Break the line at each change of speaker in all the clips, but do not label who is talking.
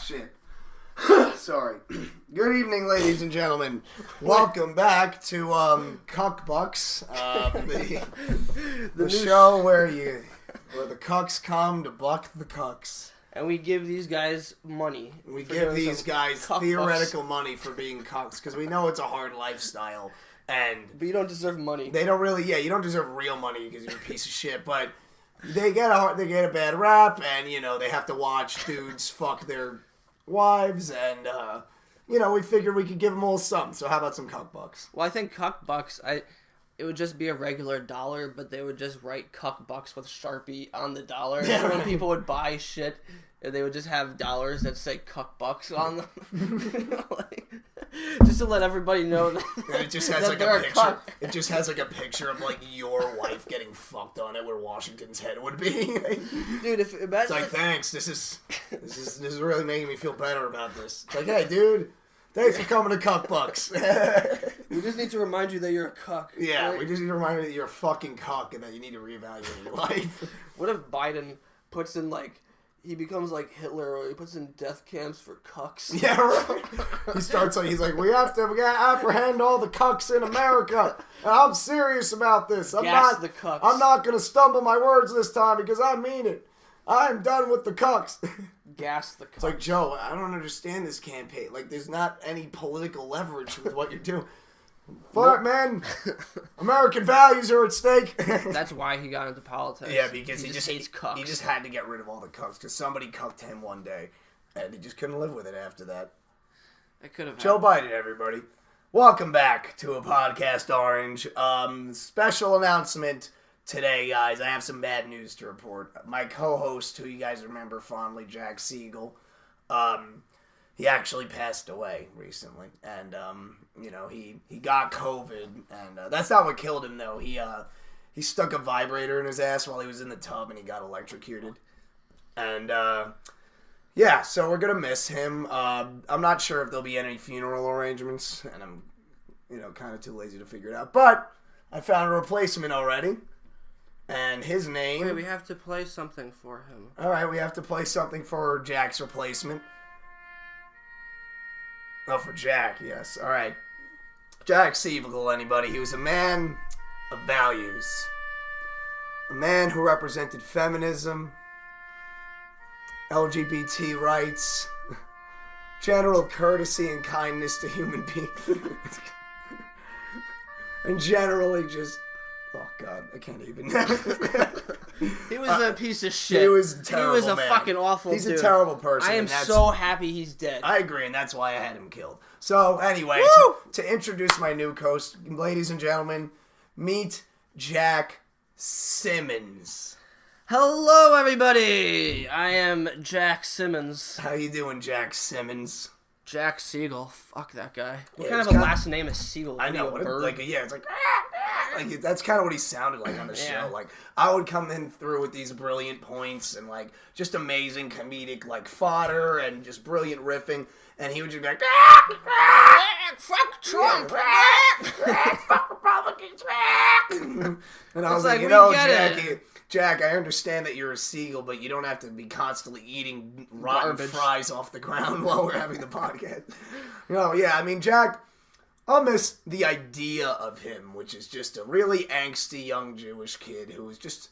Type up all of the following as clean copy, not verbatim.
Shit. Sorry. Good evening, ladies and gentlemen. Welcome back to Cuck Bucks, the show where the cucks come to buck the cucks.
And we give these guys money.
We give these guys theoretical money for being cucks because we know it's a hard lifestyle.
But you don't deserve money.
They don't really, you don't deserve real money because you're a piece of shit, but they get a bad rap, and, they have to watch dudes fuck their wives, and, we figured we could give them a little something, so how about some Cuck Bucks?
Well, I think Cuck Bucks, it would just be a regular dollar, but they would just write Cuck Bucks with Sharpie on the dollar. Yeah, so when people would buy shit, they would just have dollars that say Cuck Bucks on them. Just to let everybody know that.
And it just has like a picture. It just has like a picture of like your wife getting fucked on it, where Washington's head would be.
Dude,
it's like, thanks. This is really making me feel better about this. It's like, hey, dude, thanks for coming to Cuck Bucks.
We just need to remind you that you're a cuck.
Yeah, right? We just need to remind you that you're a fucking cuck and that you need to reevaluate your life.
What if Biden puts in he becomes like Hitler, or he puts in death camps for cucks?
Yeah, right. He's like, we gotta apprehend all the cucks in America. And I'm serious about this. I'm not gonna stumble my words this time because I mean it. I'm done with the cucks.
Gas the cucks.
It's like, Joe, I don't understand this campaign. Like, there's not any political leverage with what you're doing. But, man, American values are at stake.
That's why he got into politics.
Yeah, because he just
hates cucks.
He just had to get rid of all the cucks because somebody cucked him one day, and he just couldn't live with it after that.
It could have
Joe Biden, everybody. Welcome back to a podcast, Orange. Special announcement today, guys. I have some bad news to report. My co-host, who you guys remember fondly, Jack Siegel, he actually passed away recently, and he got COVID, and that's not what killed him though. He stuck a vibrator in his ass while he was in the tub, and he got electrocuted. And so we're gonna miss him. I'm not sure if there'll be any funeral arrangements, and I'm kind of too lazy to figure it out. But I found a replacement already, and his name.
Wait, we have to play something for him.
All right, we have to play something for Jack's replacement. Oh, for Jack, yes. All right. Jack Siegel, anybody. He was a man of values. A man who represented feminism, LGBT rights, general courtesy and kindness to human beings. And generally just... Oh, God, I can't even...
He was a piece of shit.
He was terrible,
He was a fucking awful dude.
He's a terrible person.
I am so happy he's dead.
I agree, and that's why I had him killed. So, anyway, to introduce my new host, ladies and gentlemen, meet Jack Simmons.
Hello, everybody! I am Jack Simmons.
How you doing, Jack Simmons?
Jack Siegel. Fuck that guy. What kind of a last name is Siegel?
I know. It's like that's kind of what he sounded like on the show. Like, I would come in through with these brilliant points and just amazing comedic fodder and just brilliant riffing, and he would just be like, fuck Trump, fuck Republicans, and I was like, Jack, I understand that you're a Siegel, but you don't have to be constantly eating rotten fries off the ground while we're having the podcast. Jack, I'll miss the idea of him, which is just a really angsty young Jewish kid who is just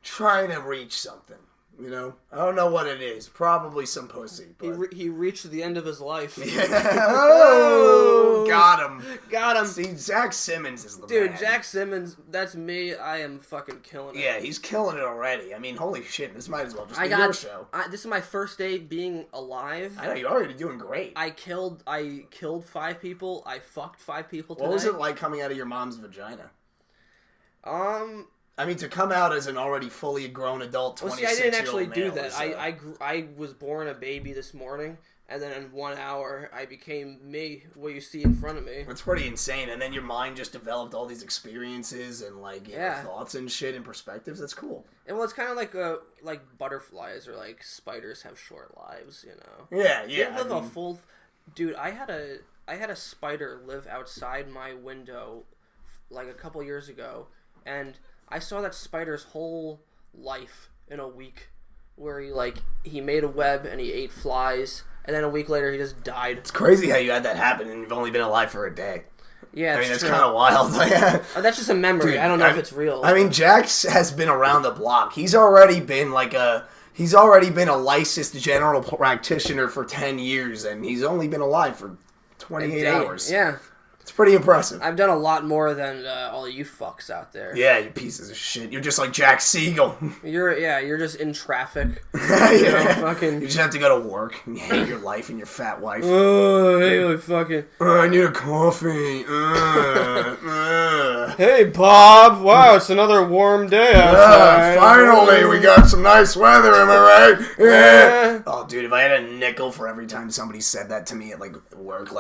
trying to reach something. I don't know what it is. Probably some pussy. But...
He reached the end of his life.
Yeah. Oh, got him.
See,
Jack Simmons is the
man. Dude,
man.
Jack Simmons, that's me. I am fucking killing it.
Yeah, he's killing it already. I mean, holy shit, this might as well just be your show.
This is my first day being alive.
I know, you're already doing great.
I killed 5 people. I fucked 5 people today.
What was it like coming out of your mom's vagina? I mean, to come out as an already fully grown adult 26-year-old male.
I didn't actually do that. I was born a baby this morning, and then in 1 hour, I became me, what you see in front of me.
It's pretty insane, and then your mind just developed all these experiences and, thoughts and shit and perspectives. That's cool.
And, well, it's kind of like butterflies or, spiders have short lives,
Yeah.
They live a full... Dude, I had a spider live outside my window, a couple years ago, and... I saw that spider's whole life in a week. where he made a web and he ate flies, and then a week later he just died.
It's crazy how you had that happen and you've only been alive for a day.
Yeah,
I mean, that's kind of wild.
That's just a memory. Dude, I don't know if it's real.
I mean, Jack has been around the block. He's already been a licensed general practitioner for 10 years, and he's only been alive for 28 hours.
Yeah.
It's pretty impressive.
I've done a lot more than all you fucks out there.
Yeah, you pieces of shit. You're just like Jack Siegel.
You're just in traffic.
You just have to go to work and you hate your life and your fat wife.
Oh, hey, fucking.
I need a coffee.
Hey, Bob. Wow, it's another warm day outside.
Finally, we got some nice weather, am I right? Yeah. Oh, dude, if I had a nickel for every time somebody said that to me at work,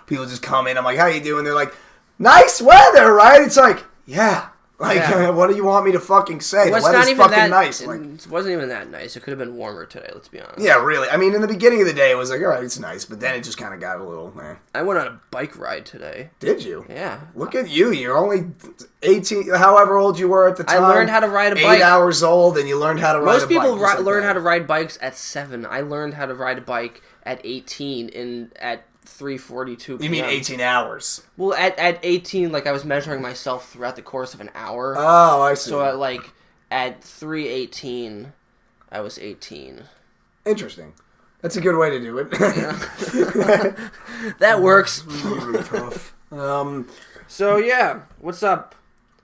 people just come in, I'm like, how you doing? They're like, nice weather, right? It's like, yeah. What do you want me to fucking say? The weather's fucking nice.
It wasn't even that nice. It could have been warmer today, let's be honest.
Yeah, really. I mean, in the beginning of the day, it was like, all right, it's nice. But then it just kind of got a little,
I went on a bike ride today.
Did you?
Yeah.
Look at you. You're only 18, however old you were at the time.
I learned how to ride a bike.
8 hours old, and you learned how to ride a bike.
Most people learn how to ride bikes at 7. I learned how to ride a bike at 18 at 3:42 p.m.
You mean 18 hours?
Well, at 18, I was measuring myself throughout the course of an hour.
Oh, I see.
So at 3:18, I was 18.
Interesting. That's a good way to do it.
Yeah. That works.
Really tough.
So yeah, what's up?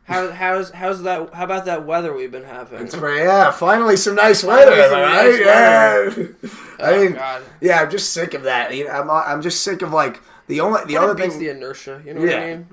How's that? How about that weather we've been having?
Finally some nice weather, right? Yeah.
God.
Yeah, I'm just sick of that. I'm just sick of the other thing.
The inertia, you know what I mean?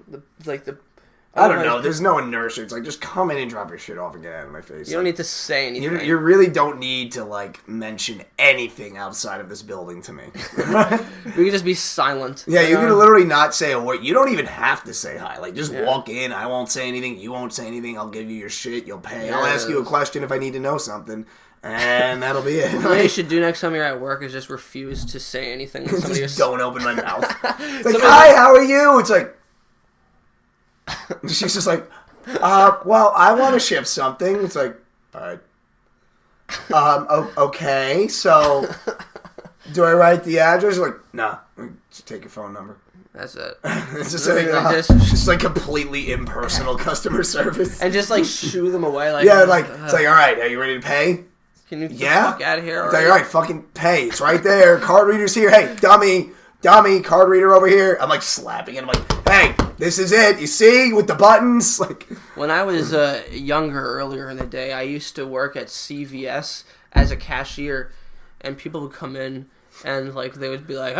I don't know. There's no inertia. It's just come in and drop your shit off and get out of my face.
You don't need to say anything.
You really don't need to mention anything outside of this building to me.
We can just be silent.
Yeah, you can literally not say a word. You don't even have to say hi. Just walk in. I won't say anything. You won't say anything. I'll give you your shit. You'll pay. I'll ask you a question if I need to know something. And that'll be it.
What you should do next time you're at work is just refuse to say anything.
Just don't open my mouth. It's hi, how are you? It's she's just well, I want to ship something. It's all right. Okay, so do I write the address? No, just take your phone number.
That's it.
It's just completely impersonal customer service.
And just shoo them away.
It's all right, are you ready to pay?
Can you get the fuck out of here?
It's all right, fucking pay. It's right there. Card reader's here. Hey, dummy, card reader over here. I'm slapping it. I'm hey, this is it. You see, with the buttons.
When I was younger, earlier in the day, I used to work at CVS as a cashier, and people would come in and they would be like,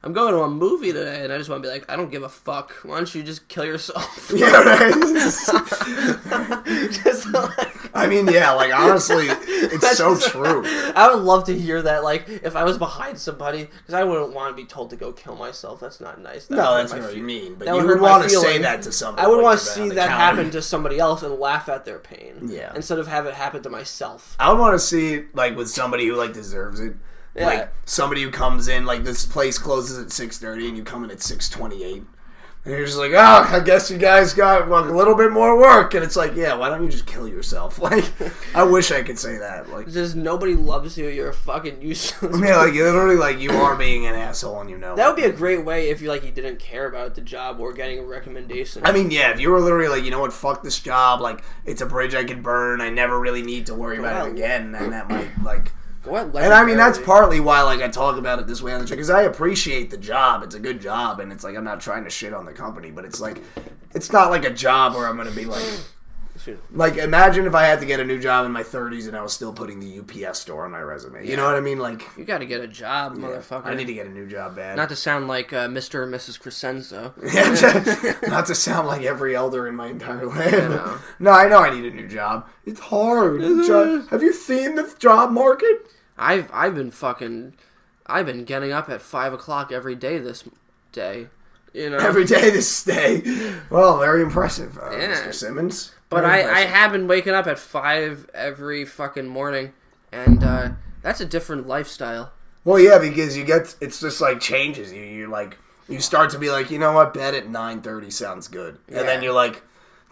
I'm going to a movie today, and I just want to be I don't give a fuck. Why don't you just kill yourself?
Yeah, right. I mean, honestly, it's so true.
I would love to hear that, if I was behind somebody, because I wouldn't want to be told to go kill myself. That's not nice.
That's very mean, but you would want to say that to somebody.
I would want to see that happen to somebody else and laugh at their pain.
Yeah.
Instead of have it happen to myself.
I would want to see it, with somebody who, deserves it. Yeah. Somebody who comes in, this place closes at 6:30 and you come in at 6:28. And you're just I guess you guys got a little bit more work. And it's yeah, why don't you just kill yourself? I wish I could say that.
Just nobody loves you. You're fucking useless.
Yeah, literally, you are being an asshole and you know.
That would be a great way if you didn't care about the job or getting a recommendation.
I mean, yeah, if you were literally you know what, fuck this job. It's a bridge I could burn. I never really need to worry about it again. And that might and I mean, that's partly why, I talk about it this way on the show, because I appreciate the job. It's a good job, and it's I'm not trying to shit on the company, but it's it's not a job where I'm going to be imagine if I had to get a new job in my 30s and I was still putting the UPS store on my resume. You know what I mean?
You got to get a job, motherfucker.
I need to get a new job bad.
Not to sound like Mr. and Mrs. Crescenzo.
Not to sound like every elder in my entire life. No, I know I need a new job. It's hard. Have you seen the job market?
I've been getting up at 5 o'clock every day this day.
Every day this day. Well, very impressive, Mr. Simmons.
But I have been waking up at 5 every fucking morning, and that's a different lifestyle.
Well, yeah, because it's just changes. You start to be you know what, bed at 9:30 sounds good. Yeah. And then you're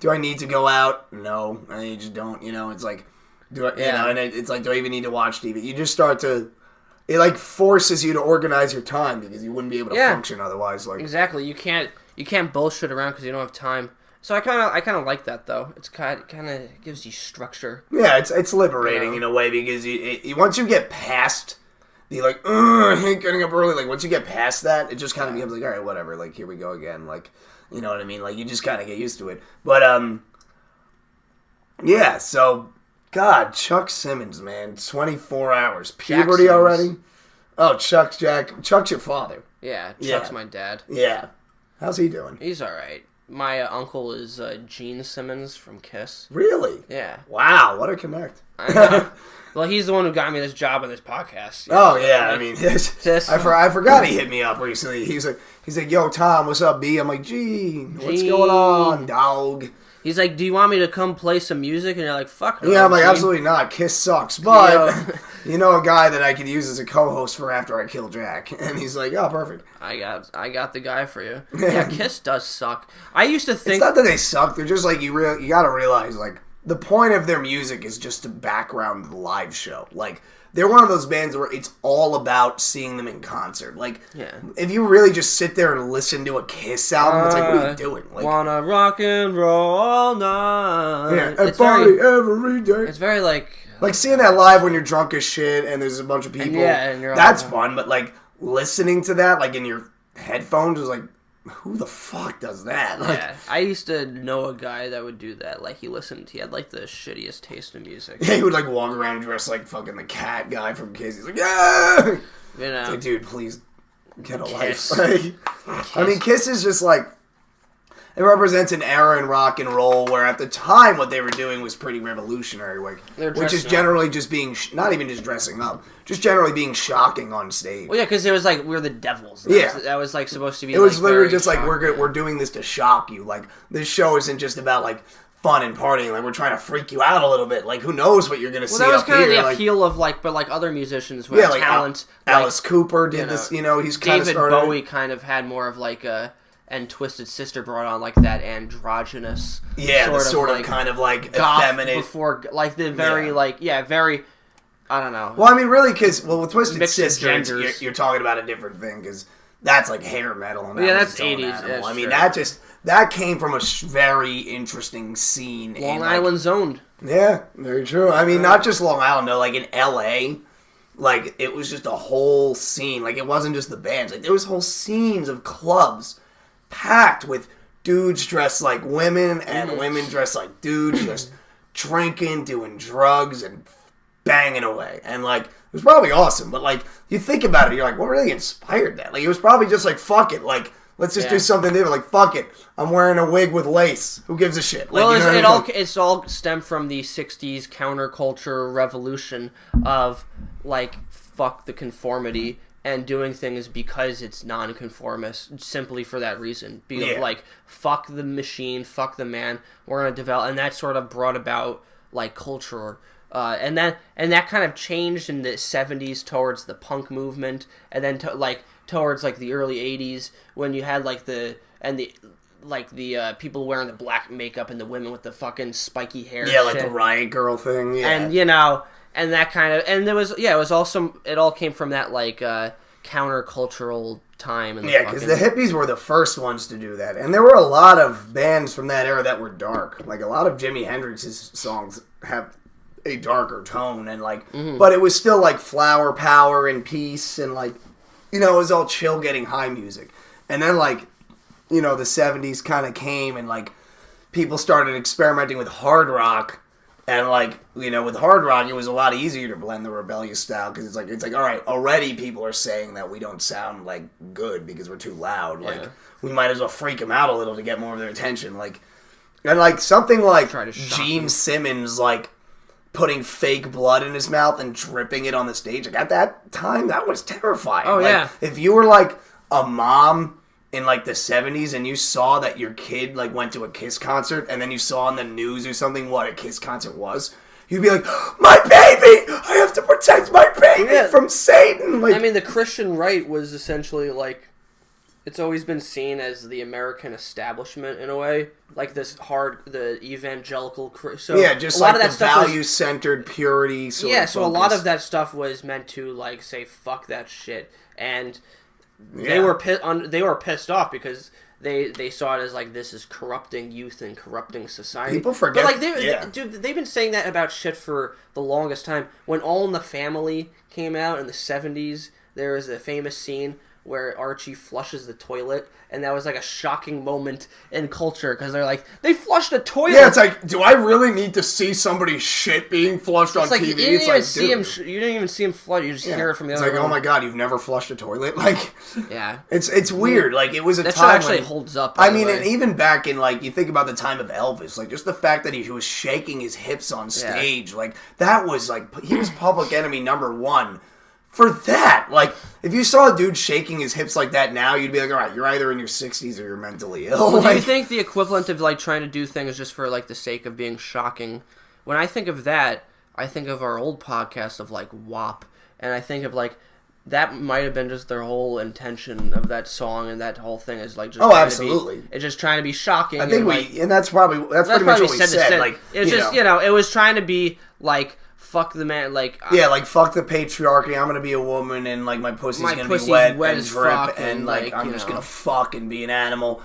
do I need to go out? No. And you just don't, it's You know, and it's like, do I even need to watch TV? You just start to... It, like, forces you to organize your time because you wouldn't be able to function otherwise. Like
exactly. You can't bullshit around because you don't have time. So I kind of like that though. It's kind of gives you structure.
Yeah, it's liberating in a way because once you get past the like, I hate getting up early. Like once you get past that, it just kind of becomes like, all right, whatever. Like here we go again. Like you know what I mean? Like you just kind of get used to it. But yeah. So God, Chuck Simmons, man, 24 hours, puberty already. Oh, Chuck's your father.
Yeah, Chuck's my dad.
Yeah, how's he doing?
He's all right. My uncle is Gene Simmons from Kiss.
Really?
Yeah.
Wow, what a connect.
I know. Well, he's the one who got me this job on this podcast.
Oh yeah, I mean, I forgot he hit me up recently. He's like, yo, Tom, what's up, B? I'm like, Gene, what's going on, dog?
He's like, do you want me to come play some music? And you're like, fuck no.
Yeah, I'm like, absolutely not. Kiss sucks. But, you know a guy that I could use as a co-host for after I kill Jack. And he's like, oh, perfect.
I got the guy for you. Yeah, Kiss does suck. I used to think...
It's not that they suck. They're just like, you gotta realize, like, the point of their music is just to background the live show. Like... They're one of those bands where it's all about seeing them in concert. Like, if you really just sit there and listen to a Kiss album, it's like, what are you doing? Like,
wanna rock and roll all night.
Yeah, and party every day.
It's very like
seeing that live when you're drunk as shit and there's a bunch of people.
And you're
that's fun, but like listening to that like in your headphones is like, who the fuck does that? Like,
yeah, I used to know a guy that would do that. Like, he had, like, the shittiest taste in music.
Yeah, he would, like, walk around dressed like fucking the cat guy from Kiss. He's like, yeah!
You know?
It's like, dude, please get a life. Like, I mean, Kiss is just, like, it represents an era in rock and roll where at the time what they were doing was pretty revolutionary, like, which is generally just being, not even just dressing up, just generally being shocking on stage.
Well, yeah, because it was like, we're the devils. That was like supposed to be.
It was literally just like, we're doing this to shock you. Like, this show isn't just about like fun and partying. Like, we're trying to freak you out a little bit. Like, who knows what you're gonna see?
Well, that was kind of the
like,
appeal of like, but like other musicians who have talent.
Alice Cooper did this. You know, he's kind of
David Bowie kind of had more of like a. And Twisted Sister brought on like that androgynous,
sort of kind of like effeminate
before, like the very very. I don't know.
Well, I mean, really, because with Twisted Sister, you're talking about a different thing because that's like hair metal. And
that's 80s.
I mean, that came from a very interesting scene.
Long Island zoned.
Yeah, very true. I mean, not just Long Island though. Like in L.A., like it was just a whole scene. Like it wasn't just the bands. Like there was whole scenes of clubs packed with dudes dressed like women and women dressed like dudes, just drinking, doing drugs, and banging away. And, like, it was probably awesome. But, like, you think about it, you're like, what really inspired that? Like, it was probably just like, fuck it. Like, let's just do something different. Like, fuck it. I'm wearing a wig with lace. Who gives a shit? Like,
well, it's all stemmed from the 60s counterculture revolution of, like, fuck the conformity. And doing things because it's non-conformist, simply for that reason. Like, fuck the machine, fuck the man, we're going to develop... And that sort of brought about, like, culture. And that kind of changed in the 70s towards the punk movement. And then, towards, like, the early 80s, when you had, like, the people wearing the black makeup and the women with the fucking spiky hair.
Yeah, like the Riot Girl thing, yeah.
And, you know... And that kind of, and there was, it was also, it all came from that, like, countercultural time.
Yeah, because the hippies were the first ones to do that. And there were a lot of bands from that era that were dark. Like, a lot of Jimi Hendrix's songs have a darker tone. And, like, but it was still, like, flower power and peace. And, like, you know, it was all chill getting high music. And then, like, you know, the 70s kind of came and, like, people started experimenting with hard rock. And, like, you know, with hard rock, it was a lot easier to blend the rebellious style because it's like, all right, already people are saying that we don't sound, like, good because we're too loud. Yeah. Like, we might as well freak them out a little to get more of their attention. Like, and, like, something like Gene Simmons, like, putting fake blood in his mouth and dripping it on the stage. Like, at that time, that was terrifying.
Oh,
like,
yeah.
If you were, like, a mom... in, like, the 70s, and you saw that your kid, like, went to a Kiss concert, and then you saw on the news or something what a Kiss concert was, you'd be like, my baby! I have to protect my baby from Satan! Like,
I mean, the Christian right was essentially, like, it's always been seen as the American establishment in a way, like the evangelical. So
yeah, just like the value-centered purity. So
a lot of that stuff was meant to like say fuck that shit, and they were pissed off because they saw it as like this is corrupting youth and corrupting society.
People forget,
but like they've been saying that about shit for the longest time. When All in the Family came out in the 70s, there was a famous scene where Archie flushes the toilet, and that was like a shocking moment in culture because they're like, they flushed a toilet.
Yeah, it's like, do I really need to see somebody's shit being flushed on TV?
You didn't even see him flush. You just hear it from the other room.
It's like, oh my god, you've never flushed a toilet? Like,
yeah,
it's weird. Like, it was a
that
time
actually holds up.
I mean, and even back in like, you think about the time of Elvis, like just the fact that he was shaking his hips on stage, like that was like he was public enemy #1. For that, like, if you saw a dude shaking his hips like that now, you'd be like, all right, you're either in your 60s or you're mentally ill.
Well, do you think the equivalent of, like, trying to do things just for, like, the sake of being shocking? When I think of that, I think of our old podcast of, like, WAP, and I think of, like, that might have been just their whole intention of that song and that whole thing is, like, just
absolutely.
It's just trying to be shocking.
I think and that's pretty much what we said. Like,
it's just, it was trying to be, like, fuck the man, like...
like, fuck the patriarchy, I'm gonna be a woman, and, like, my pussy's gonna be wet and drip, and, like, I'm just gonna fuck and be an animal.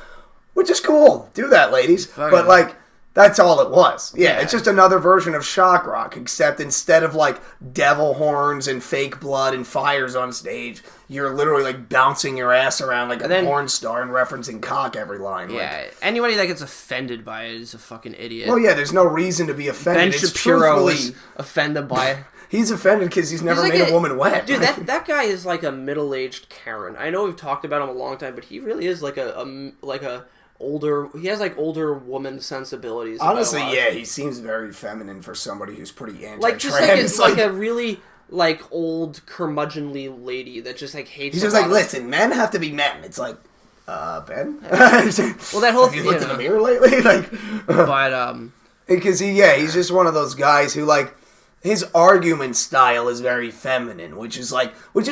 Which is cool. Do that, ladies. But, like, that's all it was. Yeah, it's just another version of shock rock, except instead of, like, devil horns and fake blood and fires on stage, you're literally, like, bouncing your ass around like a porn star and referencing cock every line.
Yeah, like, anybody that gets offended by it is a fucking idiot.
Well, yeah, there's no reason to be offended.
Ben Shapiro is offended by it.
He's offended because he's never made a woman wet.
Dude, that guy is like a middle-aged Karen. I know we've talked about him a long time, but he really is like a older. He has like older woman sensibilities.
Honestly, yeah, he seems very feminine for somebody who's pretty anti-trans.
Like just like a really like old curmudgeonly lady that just like hates.
He's just like, listen, men have to be men. It's like, Ben. Well,
that whole
have you looked in the mirror lately? Like,
but
because he's just one of those guys who like. His argument style is very feminine, which is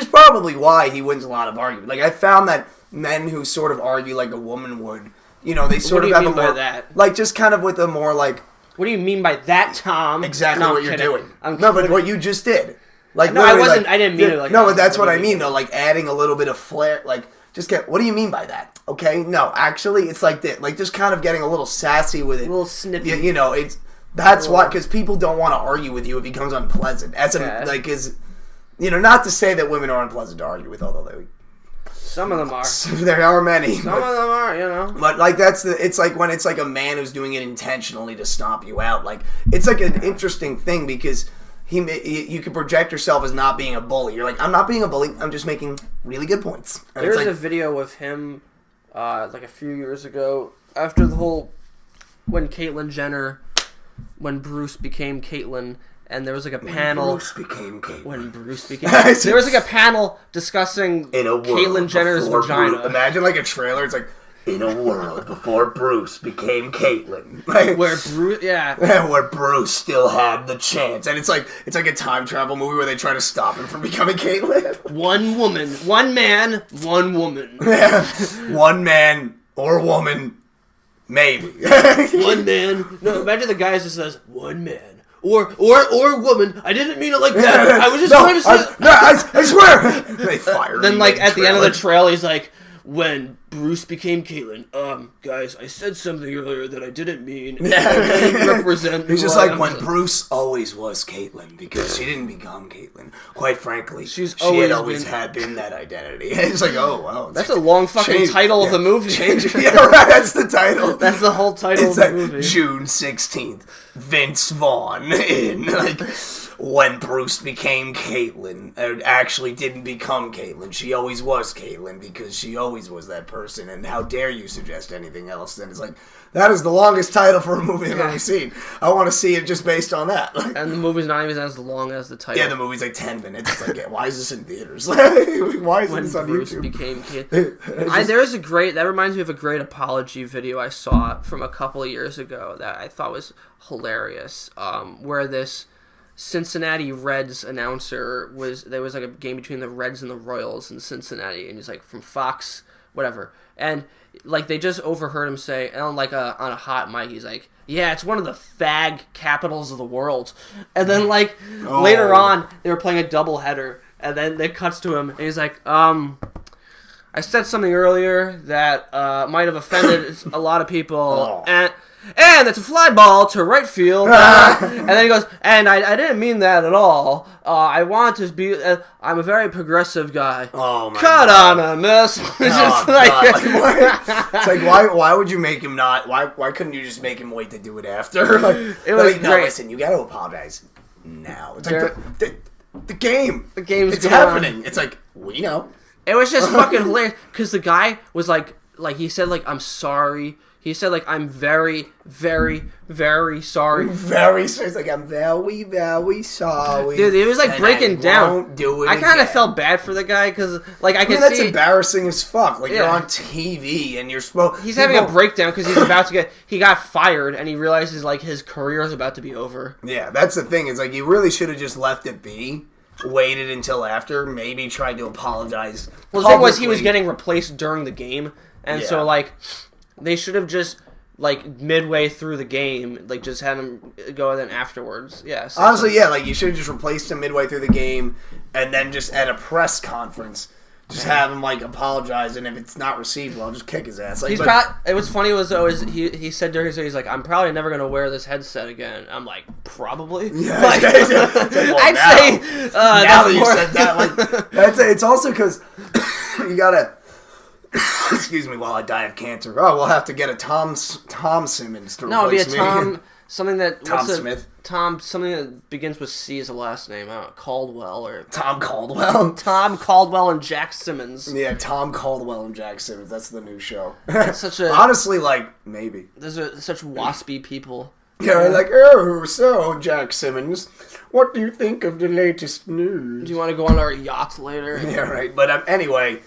probably why he wins a lot of arguments. Like, I found that men who sort of argue like a woman would, they sort of have a more, like, just kind of with a more, like...
What do you mean by that, Tom?
Exactly what you're doing. No, but what you just did. Like,
no, I wasn't, I didn't mean it like that.
No, but that's what I mean, though, like, adding a little bit of flair, like, what do you mean by that? Okay? No, actually, it's like this. Like, just kind of getting a little sassy with it.
A little snippy.
It's... That's why, because people don't want to argue with you. It becomes unpleasant. Not to say that women are unpleasant to argue with, although
some of them are.
There are many.
Some of them are,
But like it's like when it's like a man who's doing it intentionally to stomp you out. Like it's like an interesting thing because you can project yourself as not being a bully. You're like, I'm not being a bully. I'm just making really good points. And
there's a video of him, like a few years ago after the whole when Caitlyn Jenner. When Bruce became Caitlyn, and there was like a panel. When Bruce became there was like a panel discussing Caitlyn Jenner's vagina.
Imagine like a trailer. It's like in a world before Bruce became Caitlyn, like,
where Bruce,
where Bruce still had the chance, and it's like a time travel movie where they try to stop him from becoming Caitlyn.
One woman, one man, one woman.
Yeah, one man or woman. Maybe.
One man. No, imagine the guy just says, one man. Or woman. I didn't mean it like that. I was just trying to say...
I swear. They fire him.
Then, like, at the end of the trail, he's like, when Bruce became Caitlyn, guys, I said something earlier that I didn't mean. Yeah. Represent.
He's just like, when Bruce always was Caitlyn, because she didn't become Caitlyn. Quite frankly, she had always been that identity. It's like, oh, wow.
That's a long fucking title of the movie.
Yeah, right, that's the title.
That's the whole title of the movie.
June 16th, Vince Vaughn in, like... When Bruce became Caitlyn, actually didn't become Caitlyn. She always was Caitlyn because she always was that person. And how dare you suggest anything else? Then it's like, that is the longest title for a movie I've ever seen. I want to see it just based on that.
And the movie's not even as long as the title.
Yeah, the movie's like 10 minutes. It's like, why is this in theaters? Why is this on
Bruce
YouTube?
Became Caitlyn. That reminds me of a great apology video I saw from a couple of years ago that I thought was hilarious. Where this Cincinnati Reds announcer there was like a game between the Reds and the Royals in Cincinnati, and he's like from Fox whatever. And like they just overheard him say, and on a hot mic, he's like, "Yeah, it's one of the fag capitals of the world." And then like later on, they were playing a doubleheader, and then it cuts to him, and he's like, I said something earlier that might have offended a lot of people, and it's a fly ball to right field. And then he goes, and I didn't mean that at all. I want to be. I'm a very progressive guy.
Oh my
Cut
God.
on him, miss. It's just
it's like why would you make him not? Why couldn't you just make him wait to do it after? Like,
it was
no,
great.
listen, you got to apologize now. It's like the game.
The game's
it's happening. It's like we know.
It was just fucking hilarious because the guy was like he said like I'm sorry. He said like I'm very, very, very sorry.
Very sorry. It's like I'm very, very sorry.
Dude, it was like breaking down.
Won't do it
I kind
again.
of felt bad for the guy because like I can
that's
see
embarrassing as fuck. Like you're on TV and you're supposed.
He's having a breakdown because he's about to he got fired and he realizes like his career is about to be over.
Yeah, that's the thing. It's like you really should have just left it be. Waited until after, maybe tried to apologize.
Well, the thing was he was getting replaced during the game, and so like they should have just like midway through the game, like just had him go then afterwards. Yeah. So
honestly, yeah, like you should have just replaced him midway through the game, and then just at a press conference, just have him like apologize, and if it's not received, well, just kick his ass. Like,
he's probably. It was funny was though is he said during his he's like I'm probably never gonna wear this headset again. I'm like probably.
Yeah,
like, I'd say
now that you said that, like that's it's also because you gotta. Excuse me, while I die of cancer. Oh, we'll have to get a Tom Simmons to replace
it'd be a Tom.
me.
Something that
Tom Smith.
Tom something that begins with C as a last name. I don't know, Caldwell or
Tom Caldwell.
Tom Caldwell and Jack Simmons.
Yeah, Tom Caldwell and Jack Simmons. That's the new show.
That's such a
honestly like maybe.
Those are such waspy people.
Yeah, like so Jack Simmons, what do you think of the latest news?
Do you want to go on our yacht later?
Yeah, right. But anyway.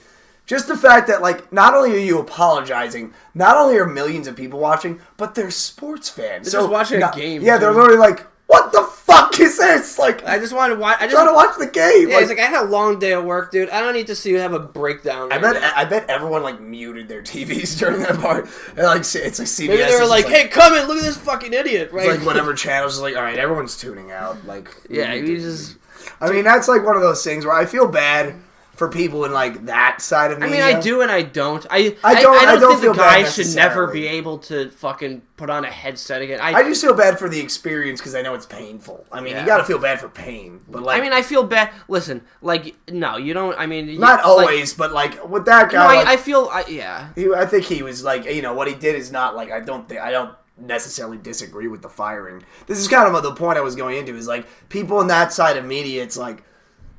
Just the fact that, like, not only are you apologizing, not only are millions of people watching, but they're sports fans.
They're just watching a game.
Yeah, they're literally like, what the fuck is this? Like,
I just want to watch.
trying to watch the game.
Yeah, it's like I had a long day at work, dude. I don't need to see you have a breakdown.
I bet everyone like muted their TVs during that part. And like it's like CBS.
Maybe they were like, "Hey, come in, look at this fucking idiot!" Right?
It's like whatever channels is like, all right, everyone's tuning out. Like,
yeah, you just.
I mean, that's like one of those things where I feel bad for people in like that side of media.
I mean, I do and I don't. I
don't
don't think
feel
the guy
bad
should never be able to fucking put on a headset again.
I just feel bad for the experience because I know it's painful. I mean, you gotta feel bad for pain, but like,
I mean, I feel bad. Listen, like, no, you don't. I mean,
not always, but like with that guy,
no,
like,
I feel, yeah.
I think he was like, what he did is not like I don't necessarily disagree with the firing. This is kind of the point I was going into. Is like people in that side of media, it's like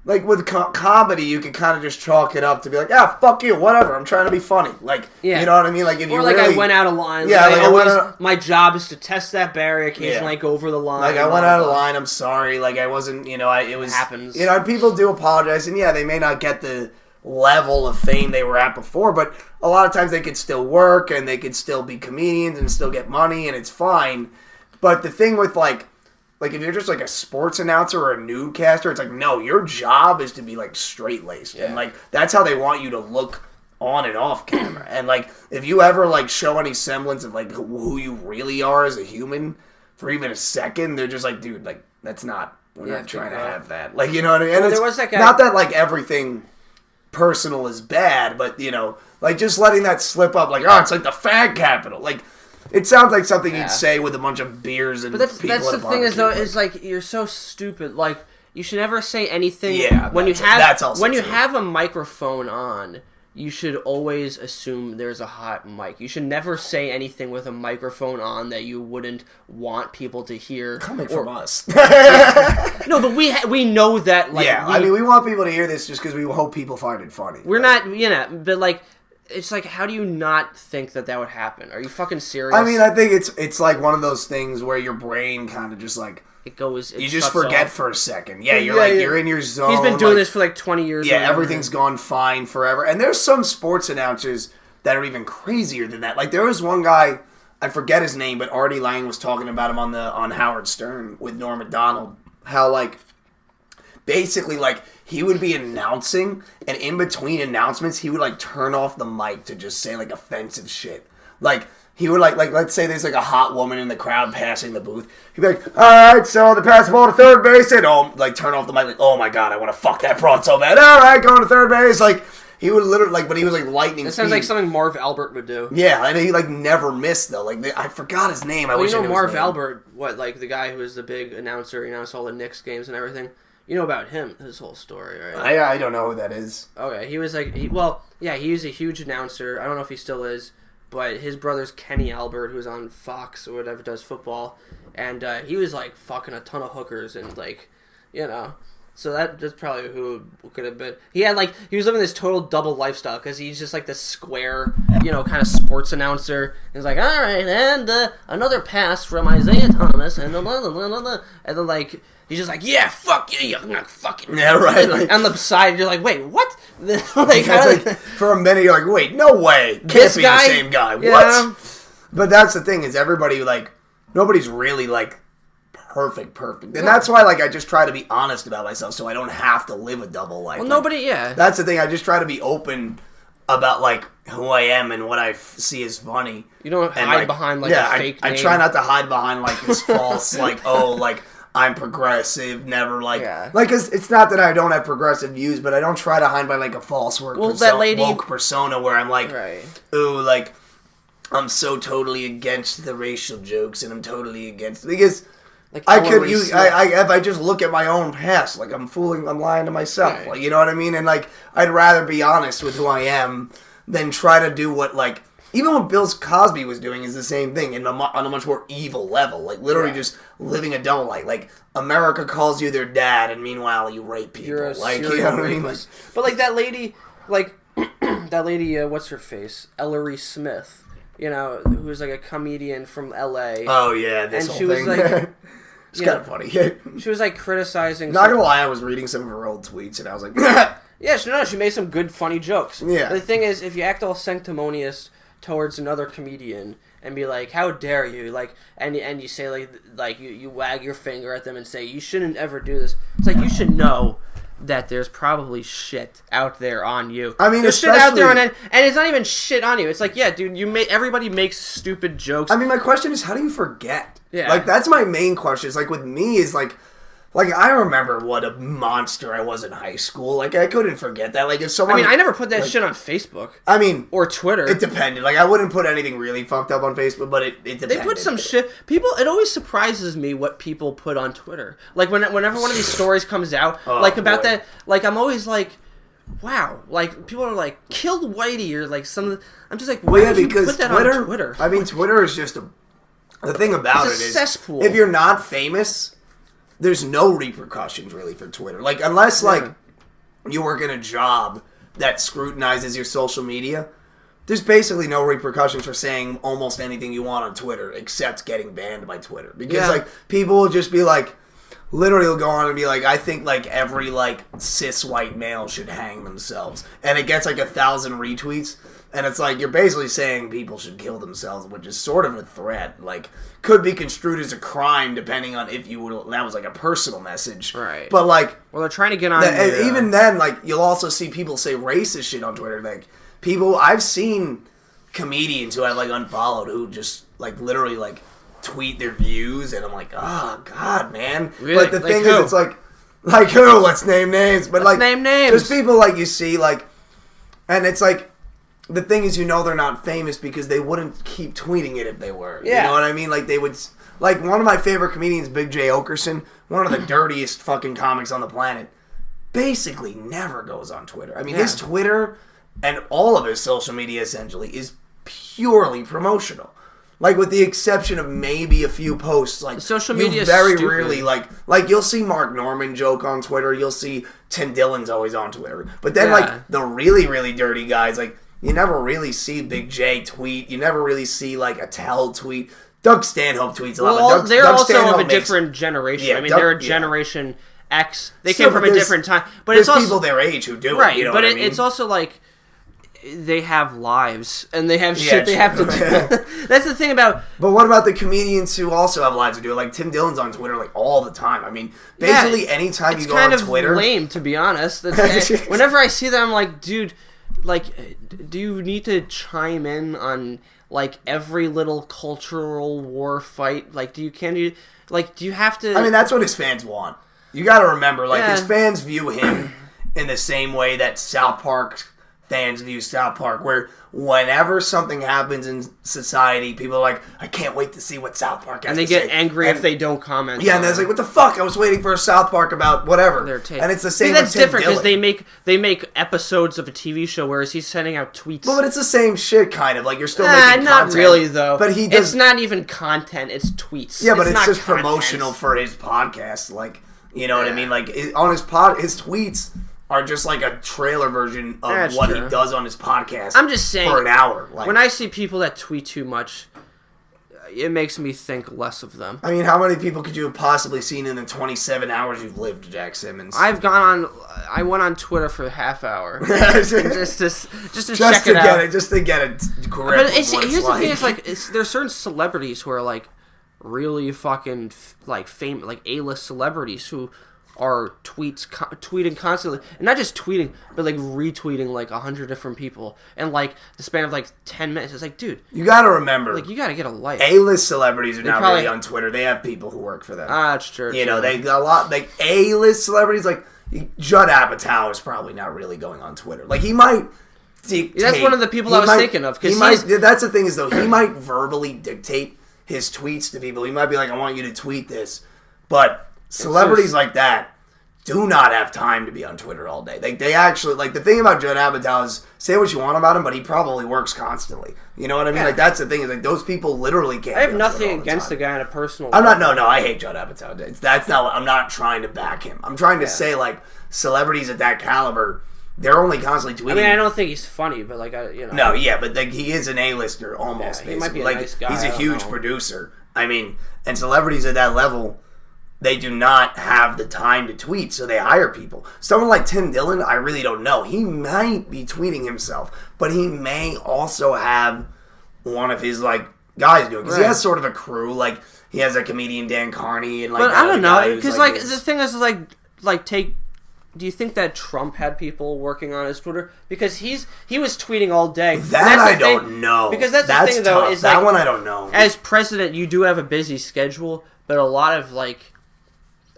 with comedy, you can kind of just chalk it up to be like, fuck you, whatever. I'm trying to be funny. Like, you know what I mean? Like, if
or
you
like
really,
I went out of line.
Yeah,
like my job is to test that barrier. Occasionally, I go over the line.
Like, I went out of line. I'm sorry. Like, I wasn't. It was.
It happens.
People do apologize, and they may not get the level of fame they were at before, but a lot of times they could still work and they could still be comedians and still get money, and it's fine. But the thing with like if you're just like a sports announcer or a newscaster, it's like, no, your job is to be like straight-laced. Yeah. And like that's how they want you to look on and off camera. And like if you ever like show any semblance of like who you really are as a human for even a second, they're just like, dude, like that's not, we're not trying to have that. Like, you know what I mean? And
there was that guy,
not that like everything personal is bad, but like just letting that slip up, like, it's like the fag capital. Like, it sounds like something you'd say with a bunch of beers and people
that's the thing is though, is like you're so stupid. Like you should never say anything.
Yeah,
when you
true.
have a microphone on, you should always assume there's a hot mic. You should never say anything with a microphone on that you wouldn't want people to hear.
Coming from us.
No, but we know that. Like,
I mean, we want people to hear this just because we hope people find it funny.
We're not, but like. It's like, how do you not think that would happen? Are you fucking serious?
I mean, I think it's like one of those things where your brain kind of just like you just forget for a second. Yeah, you're in your zone.
He's been doing this for like 20 years.
Yeah, everything's gone fine forever. And there's some sports announcers that are even crazier than that. Like there was one guy, I forget his name, but Artie Lang was talking about him on Howard Stern with Norm Macdonald. How like basically like he would be announcing, and in between announcements, he would like turn off the mic to just say like offensive shit. Like he would like let's say there's like a hot woman in the crowd passing the booth. He'd be like, all right, so the pass the ball to third base, and like turn off the mic, like, oh my god, I want to fuck that broad so bad. All right, going to third base, like. He would literally, like, but he was, like, lightning speed.
It sounds like something Marv Albert would do.
Yeah, and he, like, never missed, though. Like, I forgot his name. I wish I knew
Marv
his name.
Albert, like, the guy who was the big announcer, he announced all the Knicks games and everything. You know about him, his whole story, right?
I don't know who that is.
Okay, he was, like, he was a huge announcer. I don't know if he still is, but his brother's Kenny Albert, who's on Fox or whatever, does football. And he was, like, fucking a ton of hookers and, like, you know... So that's probably who could have been. He was living this total double lifestyle because he's just like this square, you know, kind of sports announcer. He's like, all right, and another pass from Isaiah Thomas, and blah, blah, blah, blah. And then like he's just like, yeah, fuck you, I'm not fucking.
Yeah, right. Like,
on the side, you're like, wait, what?
like for a minute, you're like, wait, no way, can't be the same guy.
Yeah.
What? But that's the thing is everybody like nobody's really like. Perfect. And that's why, like, I just try to be honest about myself so I don't have to live a double life.
Well,
like, that's the thing. I just try to be open about, like, who I am and what I see as funny.
You don't hide behind, like, a fake name.
I try not to hide behind, like, this false, like, oh, like, I'm progressive, never, like... Yeah. Like, it's not that I don't have progressive views, but I don't try to hide by, like, a false woke persona where I'm like, ooh, like, I'm so totally against the racial jokes and I'm totally against... Because... Like if I just look at my own past, like I'm lying to myself, like, you know what I mean? And like, I'd rather be honest with who I am than try to do what like, even what Bill Cosby was doing is the same thing on a much more evil level, like literally just living a double life. Like America calls you their dad, and meanwhile you rape people.
You're a
like,
you know what I mean? Like, but like that lady, what's her face, Ellery Smith, you know, who was like a comedian from L.A.
Oh yeah, this whole thing. Was like. It's kind of funny.
She was like criticizing.
Not gonna lie, I was reading some of her old tweets and I was like,
yeah, she made some good funny jokes.
Yeah.
But the thing is, if you act all sanctimonious towards another comedian and be like, "How dare you?" like, and you say like you wag your finger at them and say, "You shouldn't ever do this." It's like you should know that there's probably shit out there on you.
I mean,
there's shit out there and it's not even shit on you. It's like, yeah, dude, everybody makes stupid jokes.
I mean, my question is, how do you forget?
Yeah.
Like, that's my main question. It's like, with me, is like, I remember what a monster I was in high school. Like, I couldn't forget that. Like, if someone...
I mean, I never put that shit on Facebook.
I mean...
Or Twitter.
It depended. Like, I wouldn't put anything really fucked up on Facebook, but it depended.
They put some shit... People... It always surprises me what people put on Twitter. Like, whenever one of these stories comes out, about that... Like, I'm always like... Wow. Like, people are like, killed Whitey, or like some... I'm just like, why did you put that on Twitter?
I mean, Twitter is just a... The thing about it is...
cesspool.
If you're not famous... There's no repercussions, really, for Twitter. Like, unless, like, you work in a job that scrutinizes your social media, there's basically no repercussions for saying almost anything you want on Twitter, except getting banned by Twitter. Because, like, people will just be like, literally will go on and be like, I think, like, every, like, cis white male should hang themselves. And it gets, like, 1,000 retweets. And it's like, you're basically saying people should kill themselves, which is sort of a threat. Like, could be construed as a crime, depending on if you would... That was, like, a personal message.
Right.
But, like...
Well, they're trying to get on...
Even then, like, you'll also see people say racist shit on Twitter. Like, people... I've seen comedians who I've, like, unfollowed who just, like, literally, like, tweet their views, and I'm like, oh, God, man.
Really?
But the thing is, it's like... Like who? Let's name names. But,
let's name names.
There's people, like, you see, like... And it's like... The thing is, you know they're not famous because they wouldn't keep tweeting it if they were. Yeah. You know what I mean? Like, they would... Like, one of my favorite comedians, Big J. Okerson, one of the dirtiest fucking comics on the planet, basically never goes on Twitter. I mean, his Twitter and all of his social media, essentially, is purely promotional. Like, with the exception of maybe a few posts. Like,
social media is
very
stupid.
Rarely, like, you'll see Mark Norman joke on Twitter. You'll see Tim Dillon's always on Twitter. But then, like, the really, really dirty guys, like... You never really see Big J tweet. You never really see, like, Attell tweet. Doug Stanhope tweets a lot.
Well,
but
they're
Doug
also
Stanhope
of a different generation.
Yeah,
I mean, they're a generation X. They came from a different time. But
there's
it's also
people their age who do
right,
it. You know
but
what I mean?
It's also, like... they have lives and they have shit they have to do. That's the thing about.
But what about the comedians who also have lives to do? Like Tim Dillon's on Twitter like all the time. I mean, basically anytime you go on Twitter,
it's kind of lame, to be honest. Whenever I see that, I'm like, dude, like, do you need to chime in on like every little cultural war fight? Like, do you have to?
I mean, that's what his fans want. You got to remember, like his fans view him in the same way that South Park fans view South Park, where whenever something happens in society, people are like, I can't wait to see what South Park has
to say. And they get angry if they don't comment.
Yeah, and they're like, what the fuck? I was waiting for a South Park about whatever. And it's the same with Tim
different because
Dillon.
they make episodes of a TV show, whereas he's sending out tweets.
Well, but it's the same shit, kind of. Like, you're still making
not
content.
really, though.
But he does...
It's not even content, it's tweets.
Yeah, but it's just
content.
promotional for his podcast. Like, you know what I mean? Like, on his tweets are just like a trailer version of what he does on his podcast.
I'm just saying,
for an hour. Like,
when I see people that tweet too much, it makes me think less of them.
I mean, how many people could you have possibly seen in the 27 hours you've lived, Jack Simmons?
I went on Twitter for a half hour just to check it out.
Just to get a grip.
But here's the thing: it's like there's certain celebrities who are like really fucking like famous, like A-list celebrities who are tweeting constantly, and not just tweeting, but like retweeting like 100 different people, and like the span of like 10 minutes. It's like, dude,
you gotta remember,
like you gotta get a life.
A-list celebrities are not really on Twitter. They have people who work for them.
That's true.
You know, they got a lot like A-list celebrities. Like Judd Apatow is probably not really going on Twitter. Like he might dictate.
That's one of the people I was thinking of.
That's the thing is though, he might verbally dictate his tweets to people. He might be like, I want you to tweet this, but celebrities like that do not have time to be on Twitter all day. They actually, like, the thing about Judd Apatow is, say what you want about him, but he probably works constantly. You know what I mean? Yeah. Like, that's the thing, is like, those people literally can't.
I have nothing against the guy on a personal
level. No, I hate Judd Apatow. That's not, I'm not trying to back him. I'm trying to say, like, celebrities at that caliber, they're only constantly tweeting.
I mean, I don't think he's funny, but, like, you know.
No, yeah, but like, he is an A-lister, almost,
basically. He might be a
like,
nice guy.
He's a huge producer. I mean, and celebrities at that level, they do not have the time to tweet, so they hire people. Someone like Tim Dillon, I really don't know. He might be tweeting himself, but he may also have one of his, like, guys doing it. Because he has sort of a crew. Like, he has a comedian, Dan Carney, and, like,
but I don't know. Because, like, the thing is, like, do you think that Trump had people working on his Twitter? Because he was tweeting all day.
That I don't know.
Because that's the thing, though. Is
that
like,
one I don't know.
As president, you do have a busy schedule, but a lot of, like,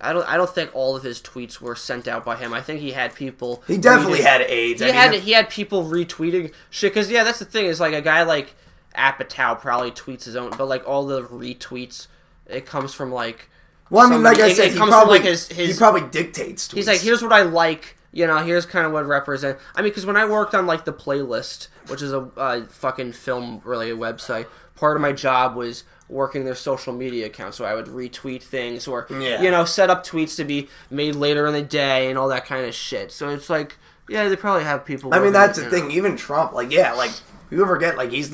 I don't think all of his tweets were sent out by him. I think he had people.
He definitely had aides.
He had people retweeting shit. Because that's the thing is like a guy like Apatow probably tweets his own, but like all the retweets, it comes from like.
Well, I mean, like I said, he probably dictates tweets.
He's like, here's what I like. You know, here's kind of what represent. I mean, because when I worked on like the Playlist, which is a fucking film related website, part of my job was working their social media account, so I would retweet things or you know, set up tweets to be made later in the day and all that kind of shit. So it's like, yeah, they probably have people.
I mean, that's the thing. Even Trump, like, like you forget, like he was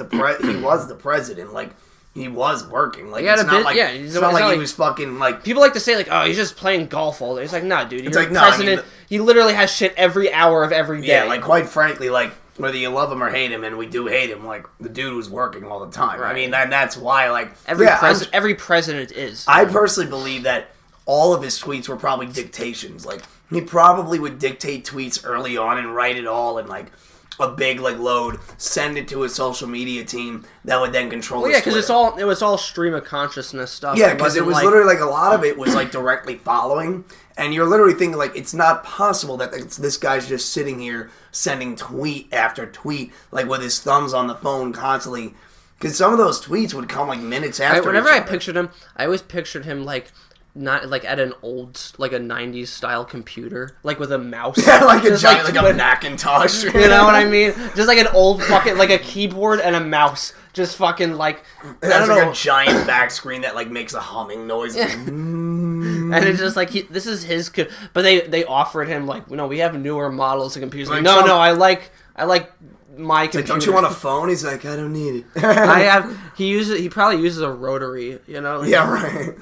the president, like. He was working. Like, it's not like he was fucking, like...
People like to say, like, oh, he's just playing golf all day. It's like, nah, dude, you're the president. He literally has shit every hour of every day.
Yeah, like, quite frankly, like, whether you love him or hate him, and we do hate him, like, the dude was working all the time. Right. I mean, that's why, like...
Every president is.
I personally believe that all of his tweets were probably dictations. Like, he probably would dictate tweets early on and write it all and, like... a big like load, send it to his social media team that would then control.
Well, yeah, because it was all stream of consciousness stuff.
Yeah, because it was like, literally like a lot of it was like directly following, and you're literally thinking like it's not possible that this guy's just sitting here sending tweet after tweet like with his thumbs on the phone constantly. Because some of those tweets would come like minutes after.
Whenever I pictured him, I always pictured him like. Not like at an old, like a 90s style computer, like with a mouse.
Yeah, like a giant, like a Macintosh.
You know what I mean? Just like an old fucking, like a keyboard and a mouse. Just fucking like,
I don't know. A giant back screen that like makes a humming noise.
And it's just like, this is his, but they offered him like, we have newer models of computers. Like, no, I like my computer.
Like, don't you want a phone? He's like, I don't need it.
He probably uses a rotary, you know? Like,
yeah, right.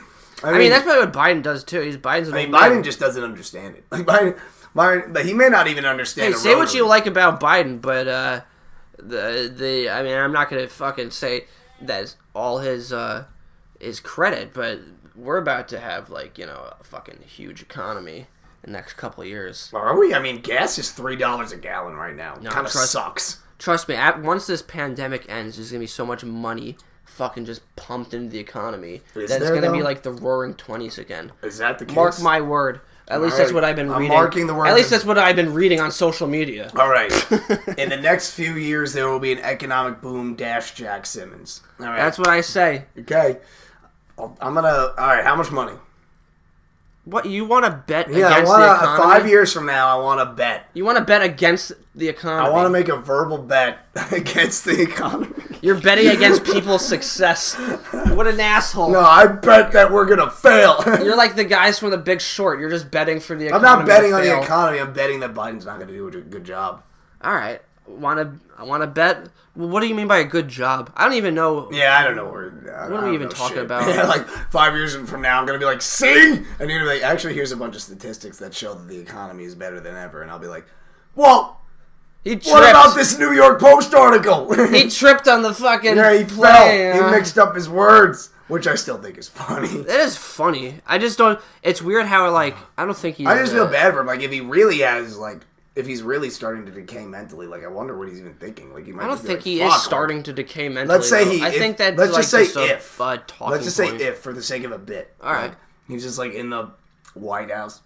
I mean, that's probably what Biden does too.
Biden just doesn't understand it. Like Biden, he may not even understand.
Hey, say what you like about Biden, but I mean, I'm not gonna fucking say that's all his credit, but we're about to have like a fucking huge economy in the next couple of years.
Are we? I mean, gas is $3 a gallon right now. No, kind of sucks.
Trust me. Once this pandemic ends, there's gonna be so much money fucking just pumped into the economy that it's gonna be like the Roaring '20s again.
Is that the case?
Mark my word. At least that's what I've been reading.
Marking the word.
At least that's what I've been reading on social media.
All right. In the next few years, there will be an economic boom. Jack Simmons. All right.
That's what I say.
Okay. I'm gonna. All right. How much money?
What you want to bet against the economy?
5 years from now, I want to bet.
You want to bet against the economy?
I want to make a verbal bet against the economy.
You're betting against people's success. What an asshole!
No, I bet that we're gonna fail.
You're like the guys from The Big Short. You're just betting for the economy.
I'm not betting on the economy. I'm betting that Biden's not gonna do a good job.
All right. I want to bet. Well, what do you mean by a good job? I don't even know.
Yeah, I don't know.
What are we even talking about?
Yeah, like 5 years from now, I'm going to be like, see? And you're going to be like, actually, here's a bunch of statistics that show that the economy is better than ever. And I'll be like, well, what about this New York Post article?
He tripped on the fucking
he
play,
fell. He mixed up his words, which I still think is funny.
It is funny. I just don't... It's weird how, like, I don't think he's...
I just feel bad for him. Like, if he really has, like... If he's really starting to decay mentally, like I wonder what he's even thinking. Like he might.
I don't think
like,
he is starting to decay mentally.
Let's say he.
I think that.
Let's
like,
just say
if.
Let's just say if for the sake of a bit.
All right.
Like, he's just like in the White House,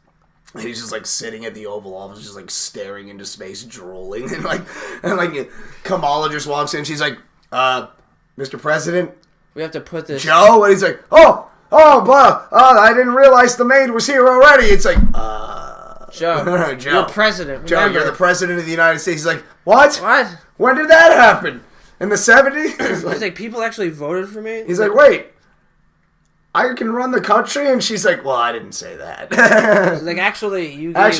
and he's just like sitting at the Oval Office, just like staring into space, drooling, and like Kamala just walks in. She's like, "Mr. President,
we have to put this."
Joe, and he's like, "Oh, I didn't realize the maid was here already." It's like,
Joe, you're president.
Joe, you're the president of the United States. He's like, what?
What?
When did that happen? In the 70s?
He's like, people actually voted for me?
He's like, wait, I can run the country? And she's like, well, I didn't say that.
Like, actually,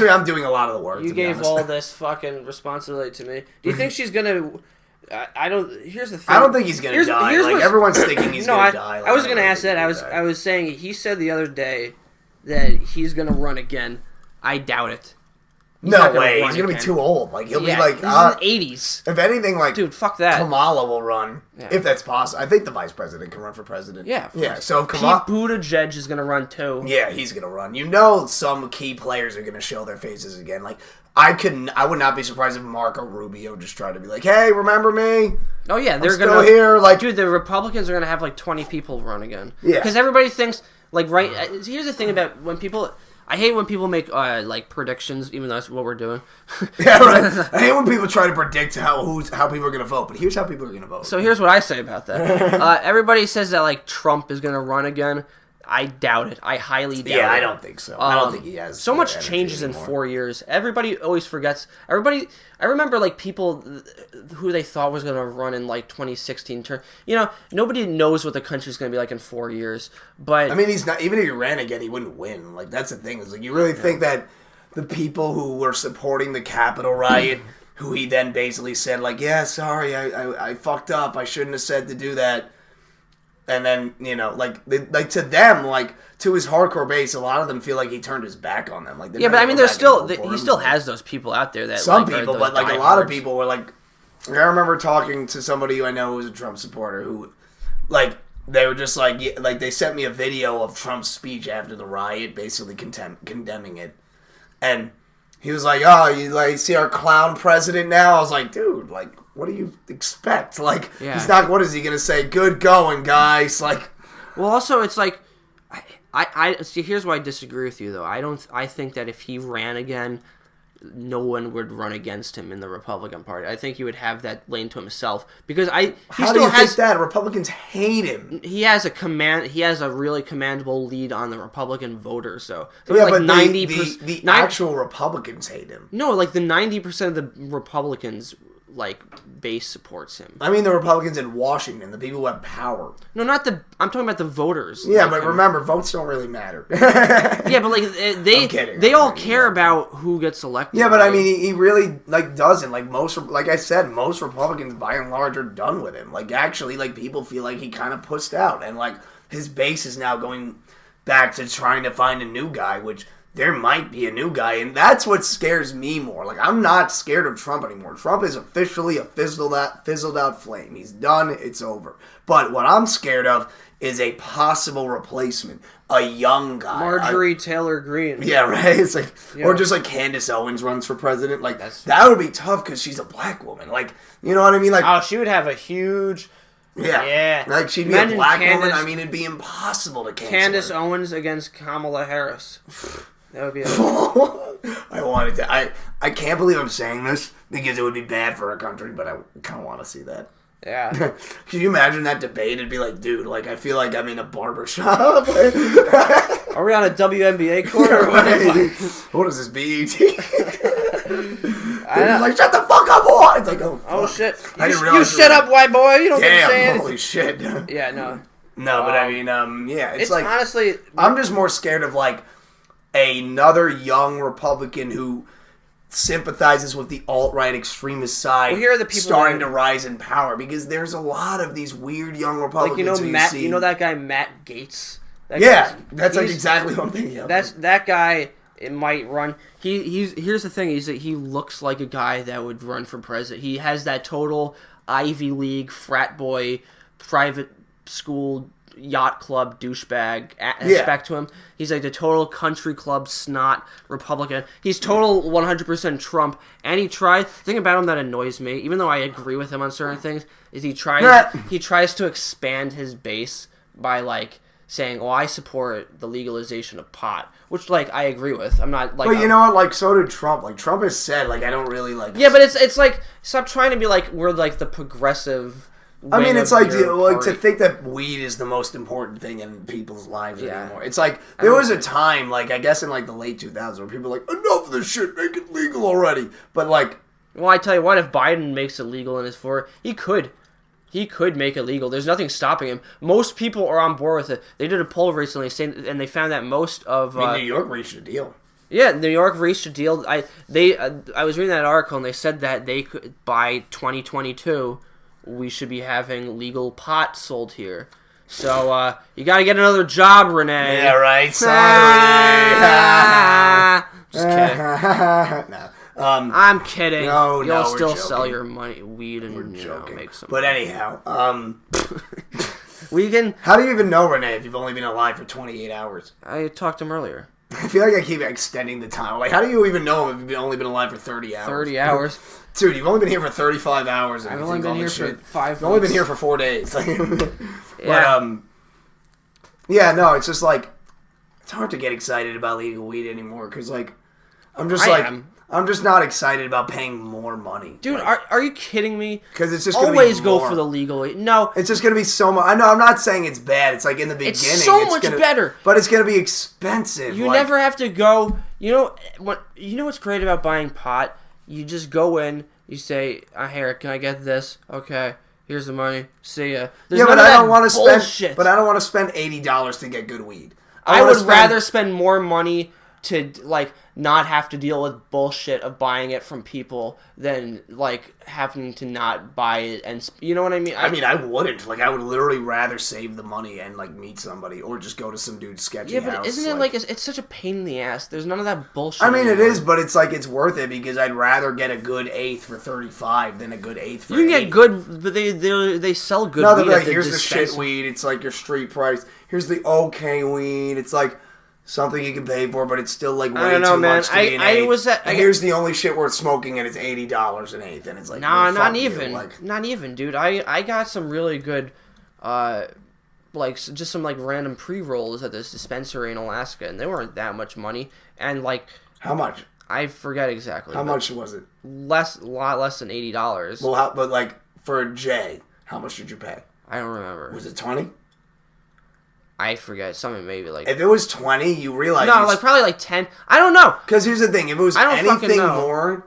I'm doing a lot of the work.
You gave all this fucking responsibility to me. Do you think she's gonna... Here's the thing.
I don't think he's gonna die. Like, everyone's thinking he's gonna die. Like,
I was gonna ask that. I was saying, he said the other day that he's gonna run again. I doubt it.
No way. He's going to be too old. Like he'll be like...
He's in the 80s.
If anything, like...
Dude, fuck that.
Kamala will run. Yeah. If that's possible. I think the vice president can run for president.
Yeah.
Yeah, so if
Pete Buttigieg is going to run too.
Yeah, he's going to run. You know some key players are going to show their faces again. Like, I would not be surprised if Marco Rubio just tried to be like, hey, remember me?
Oh, yeah. They're
going to... here. Like,
dude, the Republicans are going to have like 20 people run again.
Yeah.
Because everybody thinks... Like, right... Here's the thing about when people... I hate when people make like predictions, even though that's what we're doing.
Yeah, right. I hate when people try to predict how people are going to vote. But here's how people are going to vote.
So here's what I say about that. Everybody says that like Trump is going to run again. I doubt it. I highly doubt it.
Yeah, I don't think so. I don't think he has.
So much changes in 4 years. Everybody always forgets. I remember like people who they thought was going to run in like 2016. Nobody knows what the country's going to be like in 4 years. But
I mean, he's not. Even if he ran again, he wouldn't win. Like that's the thing. Is like you really think that the people who were supporting the Capitol riot, who he then basically said like, yeah, sorry, I fucked up. I shouldn't have said to do that. And then, to them, like, to his hardcore base, a lot of them feel like he turned his back on them. Like,
yeah, but I mean, there's still, he still has those people out there that,
some people, but, like, a lot of people were, like, I remember talking to somebody who I know who was a Trump supporter who, like, they were just, like, they sent me a video of Trump's speech after the riot, basically condemning it. And he was like, oh, you see our clown president now? I was like, dude, like, what do you expect? Like, he's not, what is he going to say? Good going, guys. Like,
well, also, it's like, I see, here's why I disagree with you, though. I think that if he ran again, no one would run against him in the Republican Party. I think he would have that lane to himself. Because
How do you think that? Republicans hate him.
He has a really commandable lead on the Republican voters, so.
Yeah, like but 90%, the actual Republicans hate him.
No, like the 90% of the Republicans, like, base supports him.
I mean the Republicans in Washington, the people who have power.
No, I'm talking about the voters.
Yeah, but remember, votes don't really matter.
Yeah, but like they all care about who gets elected.
Yeah, but right? I mean, he really like doesn't. Like like I said, most Republicans by and large are done with him. Like actually, like people feel like he kind of pussed out, and like his base is now going back to trying to find a new guy, which there might be a new guy, and that's what scares me more. Like, I'm not scared of Trump anymore. Trump is officially a fizzled out flame. He's done. It's over. But what I'm scared of is a possible replacement, a young guy.
Marjorie Taylor Greene.
Yeah, right? It's like, or just like Candace Owens runs for president. Like, that would be tough because she's a black woman. Like, you know what I mean? Like,
oh, she would have a huge...
Yeah. Like, she'd be a black woman. I mean, it'd be impossible to cancel
Candace
her.
Owens against Kamala Harris. That would be
I can't believe I'm saying this because it would be bad for our country, but I kind of want to see that.
Yeah.
Can you imagine that debate? It'd be like, dude, like, I feel like I'm in a barber shop.
Are we on a WNBA court?
Yeah, right. What is this, BET? Like, shut the fuck up, boy! It's like, oh
shit.
You
shut up, white boy. You don't get to say it.
Holy shit.
Yeah, no.
No, but I mean, yeah. It's like,
honestly...
I'm just more scared of, like, another young Republican who sympathizes with the alt-right extremist side,
well, here are the people
starting to rise in power, because there's a lot of these weird young Republicans.
Like, you know that guy Matt Gaetz?
That's like exactly what I'm thinking of.
That guy. It might run. Here's the thing: is that he looks like a guy that would run for president. He has that total Ivy League frat boy, private school yacht club douchebag aspect to him. He's like the total country club snot Republican. He's total 100% Trump. And the thing about him that annoys me, even though I agree with him on certain things, is he tries to expand his base by like saying, "Oh, I support the legalization of pot," which like I agree with. I'm not like.
But you know what? Like, so did Trump. Like, Trump has said, like, I don't really like.
Yeah, but it's like, stop trying to be like we're like the progressive.
I mean, it's like to think that weed is the most important thing in people's lives anymore. It's like there was a time, like I guess in like the late 2000s, where people were like, enough of this shit, make it legal already. But like,
well, I tell you what, if Biden makes it legal in his floor, he could make it legal. There's nothing stopping him. Most people are on board with it. They did a poll recently, and they found that most of
New York reached a deal.
Yeah, New York reached a deal. I was reading that article, and they said that they could by 2022. We should be having legal pot sold here. So, you gotta get another job, Renee.
Yeah, right. Sorry.
Just kidding.
No.
I'm kidding.
You'll
still sell your weed and make some.
But anyhow,
we can.
How do you even know Renee if you've only been alive for 28 hours?
I talked to him earlier.
I feel like I keep extending the time. Like, how do you even know him if you've only been alive for 30 hours?
30 hours.
Dude, you've only been here for 35 hours.
I've only been here for 5 weeks.
You've only been here for 4 days.
Yeah.
But, yeah, no, it's just like, it's hard to get excited about legal weed anymore, because, like, I'm just not excited about paying more money.
Dude,
like,
are you kidding me?
Because it's just
always
go
for the legal. No,
it's just gonna be so much. I know. I'm not saying it's bad. It's like in the beginning,
it's so much better.
But it's gonna be expensive.
You never have to go. You know what's great about buying pot? You just go in. You say, "Here, can I get this?" Okay. Here's the money. See ya.
But I don't want to spend. But I don't want to spend $80 to get good weed.
I would rather spend more money to like not have to deal with bullshit of buying it from people than like having to not buy it, and you know what I mean?
I wouldn't. Like, I would literally rather save the money and like meet somebody or just go to some dude's sketchy house.
Yeah, but isn't it like it's such a pain in the ass? There's none of that bullshit.
I mean, anymore. It is, but it's like it's worth it because I'd rather get a good eighth for $35 than a good eighth for $80.
You can get good, but they sell good.
No, they're
weed
like,
at the
here's the shit weed. It's like your street price. Here's the okay weed. It's like something you can pay for, but it's still like way too much to be an eighth. Here's the only shit worth smoking, and it's $80 an eighth, and it's like
not even, dude. I got some really good, like just some like random pre-rolls at this dispensary in Alaska, and they weren't that much money, and like
how much?
I forget exactly.
How much was it?
A lot less than $80.
Well, but like for a J, how much did you pay?
I don't remember.
Was it 20?
I forget. Something maybe like...
If it was 20, you realize...
No, like probably like 10. I don't know.
Because here's the thing. If it was anything more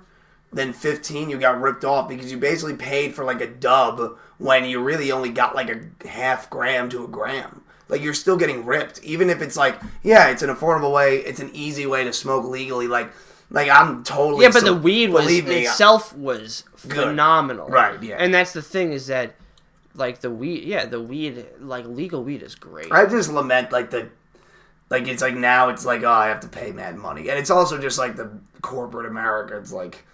than 15, you got ripped off because you basically paid for like a dub when you really only got like a half gram to a gram. Like, you're still getting ripped. Even if it's like, yeah, it's an affordable way, it's an easy way to smoke legally. Like I'm totally...
Yeah, but the weed itself was phenomenal.
Right, yeah.
And that's the thing is that like the weed, like legal weed is great.
I just lament like Like, it's like now it's like, oh, I have to pay mad money. And it's also just like the corporate America. It's like,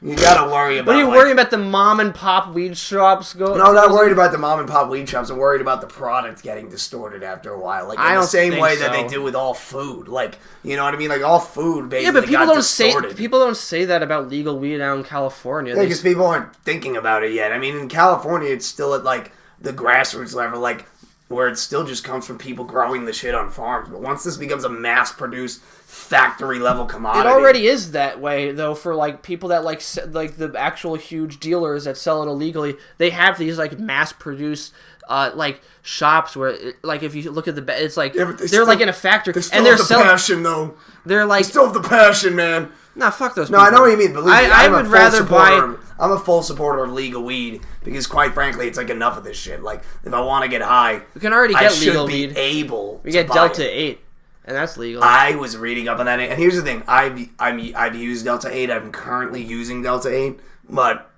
you gotta worry about...
What are you worrying about the mom and pop weed shops?
No, I'm not worried about the mom and pop weed shops. I'm worried about the product getting distorted after a while. Like, in the same way that they do with all food. Like, you know what I mean? Like, all food basically got distorted.
People don't say that about legal weed out in California.
Yeah, because people aren't thinking about it yet. I mean, in California, it's still at, like, the grassroots level, like, where it still just comes from people growing the shit on farms. But once this becomes a mass-produced, factory-level commodity...
It already is that way, though, for, like, people that, like the actual huge dealers that sell it illegally. They have these, like, mass-produced, like, shops where, like, if you look at the... It's like, they're like, in a factory.
They still have the passion, though.
They're, like...
They still have the passion, man.
Nah, fuck those people.
No, I know what you mean. Believe me,
I would rather buy...
I'm a full supporter of legal weed because, quite frankly, it's like enough of this shit. Like, if I want to get high,
we can already get legal
weed.
We
to
get
buy
Delta
it.
8, and that's legal.
I was reading up on that, and here's the thing: I've used Delta 8. I'm currently using Delta 8, but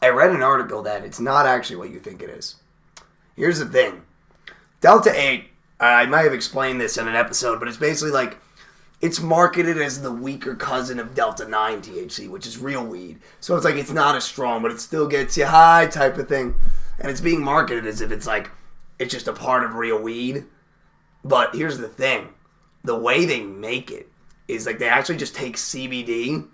I read an article that it's not actually what you think it is. Here's the thing: Delta 8. I might have explained this in an episode, but it's basically like. It's marketed as the weaker cousin of Delta 9 THC, which is real weed. So it's like it's not as strong, but it still gets you high type of thing. And it's being marketed as if it's like, it's just a part of real weed. But here's the thing. The way they make it is like they actually just take CBD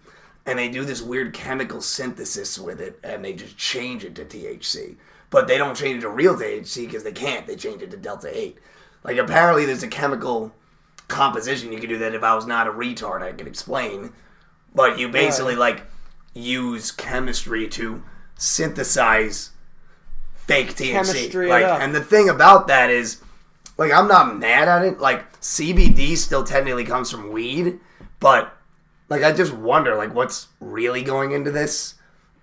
and they do this weird chemical synthesis with it and they just change it to THC. But they don't change it to real THC because they can't. They change it to Delta 8. Like apparently there's a chemical... composition you could do that if I was not a retard I could explain, but you basically like use chemistry to synthesize fake THC, like, and the thing about that is like I'm not mad at it. Like CBD still technically comes from weed, but like I just wonder like what's really going into this,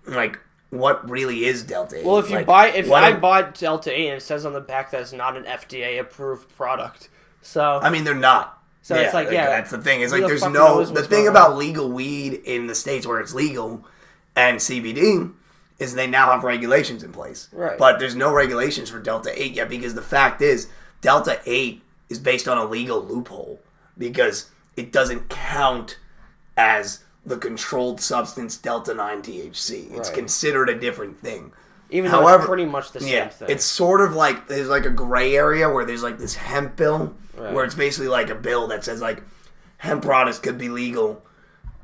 like what really is Delta 8?
Well, if you I bought Delta 8 and it says on the back that it's not an FDA approved product. So
I mean, they're not.
So it's like,
that's the thing. It's like there's no... The thing about legal weed in the states where it's legal and CBD is they now have regulations in place.
Right.
But there's no regulations for Delta 8 yet because the fact is Delta 8 is based on a legal loophole because it doesn't count as the controlled substance Delta 9 THC. It's considered a different thing.
Even though it's pretty much the same thing.
It's sort of like, there's like a gray area where there's like this hemp bill, where it's basically like a bill that says like, hemp products could be legal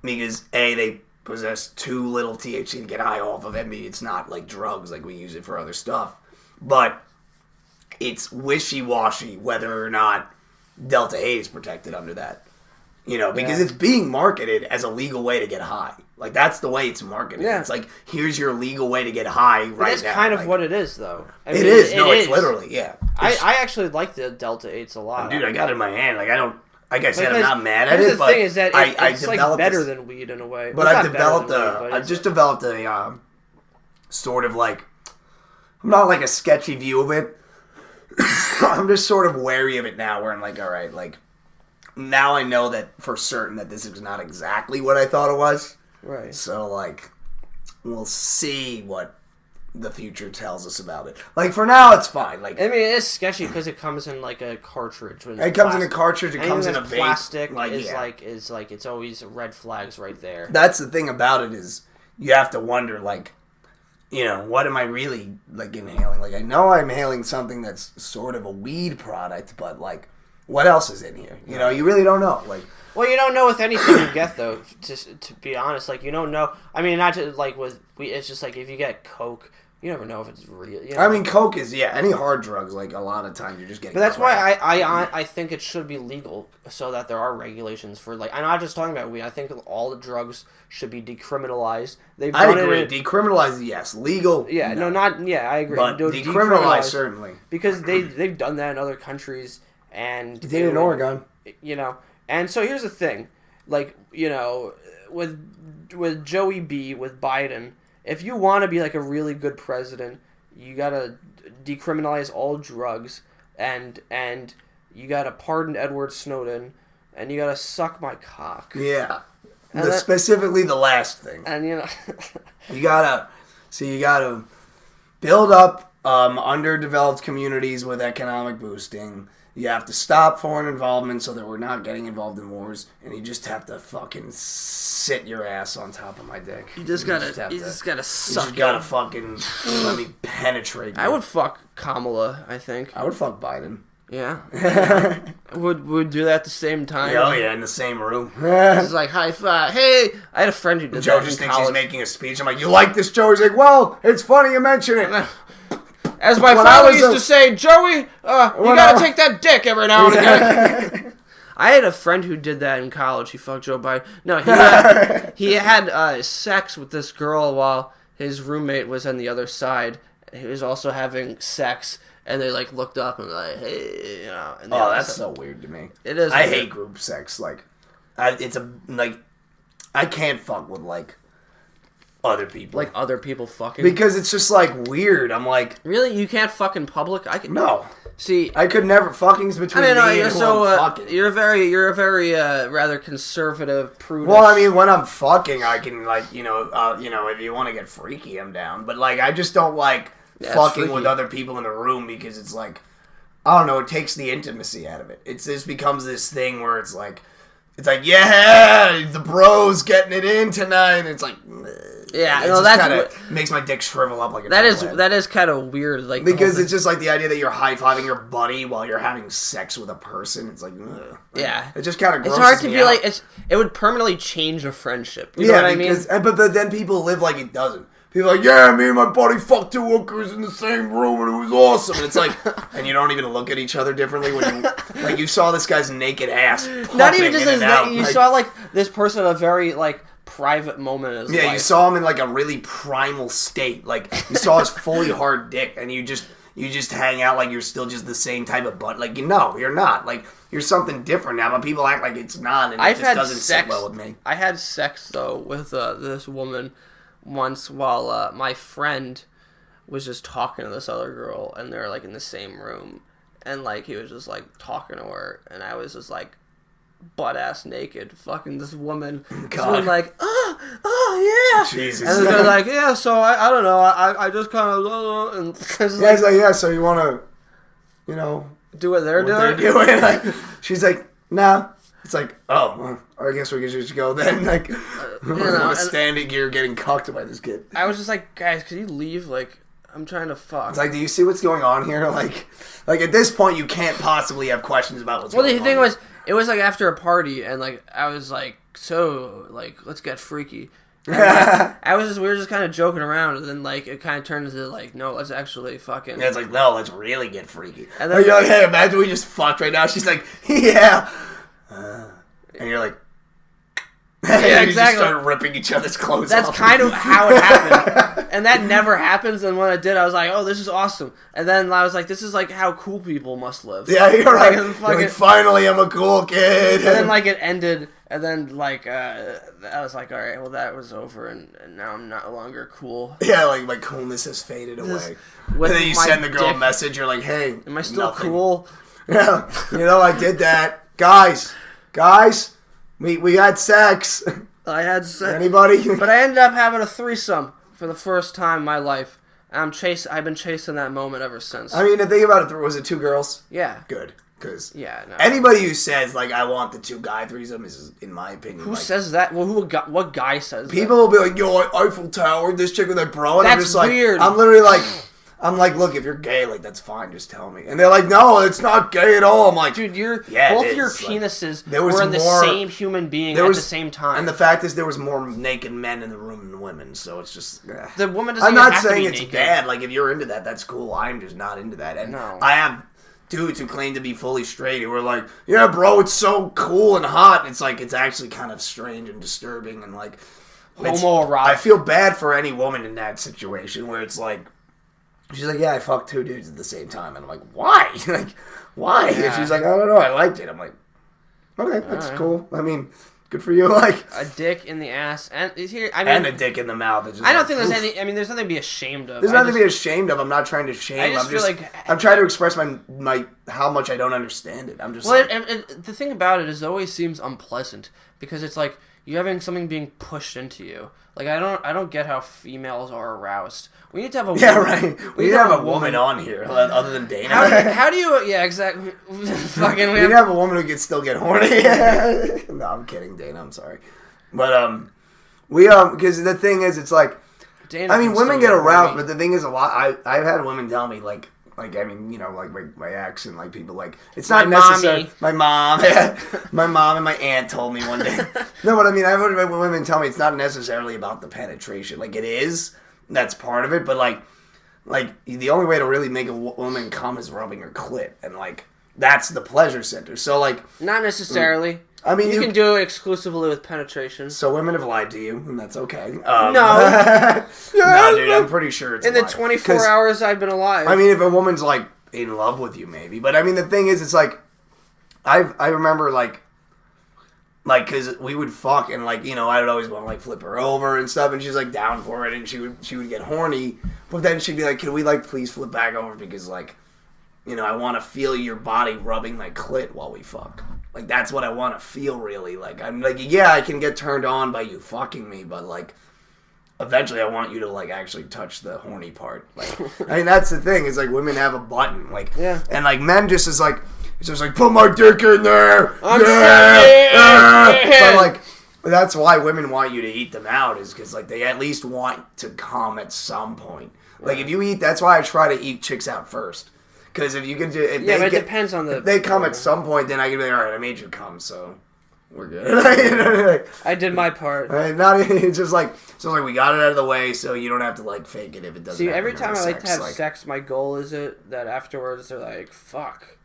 because A, they possess too little THC to get high off of it. Maybe it's not like drugs, like we use it for other stuff. But it's wishy-washy whether or not Delta 8 is protected under that. You know, because it's being marketed as a legal way to get high. Like, that's the way it's marketed. Yeah. It's like, here's your legal way to get high right now.
That's kind of what it is, though.
It is. No, it's literally, yeah.
I actually like the Delta 8s a lot.
Dude, I got it in my hand. Like, I don't... Like I said, I'm not mad at it, but...
the thing is that it's like better than weed in a way.
But I've just developed a sort of like... I'm not like a sketchy view of it. I'm just sort of wary of it now, where I'm like, all right, like... Now I know that for certain that this is not exactly what I thought it was.
Right.
So, like, we'll see what the future tells us about it. Like, for now, it's fine. Like,
I mean, it is sketchy because it comes in, like, a cartridge.
It comes in a cartridge. It comes in a vape.
Plastic is like, it's always red flags right there.
That's the thing about it is you have to wonder, like, you know, what am I really, like, inhaling? Like, I know I'm inhaling something that's sort of a weed product, but, like, what else is in here? You know, you really don't know. Like,
well, you don't know with anything you get, though. To be honest, like you don't know. I mean, not just like with it's just like if you get Coke, you never know if it's real. You know?
I mean, Coke is any hard drugs. Like a lot of times, you're just getting.
But that's why I think it should be legal so that there are regulations for like. I'm not just talking about weed. I think all the drugs should be decriminalized.
I agree. Decriminalized, yes. Legal,
yeah. No, not yeah. I agree.
But decriminalized, certainly,
because they've done that in other countries. And
they did in Oregon,
you know. And so here's the thing, like you know, with Joey B, with Biden, if you want to be like a really good president, you gotta decriminalize all drugs, and you gotta pardon Edward Snowden, and you gotta suck my cock.
Yeah, specifically the last thing.
And you know,
you gotta build up underdeveloped communities with economic boosting. You have to stop foreign involvement so that we're not getting involved in wars, and you just have to fucking sit your ass on top of my dick.
You just gotta suck.
You just gotta fucking let me penetrate you.
I would fuck Kamala, I think.
I would fuck Biden.
Yeah. would do that at the same time.
Oh yeah, in the same room.
It's like high five. Hey, I had a friend who did
Joe
that
just
in
thinks
college.
he's making a speech. I'm like, you like this, Joe? He's like, well, it's funny you mention it.
As my father used to say, Joey, you gotta take that dick every now and again. I had a friend who did that in college. He fucked Joe Biden. No, he had sex with this girl while his roommate was on the other side. He was also having sex, and they like looked up and were like, hey, you know. And
that's so weird to me.
It is.
I hate group sex. Like, I can't fuck with like other people.
Like other people fucking.
Because it's just like weird. I'm like,
really, you can't fuck in public? I can.
No.
See,
I could never. Fucking's between me and who I'm fucking.
You're a very rather conservative, prudish.
Well, I mean, when I'm fucking, I can like, if you want to get freaky, I'm down. But like, I just don't like fucking with other people in the room because it's like, I don't know, it takes the intimacy out of it. This becomes this thing where it's like, yeah, the bros getting it in tonight. And it's like,
yeah, no, that's
kind of makes my dick shrivel up like a
that is kind of weird, like
because it's just like the idea that you're high fiving your buddy while you're having sex with a person. It's like, ugh.
Yeah,
it just kind of grosses
it's hard to
me
be
out.
like it would permanently change a friendship. You know what I mean?
But then people live like it doesn't. People are like, yeah, me and my buddy fucked 2 hookers in the same room and it was awesome. And it's like, and you don't even look at each other differently when you, like, you saw this guy's naked ass.
Not even just
his
that. You saw like this person at a very like private moment in his life.
Yeah, you saw him in like a really primal state. Like you saw his fully hard dick, and you just hang out like you're still just the same type of butt. Like you're not. Like you're something different now, but people act like it's not, and it just doesn't sit well with me.
I had sex though with this woman once while my friend was just talking to this other girl, and they're like in the same room, and like he was just like talking to her, and I was just like butt ass naked fucking this woman.
God.
So like, oh yeah,
Jesus.
and they're like, yeah, so I don't know, I just kind of and
it's like, yeah, so you want to
do what they're doing.
Like, she's like, nah. It's like, oh, well, I guess we could just go then. Like, I'm standing here getting cucked by this kid.
I was just like, guys, could you leave? Like, I'm trying to fuck.
It's like, do you see what's going on here? Like at this point, you can't possibly have questions about what's going on.
Well, the thing was, it was like after a party, and like I was like, so like, let's get freaky. We were just kind of joking around, and then like it kind of turned into like, no, let's actually fucking.
Yeah, it's like, no, let's really get freaky.
And then
you're like, hey, imagine we just fucked right now. She's like, yeah. And you're like,
yeah, exactly.
You just start ripping each other's clothes off.
That's kind of how it happened. And that never happens, and when it did, I was like, oh, this is awesome. And then I was like, this is like how cool people must live.
Yeah, you're right. You're like, finally, I'm a cool kid.
And then like it ended, and then like I was like, all right, well that was over, and now I'm no longer cool.
Yeah, like my coolness has faded away. And then you send the girl a message, you're like, hey,
am I still cool?
Yeah, I did that. Guys, we had sex.
I had sex.
Anybody?
But I ended up having a threesome for the first time in my life. I've been chasing that moment ever since.
I mean, the thing about it, was it 2 girls?
Yeah.
Good. Because
no.
Anybody who says, like, I want the 2-guy threesome is, in my opinion,
who says that? Well, what guy says
people
that?
Will be like, yo, Eiffel Tower, this chick with that bro. And
that's
I'm just like,
weird.
I'm literally like... I'm like, look, if you're gay, like, that's fine, just tell me. And they're like, no, it's not gay at all. I'm like,
dude,
both
your penises
like,
were in the same human being at the same time.
And the fact is, there was more naked men in the room than women, so it's just...
The woman doesn't
I'm
even
not
have
saying
to be
it's
naked.
bad. Like, if you're into that, that's cool. I'm just not into that. And
no.
I have dudes who claim to be fully straight who are like, yeah, bro, it's so cool and hot. And it's like, it's actually kind of strange and disturbing and like...
Homoerotic.
I feel bad for any woman in that situation where it's like... She's like, yeah, I fucked 2 dudes at the same time. And I'm like, why? Like, why?
Yeah.
And she's like, I don't know, I liked it. I'm like, okay, that's cool. I mean, good for you. Like
a dick in the ass and here.
And a dick in the mouth.
I don't think there's any. I mean, there's nothing to be ashamed of.
There's nothing to be ashamed of. I'm not trying to shame. I'm trying to express my how much I don't understand it. I'm just.
Well, the thing about it is, it always seems unpleasant because it's like you're having something being pushed into you. Like, I don't get how females are aroused. We need to have a woman.
Yeah, right. We need to have a woman on here, other than Dana.
How do you... Yeah, exactly. Fucking...
We need to have a woman who can still get horny. No, I'm kidding, Dana. I'm sorry. But, because the thing is, it's like...
Dana,
I mean, women get aroused, but the thing is, I've had women tell me, like, I mean, you know, like my ex and like people like it's not necessary. My mom, my mom and my aunt told me one day. No, but I mean, I've heard women tell me it's not necessarily about the penetration. Like it is, that's part of it. But like the only way to really make a woman come is rubbing her clit, and like that's the pleasure center. So like,
not necessarily.
I mean,
you can do it exclusively with penetration.
So women have lied to you, and that's okay.
No.
No, dude, I'm pretty sure it's
in the 24 hours I've been alive.
I mean, if a woman's, like, in love with you, maybe. But, I mean, the thing is, it's like, I remember, like, because we would fuck, and, like, you know, I would always want to, like, flip her over and stuff, and she's, like, down for it, and she would get horny. But then she'd be like, can we, like, please flip back over, because, like, you know, I want to feel your body rubbing my clit while we fuck. Like, that's what I want to feel, really. Like, I'm like, yeah, I can get turned on by you fucking me, but, like, eventually I want you to, like, actually touch the horny part. Like, I mean, that's the thing. Is like, women have a button. Like,
yeah.
And, like, men just is like, it's just like, put my dick in there.
I'm
But, like, that's why women want you to eat them out, is because, like, they at least want to come at some point. Like, if you eat, that's why I try to eat chicks out first. Because if you can do, but
it depends on the.
If they come at some point, then I can be like, all right, I made you come, so we're good.
I did my part.
Not it's just like we got it out of the way, so you don't have to like fake it if it doesn't.
See, every time I like to have sex, my goal is that afterwards they're like, "Fuck,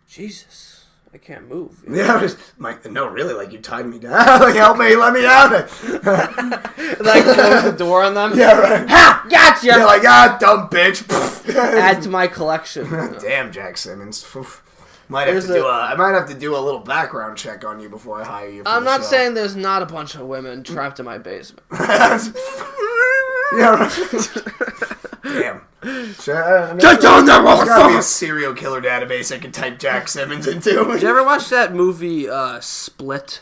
Jesus." I can't move.
Yeah, no, really, like you tied me down. Like, help me, let me out.
Like close the door on them.
Yeah, right.
Ha! Gotcha.
You're like, dumb bitch.
Add to my collection.
Damn, Jack Simmons. I might have to do a little background check on you before I hire you.
I'm not saying there's not a bunch of women trapped in my basement.
Yeah, right. Damn.
Get down there, motherfucker!
There's gotta be a serial killer database I can type Jack Simmons into.
Did you ever watch that movie, Split?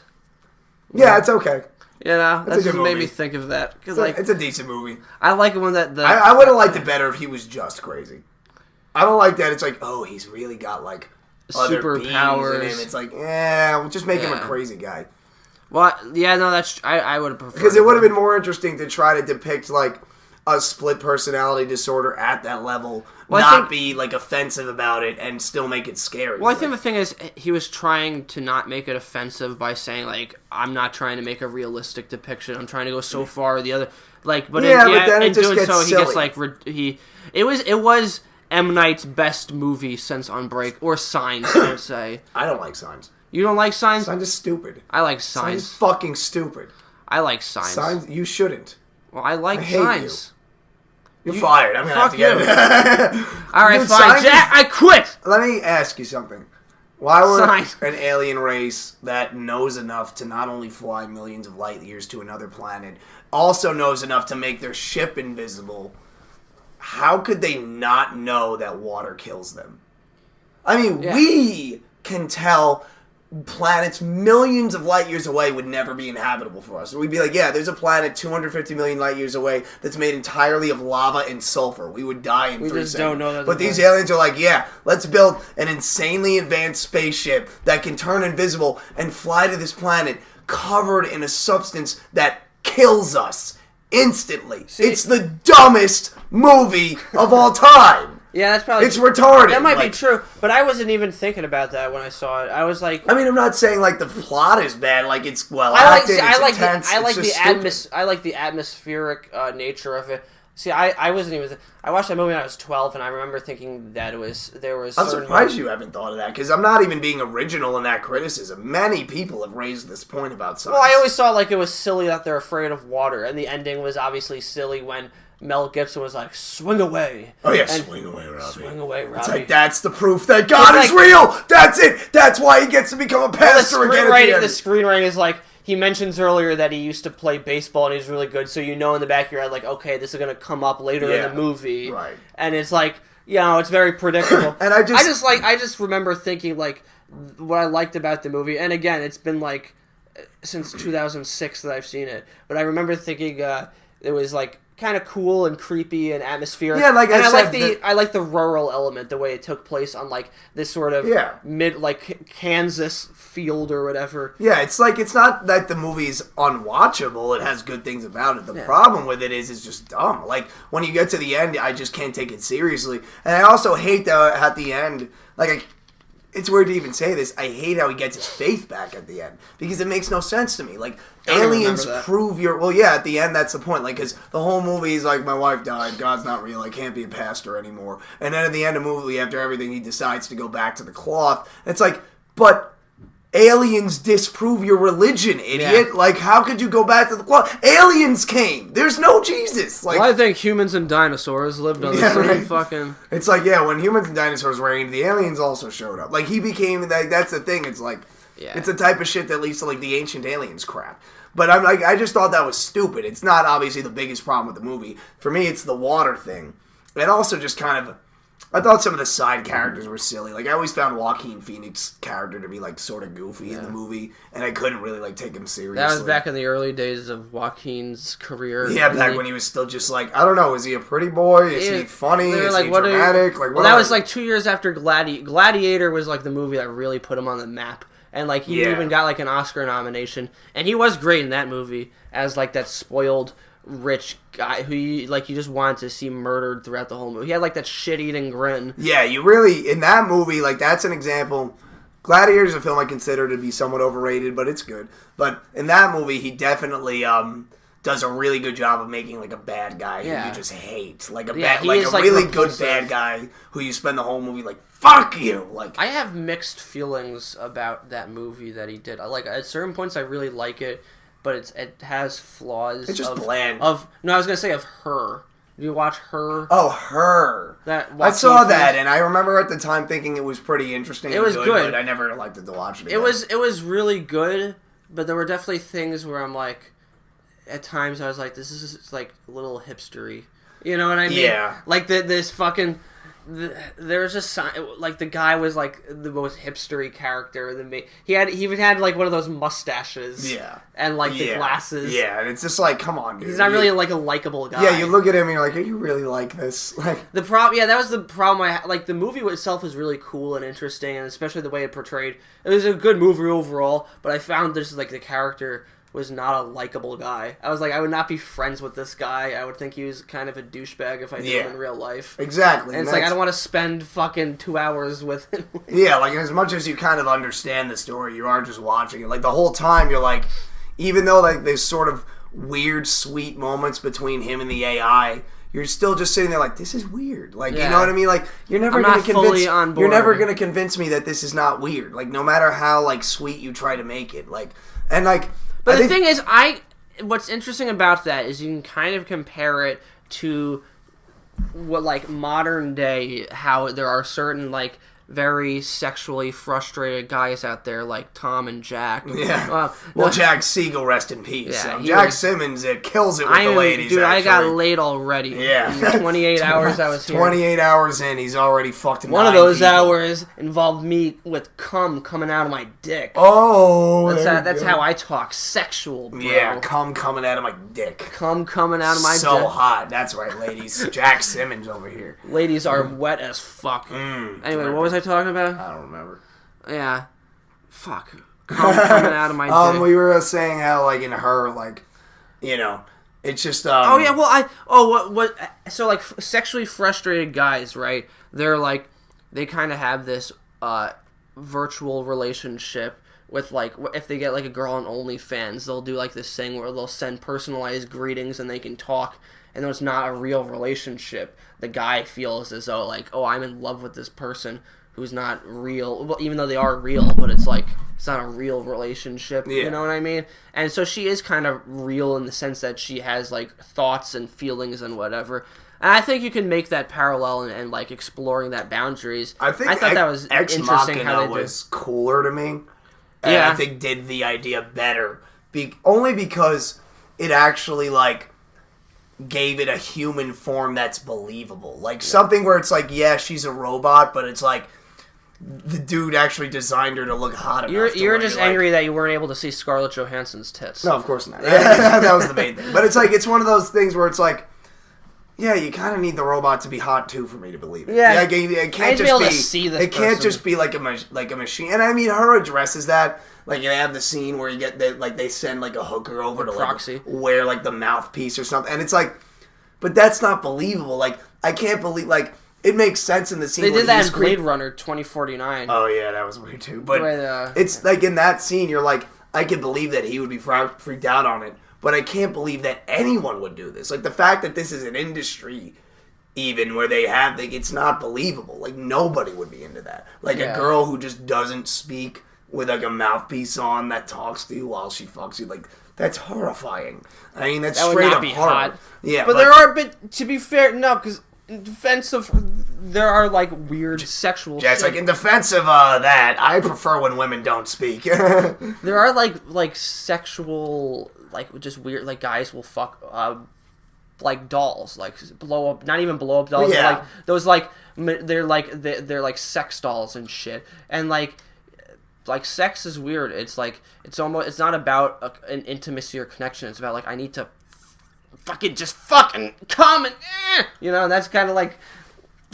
Yeah, it's okay.
You know, that just made me think of that. Cause, like,
it's a decent movie.
I like it when that...
I would have liked it better if he was just crazy. I don't like that. It's like, oh, he's really got, like,
superpowers
in him. It's like, we'll just make him a crazy guy.
Well, yeah, no, that's... I would have preferred...
Because it would have been more interesting to try to depict, like, a split personality disorder at that level, be like offensive about it and still make it scary.
Well, I think the thing is he was trying to not make it offensive by saying like, I'm not trying to make a realistic depiction. I'm trying to go so far the other like, but
but then it just
doing
gets
so
silly.
He gets like it was M. Night's best movie since Unbreak or Signs. I would say.
I don't like Signs.
You don't like Signs?
Signs is stupid.
I like Signs.
Signs is fucking stupid.
I like Signs.
Signs, you shouldn't.
Well, I like Signs.
You're fired. I'm gonna have to get it.
All right, fine, Jack. I quit.
Let me ask you something. Why would an alien race that knows enough to not only fly millions of light years to another planet, also knows enough to make their ship invisible? How could they not know that water kills them? I mean, we can tell planets millions of light years away would never be inhabitable for us. We'd be like, yeah, there's a planet 250 million light years away that's made entirely of lava and sulfur. We would die in 3 seconds.
Don't know that.
But these aliens are like, yeah, let's build an insanely advanced spaceship that can turn invisible and fly to this planet covered in a substance that kills us instantly. It's the dumbest movie of all time.
Yeah, that's probably...
It's retarded.
That might be true, but I wasn't even thinking about that when I saw it. I was like...
I mean, I'm not saying, like, the plot is bad. Like, it's
acted,
it's intense.
I like the atmospheric nature of it. See, I wasn't even... I watched that movie when I was 12, and I remember thinking that there was...
I'm surprised you haven't thought of that, because I'm not even being original in that criticism. Many people have raised this point about science.
Well, I always thought, like, it was silly that they're afraid of water, and the ending was obviously silly when... Mel Gibson was like, swing away.
Oh, yeah, swing away, Robbie.
Swing away, Robbie.
It's like, that's the proof that God is real! That's it! That's why he gets to become a pastor again at the end.
The screenwriting is like, he mentions earlier that he used to play baseball and he's really good, so you know in the back of your head, like, okay, this is going to come up later in the movie.
Right.
And it's like, you know, it's very predictable.
And I just
remember thinking, like, what I liked about the movie, and again, it's been like, since 2006 that I've seen it, but I remember thinking it was like kind of cool and creepy and atmospheric.
Yeah, like I said,
I like the rural element, the way it took place on like this sort of Kansas field or whatever.
Yeah, it's like it's not that the movie's unwatchable. It has good things about it. The problem with it is it's just dumb. Like when you get to the end, I just can't take it seriously. And I also hate that at the end, like it's weird to even say this. I hate how he gets his faith back at the end because it makes no sense to me. Like aliens prove your at the end that's the point. Like because the whole movie is like my wife died, God's not real, I can't be a pastor anymore. And then at the end of the movie, after everything, he decides to go back to the cloth. And it's like, but aliens disprove your religion, idiot. Yeah. Like, how could you go back to the cloth? Aliens came. There's no Jesus. Like,
well, I think humans and dinosaurs lived on the same fucking...
It's like, when humans and dinosaurs reigned, the aliens also showed up. Like, he became... that's the thing. It's like... Yeah. It's the type of shit that leads to, like, the ancient aliens crap. But I'm like, I just thought that was stupid. It's not obviously the biggest problem with the movie. For me, it's the water thing. And also just kind of... I thought some of the side characters were silly. Like, I always found Joaquin Phoenix's character to be, like, sort of goofy in the movie, and I couldn't really, like, take him seriously.
That was back in the early days of Joaquin's career.
Yeah, back when he was still just, like, I don't know, is he a pretty boy? Is he funny? Is he dramatic?
Well, that was, like, 2 years after Gladiator was, like, the movie that really put him on the map. And, like, he even got, like, an Oscar nomination. And he was great in that movie as, like, that spoiled... rich guy who you just wanted to see murdered throughout the whole movie. He had like that shit-eating grin.
Yeah, you really, in that movie, like that's an example. Gladiator is a film I consider to be somewhat overrated, but it's good. But in that movie, he definitely does a really good job of making like a bad guy who you just hate. Like a really good bad guy who you spend the whole movie like, fuck you! Like
I have mixed feelings about that movie that he did. Like at certain points I really like it. But it has flaws.
It's just bland.
I was gonna say of Her. Did you watch Her?
Oh, Her. I saw that, and I remember at the time thinking it was pretty interesting. It was good, but I never liked it to watch it again.
It was really good, but there were definitely things where I'm like, at times I was like, this is like a little hipstery. You know what I mean?
Yeah.
Like this fucking. There's a sign, like the guy was like the most hipstery character than me. He even had like one of those mustaches, and like the glasses,
and it's just like, come on, dude.
He's not really like a likable guy.
Yeah, you look at him and you're like, are you really like this? Like
that was the problem. Like the movie itself was really cool and interesting, and especially the way it portrayed. It was a good movie overall, but I found this like the character was not a likable guy. I was like, I would not be friends with this guy. I would think he was kind of a douchebag if I knew him in real life.
Exactly.
And it's like, I don't want to spend fucking 2 hours with him.
Yeah, like as much as you kind of understand the story, you are just watching it. Like the whole time you're like, even though like there's sort of weird, sweet moments between him and the AI, you're still just sitting there like, this is weird. Like, you know what I mean? Like, you're never going to convince me that this is not weird. Like, no matter how like sweet you try to make it. Like, and like...
But the thing is, what's interesting about that is you can kind of compare it to what, like, modern day, how there are certain, like, very sexually frustrated guys out there like Tom and Jack.
Yeah. Well, Jack Siegel, rest in peace. Yeah, Jack Simmons kills it with the ladies.
Dude, actually. I got laid already.
Yeah.
In 28 hours I was here.
28 hours in, he's already fucked.
One of those hours involved me with cum coming out of my dick.
Oh,
that's how I talk. Sexual, bro.
Yeah, cum coming out of my dick.
Cum coming out of my dick.
So hot. That's right, ladies. Jack Simmons over here.
Ladies are wet as fuck. Anyway, what was I talking about?
I don't remember.
Yeah. Fuck. Coming out of my dick.
We were saying how, like, in Her, like, you know, it's just,
Oh, yeah, well, so, like, sexually frustrated guys, right? They're, like, they kind of have this, virtual relationship with, like, if they get, like, a girl on OnlyFans, they'll do, like, this thing where they'll send personalized greetings and they can talk, and it's not a real relationship. The guy feels as though, like, oh, I'm in love with this person who's not real, well, even though they are real, but it's like, it's not a real relationship, you know what I mean? And so she is kind of real in the sense that she has, like, thoughts and feelings and whatever. And I think you can make that parallel and like, exploring that boundaries.
I thought
that was interesting how they
was cooler to me. And I think did the idea better. Only because it actually, like, gave it a human form that's believable. Like, something where it's like, yeah, she's a robot, but it's like, the dude actually designed her to look hot enough.
You're just angry that you weren't able to see Scarlett Johansson's tits.
No, of course not. That was the main thing. But it's like, it's one of those things where it's like, yeah, you kind of need the robot to be hot too for me to believe it.
Yeah,
it can't just be.
See this
it can't just be like a machine. And I mean, her addresses that. Like, they have the scene where you get they send like a hooker over to
proxy.
Wear like the mouthpiece or something, and it's like, but that's not believable. Like, I can't believe it makes sense in the scene.
They did that in Blade Runner 2049.
Oh yeah, that was weird too. But it's like in that scene, you're like, I can believe that he would be freaked out on it. But I can't believe that anyone would do this. Like, the fact that this is an industry, even, where they have, it's not believable. Like, nobody would be into that. Like, a girl who just doesn't speak with, like, a mouthpiece on that talks to you while she fucks you. Like, that's horrifying. I mean, that's straight up horror. Hot. Yeah,
but to be fair, no, because in defense of, there are, like, weird sexual
shit. Like, in defense of that, I prefer when women don't speak.
There are, like, sexual... like, just weird, like, guys will fuck, like, dolls, like, blow up, not even blow up dolls, but, like, those, like, they're like sex dolls and shit, and, like, sex is weird. It's, like, it's not about an intimacy or connection, it's about, like, I need to fucking come and, you know, and that's kind of, like...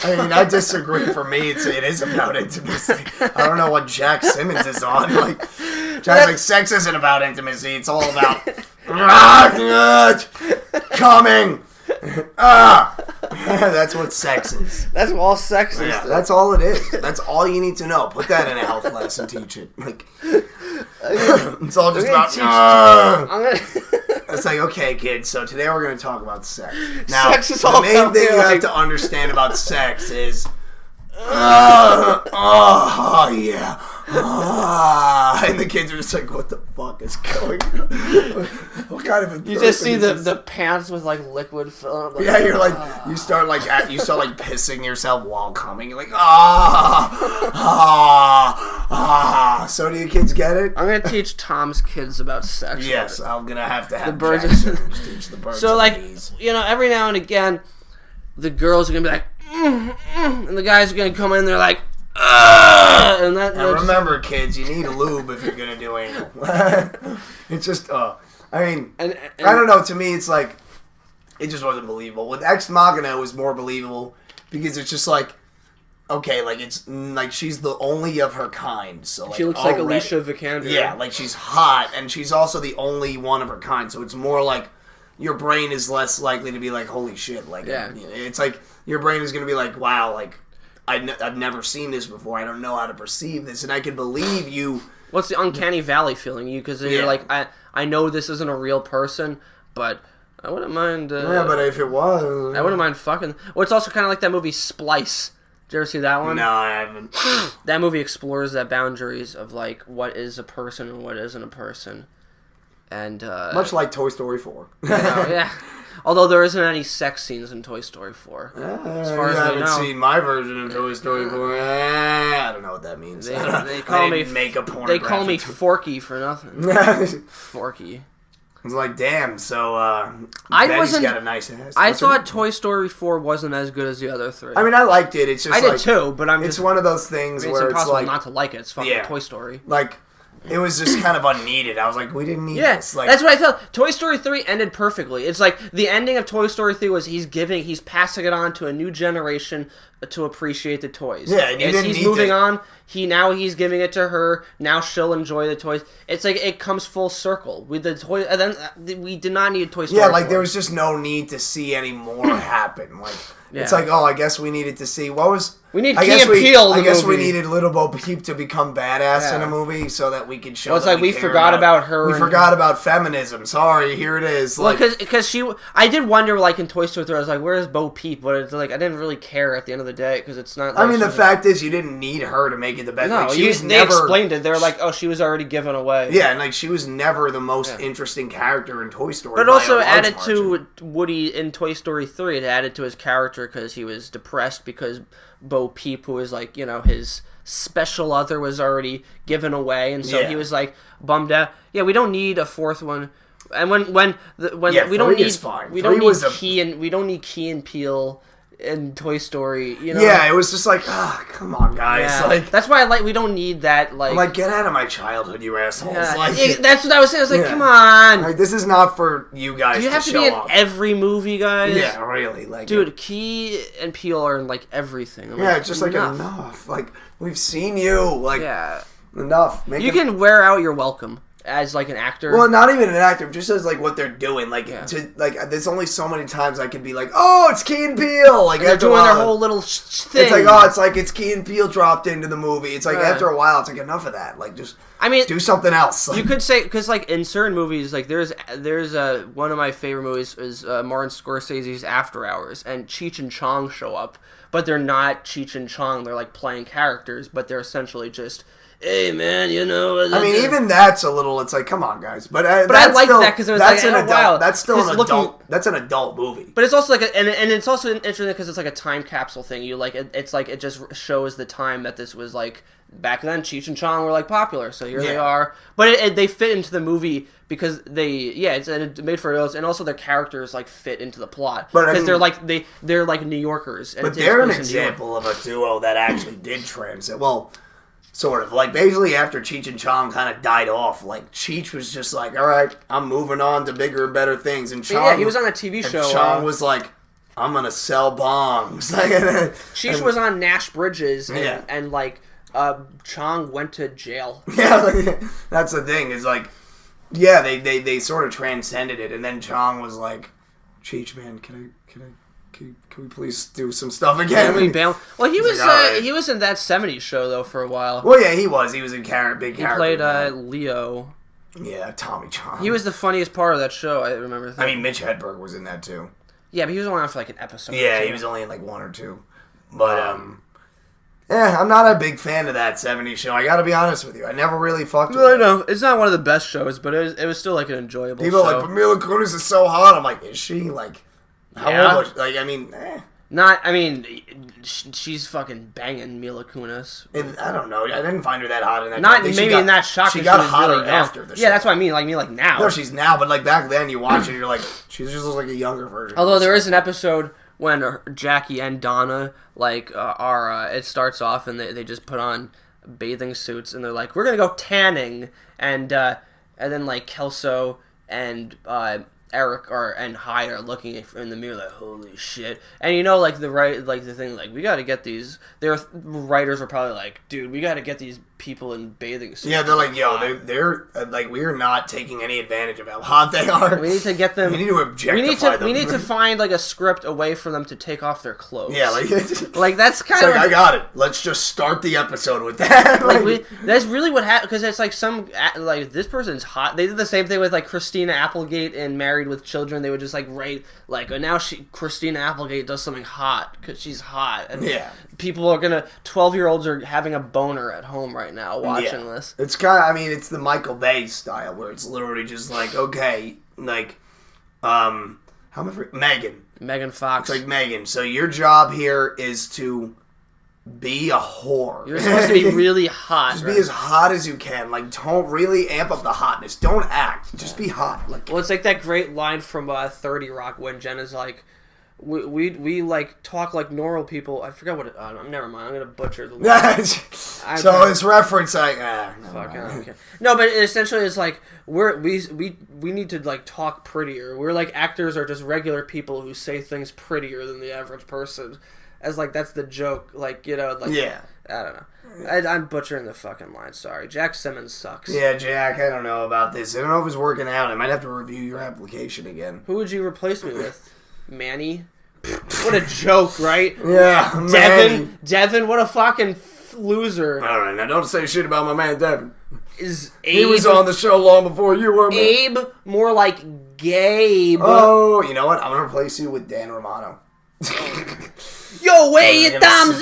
I mean, I disagree. For me, it is about intimacy. I don't know what Jack Simmons is on. Like, Jack's like, sex isn't about intimacy. It's all about coming. That's what sex is.
That's all sex is.
Yeah, that's all it is. That's all you need to know. Put that in a health lesson. Teach it. Like, it's all just about. It's like, okay, kids, so today we're going to talk about sex. Now,
sex is all
the main thing you have to understand about sex is, yeah. And the kids are just like, what the fuck is going on? What kind of a
You just see the pants with, like, liquid film.
Like, yeah, you're like, you start pissing yourself while coming. You're like, So do you kids get it?
I'm going to teach Tom's kids about sex.
Yes, I'm going to have
the birds
teach the birds.
So, like, you know, every now and again, the girls are going to be like, and the guys are going to come in and they're like, and
remember, kids, you need lube if you're gonna do anal. It's just, I mean, and I don't know. To me, it's like, it just wasn't believable. With Ex Machina, it was more believable because it's just like, okay, like, it's like she's the only of her kind. So, like,
she looks like Alicia Vikander.
Yeah, like, she's hot, and she's also the only one of her kind. So it's more like your brain is less likely to be like, holy shit, like, it's like your brain is gonna be like, wow, like, I've never seen this before. I don't know how to perceive this, and I can believe you.
What's the uncanny valley feeling? Because you're like, I know this isn't a real person, but I wouldn't mind.
Yeah, but if it was,
I wouldn't mind fucking. Well, it's also kind of like that movie Splice. Did you ever see that one?
No, I haven't.
That movie explores the boundaries of, like, what is a person and what isn't a person, and
much like Toy Story 4.
Yeah. Although there isn't any sex scenes in Toy Story 4.
As far as I haven't seen my version of Toy Story 4. I don't know what that means.
They call me Forky for nothing. Forky.
It's like, damn, so
Betty's
got a nice ass.
I thought Toy Story 4 wasn't as good as the other three.
I mean, I liked it. It's just
I did too, but
it's one of those things where
it's impossible
like,
not to like it. It's fucking Toy Story.
Like, it was just kind of unneeded. I was like, we didn't need this. Like,
that's what I thought. Toy Story 3 ended perfectly. It's like, the ending of Toy Story 3 was he's passing it on to a new generation to appreciate the toys.
Yeah, and
he's moving on. He's giving it to her. Now she'll enjoy the toys. It's like, it comes full circle with the toy. And then we did not need Toy Story 4.
Like, there was just no need to see any more happen. Like, it's like, I guess we needed to see what was.
We need Key and Peele.
I guess we needed Little Bo Peep to become badass in a movie so that we could show.
Well, it's like we forgot about her.
We forgot about feminism. Sorry, here it is.
Well, because I did wonder, like, in Toy Story 3, I was like, where's Bo Peep? But it's like, I didn't really care at the end of the day because it's not. Like,
I mean, the fact is, you didn't need her to make it the best.
No,
like,
they explained it. They were like, oh, she was already given away.
Yeah, and like, she was never the most interesting character in Toy Story.
But also added to Woody in Toy Story 3. It added to his character because he was depressed because Bo Peep, who was like, you know, his special other, was already given away, and so he was like bummed out. Yeah, we don't need a fourth one. And when we don't need Key and Peele in Toy Story. You know?
Yeah, it was just like, come on, guys.
Yeah.
Like,
that's why we don't need that. Like,
I'm like, get out of my childhood, you assholes.
Yeah.
Like,
that's what I was saying. I was like, come on.
Like, this is not for you guys.
Do you have to
show
be in
up.
every movie, guys?
Yeah, really. Like,
dude, Key and Peele are in like everything.
It's just like enough. Like, we've seen you. Like, enough.
You can wear out your welcome as like an actor.
Well, not even an actor, just as like what they're doing. Like, there's only so many times I can be like, oh, it's Key and Peele. Like,
they're doing their whole little thing.
It's like it's Key and Peele dropped into the movie. It's like after a while, it's like enough of that. Like, just do something else. Like,
you could say because like in certain movies, like there's one of my favorite movies is Martin Scorsese's After Hours, and Cheech and Chong show up, but they're not Cheech and Chong. They're like playing characters, but they're essentially just, hey man, you know.
I mean, even that's a little. It's like, come on, guys. But
I like that because it was like an adult.
That's still an adult. That's an adult movie.
But it's also like, and it's also interesting because it's like a time capsule thing. You like it's like it just shows the time that this was like back then. Cheech and Chong were like popular, so here they are. But they fit into the movie because it's made for adults, and also their characters like fit into the plot because they're like New Yorkers. And
but they're an example of a duo that actually did transit. Well. Sort of. Like, basically, after Cheech and Chong kind of died off, like, Cheech was just like, all right, I'm moving on to bigger and better things. And Chong...
Yeah, he was on a TV show.
And Chong was like, I'm going to sell bongs.
Cheech was on Nash Bridges, and Chong went to jail.
Yeah, that's the thing, is like, yeah, they sort of transcended it, and then Chong was like, Cheech, man, can we please do some stuff again?
Well, he was in that 70s show, though, for a while.
Well, yeah, he was. He was a big character.
He played Leo.
Yeah, Tommy Chong.
He was the funniest part of that show, I remember thinking.
I mean, Mitch Hedberg was in that, too.
Yeah, but he was only on for, like, an episode.
Yeah, he was only in, like, one or two. But, I'm not a big fan of that 70s show. I gotta be honest with you. I never really fucked with it.
I know. It's not one of the best shows, but it was still, like, an enjoyable show.
People are like, but Mila Kunis is so hot. I'm like, is she? Like... How old was she? Like, I mean,
she's fucking banging Mila Kunis.
I don't know. I didn't find her that hot in that.
Not maybe in that shot.
She got hotter really after the show.
Yeah, that's what I mean. Like now.
No, she's now, but like back then, you watch it, you're like, she just looks like a younger version.
Although there is an episode when Jackie and Donna it starts off and they just put on bathing suits and they're like, we're gonna go tanning, and then like Kelso and Eric and Hyde are looking in the mirror like, holy shit. And you know, like the thing, like, we gotta get these. Their writers are probably like, dude, we gotta get these people in bathing suits.
Yeah, they're like, yo, they're like, we're not taking any advantage of how hot they are.
We need to get them.
We need to objectify them.
We need to find like a script away for them to take off their clothes.
Yeah,
like that's kind of.
Like, I got it. Let's just start the episode with that.
That's really what happened, because it's like this person's hot. They did the same thing with like Christina Applegate in Married with Children. They would just like write like, now Christina Applegate does something hot because she's hot, and people are 12-year-olds are having a boner at home right now watching this.
It's kind of, I mean, it's the Michael Bay style where it's literally just like, okay, like, Megan Fox. It's like, Megan, so your job here is to be a whore.
You're supposed to be really hot.
Just be as hot as you can. Like, don't really amp up the hotness. Don't act. Just be hot. Like,
well, it's like that great line from 30 Rock when Jenna's like, we like talk like normal people. I forgot what it. Never mind. I'm gonna butcher the line.
So it's reference like.
No, but essentially it's like we need to like talk prettier. We're like, actors are just regular people who say things prettier than the average person. As like, that's the joke. Like, you know, like, I don't know. I'm butchering the fucking line. Sorry. Jack Simmons sucks.
Yeah, Jack. I don't know about this. I don't know if it's working out. I might have to review your application again.
Who would you replace me with? Manny? What a joke, right?
Yeah,
Devin, what a fucking loser.
Alright, now don't say shit about my man Devin.
He
was on the show long before you were, man.
Abe, more like Gabe.
Oh, you know what? I'm gonna replace you with Dan Romano.
Yo, where your thumbs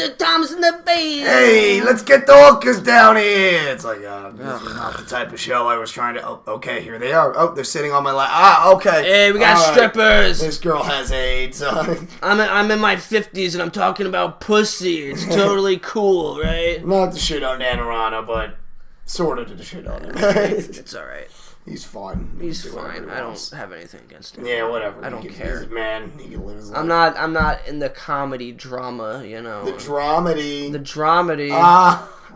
in the base?
Hey, let's get the hookers down here. It's like, this is not the type of show I was trying to. Oh, okay, here they are. Oh, they're sitting on my lap. Okay.
Hey, we got strippers.
This girl has AIDS.
I'm in my 50s and I'm talking about pussy. It's totally cool, right?
Not to shit on Dan Arana, but sort of to shit on him.
It's alright.
He's fine.
He's fine. I don't have anything against him.
Yeah, whatever.
I don't care.
He's man. He can live his life.
I'm not in the comedy drama, you know.
The dramedy.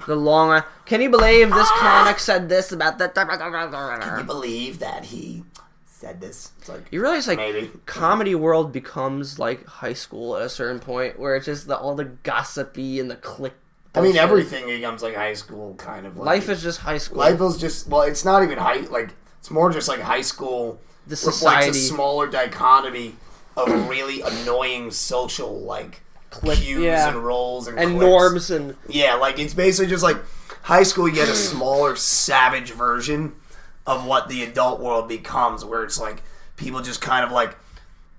The long... Can you believe this comic said this about that?
Can you believe that he said this? It's like,
you realize, like,
maybe.
comedy world becomes, like, high school at a certain point, where it's just all the gossipy and the click.
I mean, everything becomes, like, high school, kind of. Like,
life is just high school.
Life is just... Well, it's not even high... Like, it's more just, like, high school...
The society.
Reflects a smaller dichotomy of really annoying social, like... cues and roles and cliques.
Norms and...
Yeah, like, it's basically just, like, high school, you get a smaller, savage version of what the adult world becomes, where it's, like, people just kind of, like,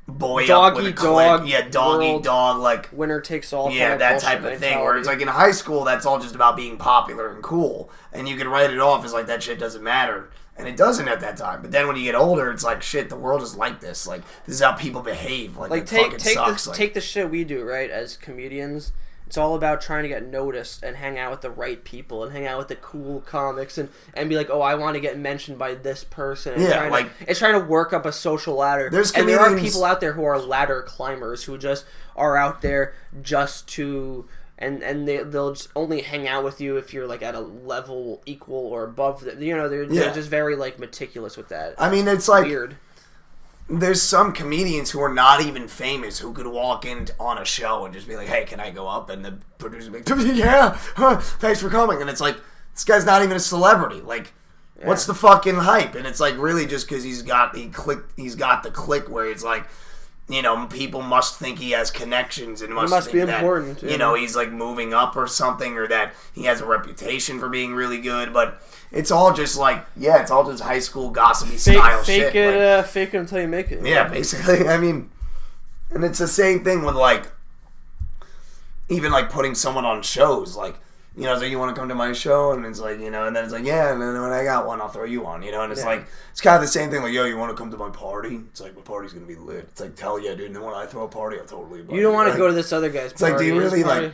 boy up with a clique. Yeah, dog eat dog, like...
Winner takes all.
Yeah, that type of thing, where it's, like, in high school, that's all just about being popular and cool, and you can write it off as, like, that shit doesn't matter. And it doesn't at that time. But then when you get older, it's like, shit, the world is like this. Like, this is how people behave. Like it sucks.
Take the shit we do, right, as comedians. It's all about trying to get noticed and hang out with the right people and hang out with the cool comics and be like, oh, I want to get mentioned by this person. And it's trying to work up a social ladder. And there are people out there who are ladder climbers who just are out there just to... And they'll just only hang out with you if you're, like, at a level equal or above them. You know, they're just very, like, meticulous with that.
I mean, it's like... Weird. There's some comedians who are not even famous who could walk in on a show and just be like, hey, can I go up? And the producer would be like, yeah, thanks for coming. And it's like, this guy's not even a celebrity. Like, what's the fucking hype? And it's, like, really just because he's got the click where it's like... You know, people must think he has connections and must think be important. That, you know, he's like moving up or something, or that he has a reputation for being really good. But it's all just like, it's all just high school gossipy style shit.
Fake it until you make it.
Yeah, basically. I mean, and it's the same thing with like, even like putting someone on shows. Like, you know, it's like, you want to come to my show? And it's like, you know, and then it's like, yeah, and then when I got one, I'll throw you on, you know? And it's like, it's kind of the same thing, like, yo, you want to come to my party? It's like, my party's going to be lit. It's like, hell yeah, dude, and then when I throw a party, I'll totally buy
you don't want to go to this other guy's party.
It's like, do you really, like,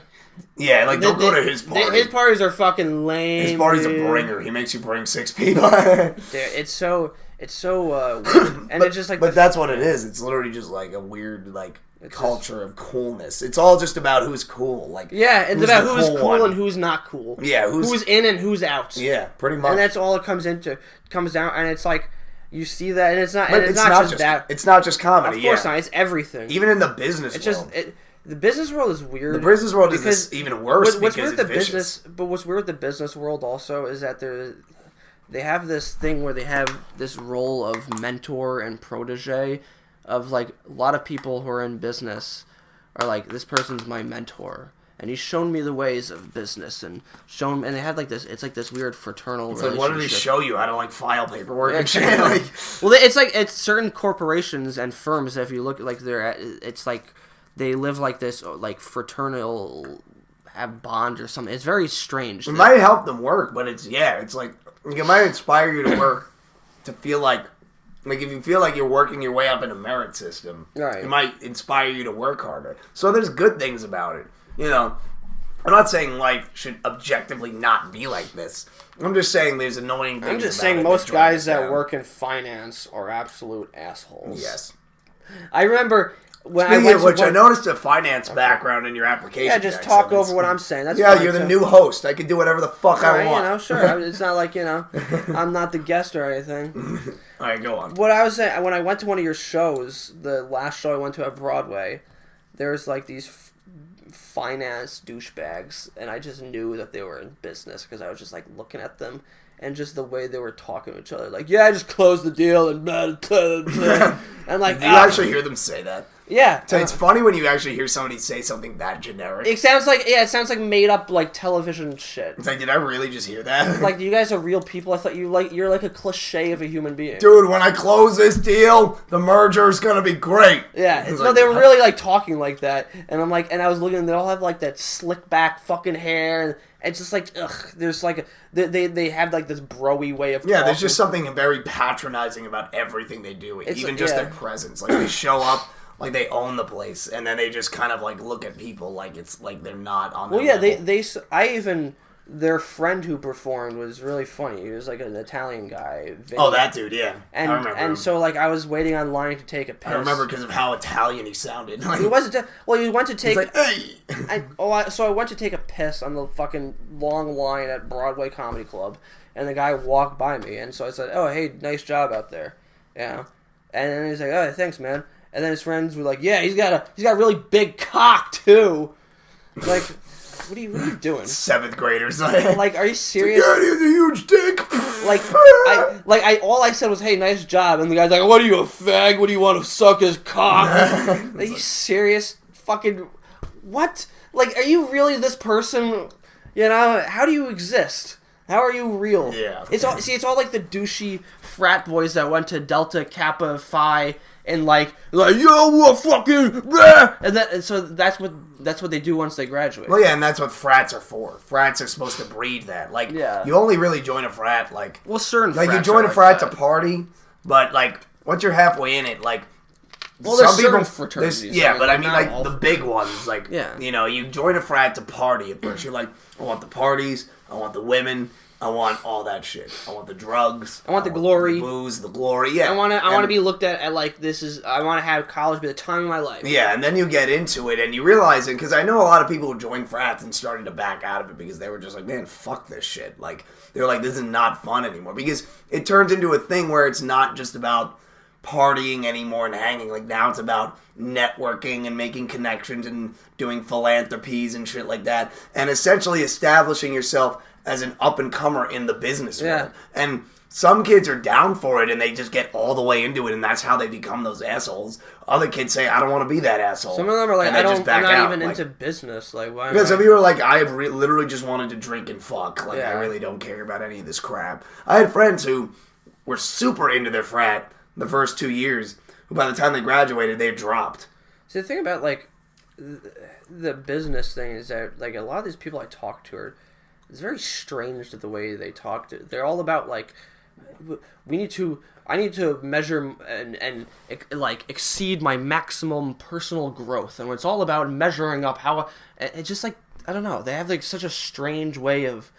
yeah, like, don't go to his party.
His parties are fucking lame.
His party's a bringer. He makes you bring 6 people.
It's so weird. And it's just like...
But that's what it is. It's literally just, like, a weird, like... culture of coolness. It's all just about who's cool. Like,
it's about who's cool and who's not cool.
Yeah,
who's in and who's out.
Yeah, pretty much.
And that's all it comes down. And it's like you see that, and it's not. And it's not just that.
It's not just comedy.
Of course not. It's everything.
Even in the business world.
The business world is weird.
The business world is even worse
what's
because
weird
it's vicious.
But what's weird with the business world also is that they have this thing where they have this role of mentor and protege. Of, like, a lot of people who are in business are like, this person's my mentor, and he's shown me the ways of business, and they have, like, this, it's like this weird fraternal relationship.
Like, what did he show you? How to, like, file paperwork and shit? Like,
well, it's certain corporations and firms, if you look, like, it's like, they live like this, like, fraternal bond or something. It's very strange.
It might help them work, but it's like, it might inspire you to work, to feel like, if you feel like you're working your way up in a merit system, it might inspire you to work harder. So there's good things about it. You know, I'm not saying life should objectively not be like this. I'm just saying there's annoying things.
I'm just saying most guys that work in finance are absolute assholes.
Yes.
I remember...
I noticed a finance background in your application.
Yeah, just talk over what I'm saying. That's
you're the new host. I can do whatever the fuck I want.
You know, sure. It's not like, you know, I'm not the guest or anything.
All right, go on.
What I was saying, when I went to one of your shows, the last show I went to at Broadway, there's like these finance douchebags, and I just knew that they were in business because I was just like looking at them. And just the way they were talking to each other. Like, I just closed the deal and and like...
You actually hear them say that?
Yeah.
So it's funny when you actually hear somebody say something that generic.
It sounds like made up, like, television shit.
It's like, did I really just hear that?
Like, you guys are real people. I thought you're like a cliche of a human being.
Dude, when I close this deal, the merger is gonna be great.
Yeah. No, they were really, like, talking like that. And I'm like, and I was looking, and they all have, like, that slick back fucking hair, and it's just like, ugh, there's like, they have like this bro-y way of talking.
Yeah, there's just something very patronizing about everything they do, even just their presence. Like, they show up, like they own the place, and then they just kind of like look at people like it's like they're not on their level.
I even their friend who performed was really funny. He was like an Italian guy. Vinny.
Oh, that dude, yeah.
And
I remember him.
so like I was waiting online to take a piss.
I remember because of how Italian he sounded.
He wasn't. Well, he went to take.
He's like, hey.
So I went to take a piss on the fucking long line at Broadway Comedy Club, and the guy walked by me, and so I said, "Oh, hey, nice job out there," and then he's like, "Oh, thanks, man." And then his friends were like, "Yeah, he's got a really big cock too." Like, what are you doing?
7th graders.
Like, are you serious?
Yeah, he has a huge dick.
All I said was, "Hey, nice job," and the guy's like, "What are you, a fag? What do you want to suck his cock?" Are you serious? Fucking what? Like, are you really this person? You know, how do you exist? How are you real?
Yeah.
It's all like the douchey frat boys that went to Delta Kappa Phi and like yo, what fucking bleh! and so that's what they do once they graduate.
Well, yeah, and that's what frats are for. Frats are supposed to breed that. Like, you only really join a frat
certain
like
frats
you join a frat
like
to party, but like once you're halfway in it, like.
Well, there's certain fraternities.
Yeah, but I mean, like, the big ones, like, you know, you join a frat to party at first. You're like, I want the parties, I want the women, I want all that shit. I want the drugs.
I want the glory.
The booze, the glory, yeah.
I want to be looked at like I want to have college be the time of my life.
Yeah, and then you get into it, and you realize it, because I know a lot of people who joined frats and started to back out of it because they were just like, man, fuck this shit. Like, they're like, this is not fun anymore. Because it turns into a thing where it's not just about partying anymore and hanging. Like, now it's about networking and making connections and doing philanthropies and shit like that, and essentially establishing yourself as an up-and-comer in the business world. And some kids are down for it and they just get all the way into it, and that's how they become those assholes. Other kids say, I don't want to be that asshole.
Some of them are like, I'm not even into business. Like, why?
Because some people are like, I literally just wanted to drink and fuck. Like, I really don't care about any of this crap. I had friends who were super into their frat the first 2 years, who by the time they graduated, they had dropped.
See, the thing about, like, the business thing is that, like, a lot of these people I talk to are, it's very strange the way they talk to. They're all about, like, I need to measure and like, exceed my maximum personal growth. And it's all about measuring up how, it's just, like, I don't know, they have, like, such a strange way of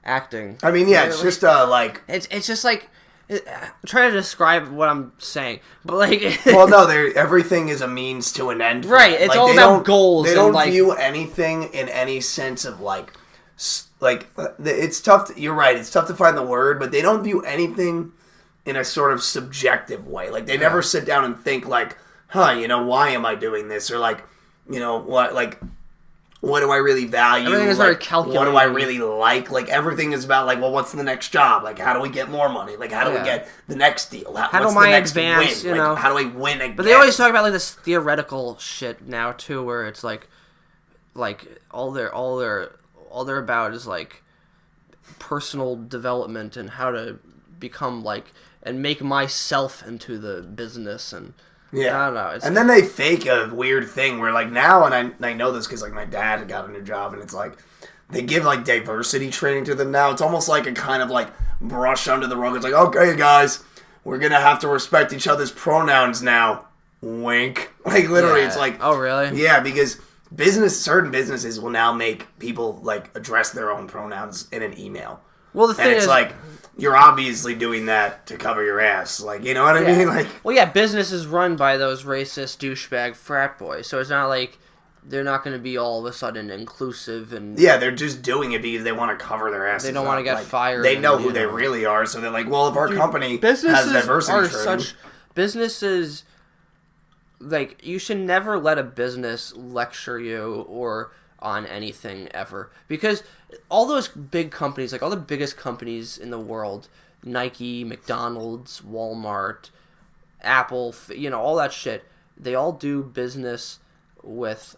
acting.
I mean, yeah, it's like, just, like...
It's just, like... I'm trying to describe what I'm saying, but like,
well, no, everything is a means to an end.
Right, it's
like,
all about goals.
They don't
like,
view anything in any sense of like it's tough. You're right. It's tough to find the word, but they don't view anything in a sort of subjective way. Like, they never sit down and think like, you know, why am I doing this? Or like, you know, what do I really value?
Everything is very calculated.
What do I really like? Like, everything is about, like, well, what's the next job? Like, how do we get more money? Like, how do we get the next deal?
How do I advance,
win?
You know?
Like, how do I win again?
But they always talk about, like, this theoretical shit now, too, where it's, like all they're about is, like, personal development and how to become, like, and make myself into the business and...
Yeah,
I don't know.
And then they fake a weird thing where, like, now, and I know this because, like, my dad got a new job, and it's like, they give, like, diversity training to them now. It's almost like a kind of, like, brush under the rug. It's like, okay, guys, we're going to have to respect each other's pronouns now. Wink. Like, literally, it's like...
Oh, really?
Yeah, because certain businesses will now make people, like, address their own pronouns in an email.
Well, the thing is...
like... You're obviously doing that to cover your ass. Like, you know what I mean? Like,
well, yeah, business is run by those racist douchebag frat boys, so it's not like they're not going to be all of a sudden inclusive and... Yeah,
they're just doing it because they want to cover their asses.
They don't want to get fired.
They know who they really are, so they're like, well, if our company has diversity training...
Businesses, like, you should never let a business lecture you or... on anything ever, because all those big companies, like all the biggest companies in the world, Nike, McDonald's, Walmart, Apple, you know, all that shit, they all do business with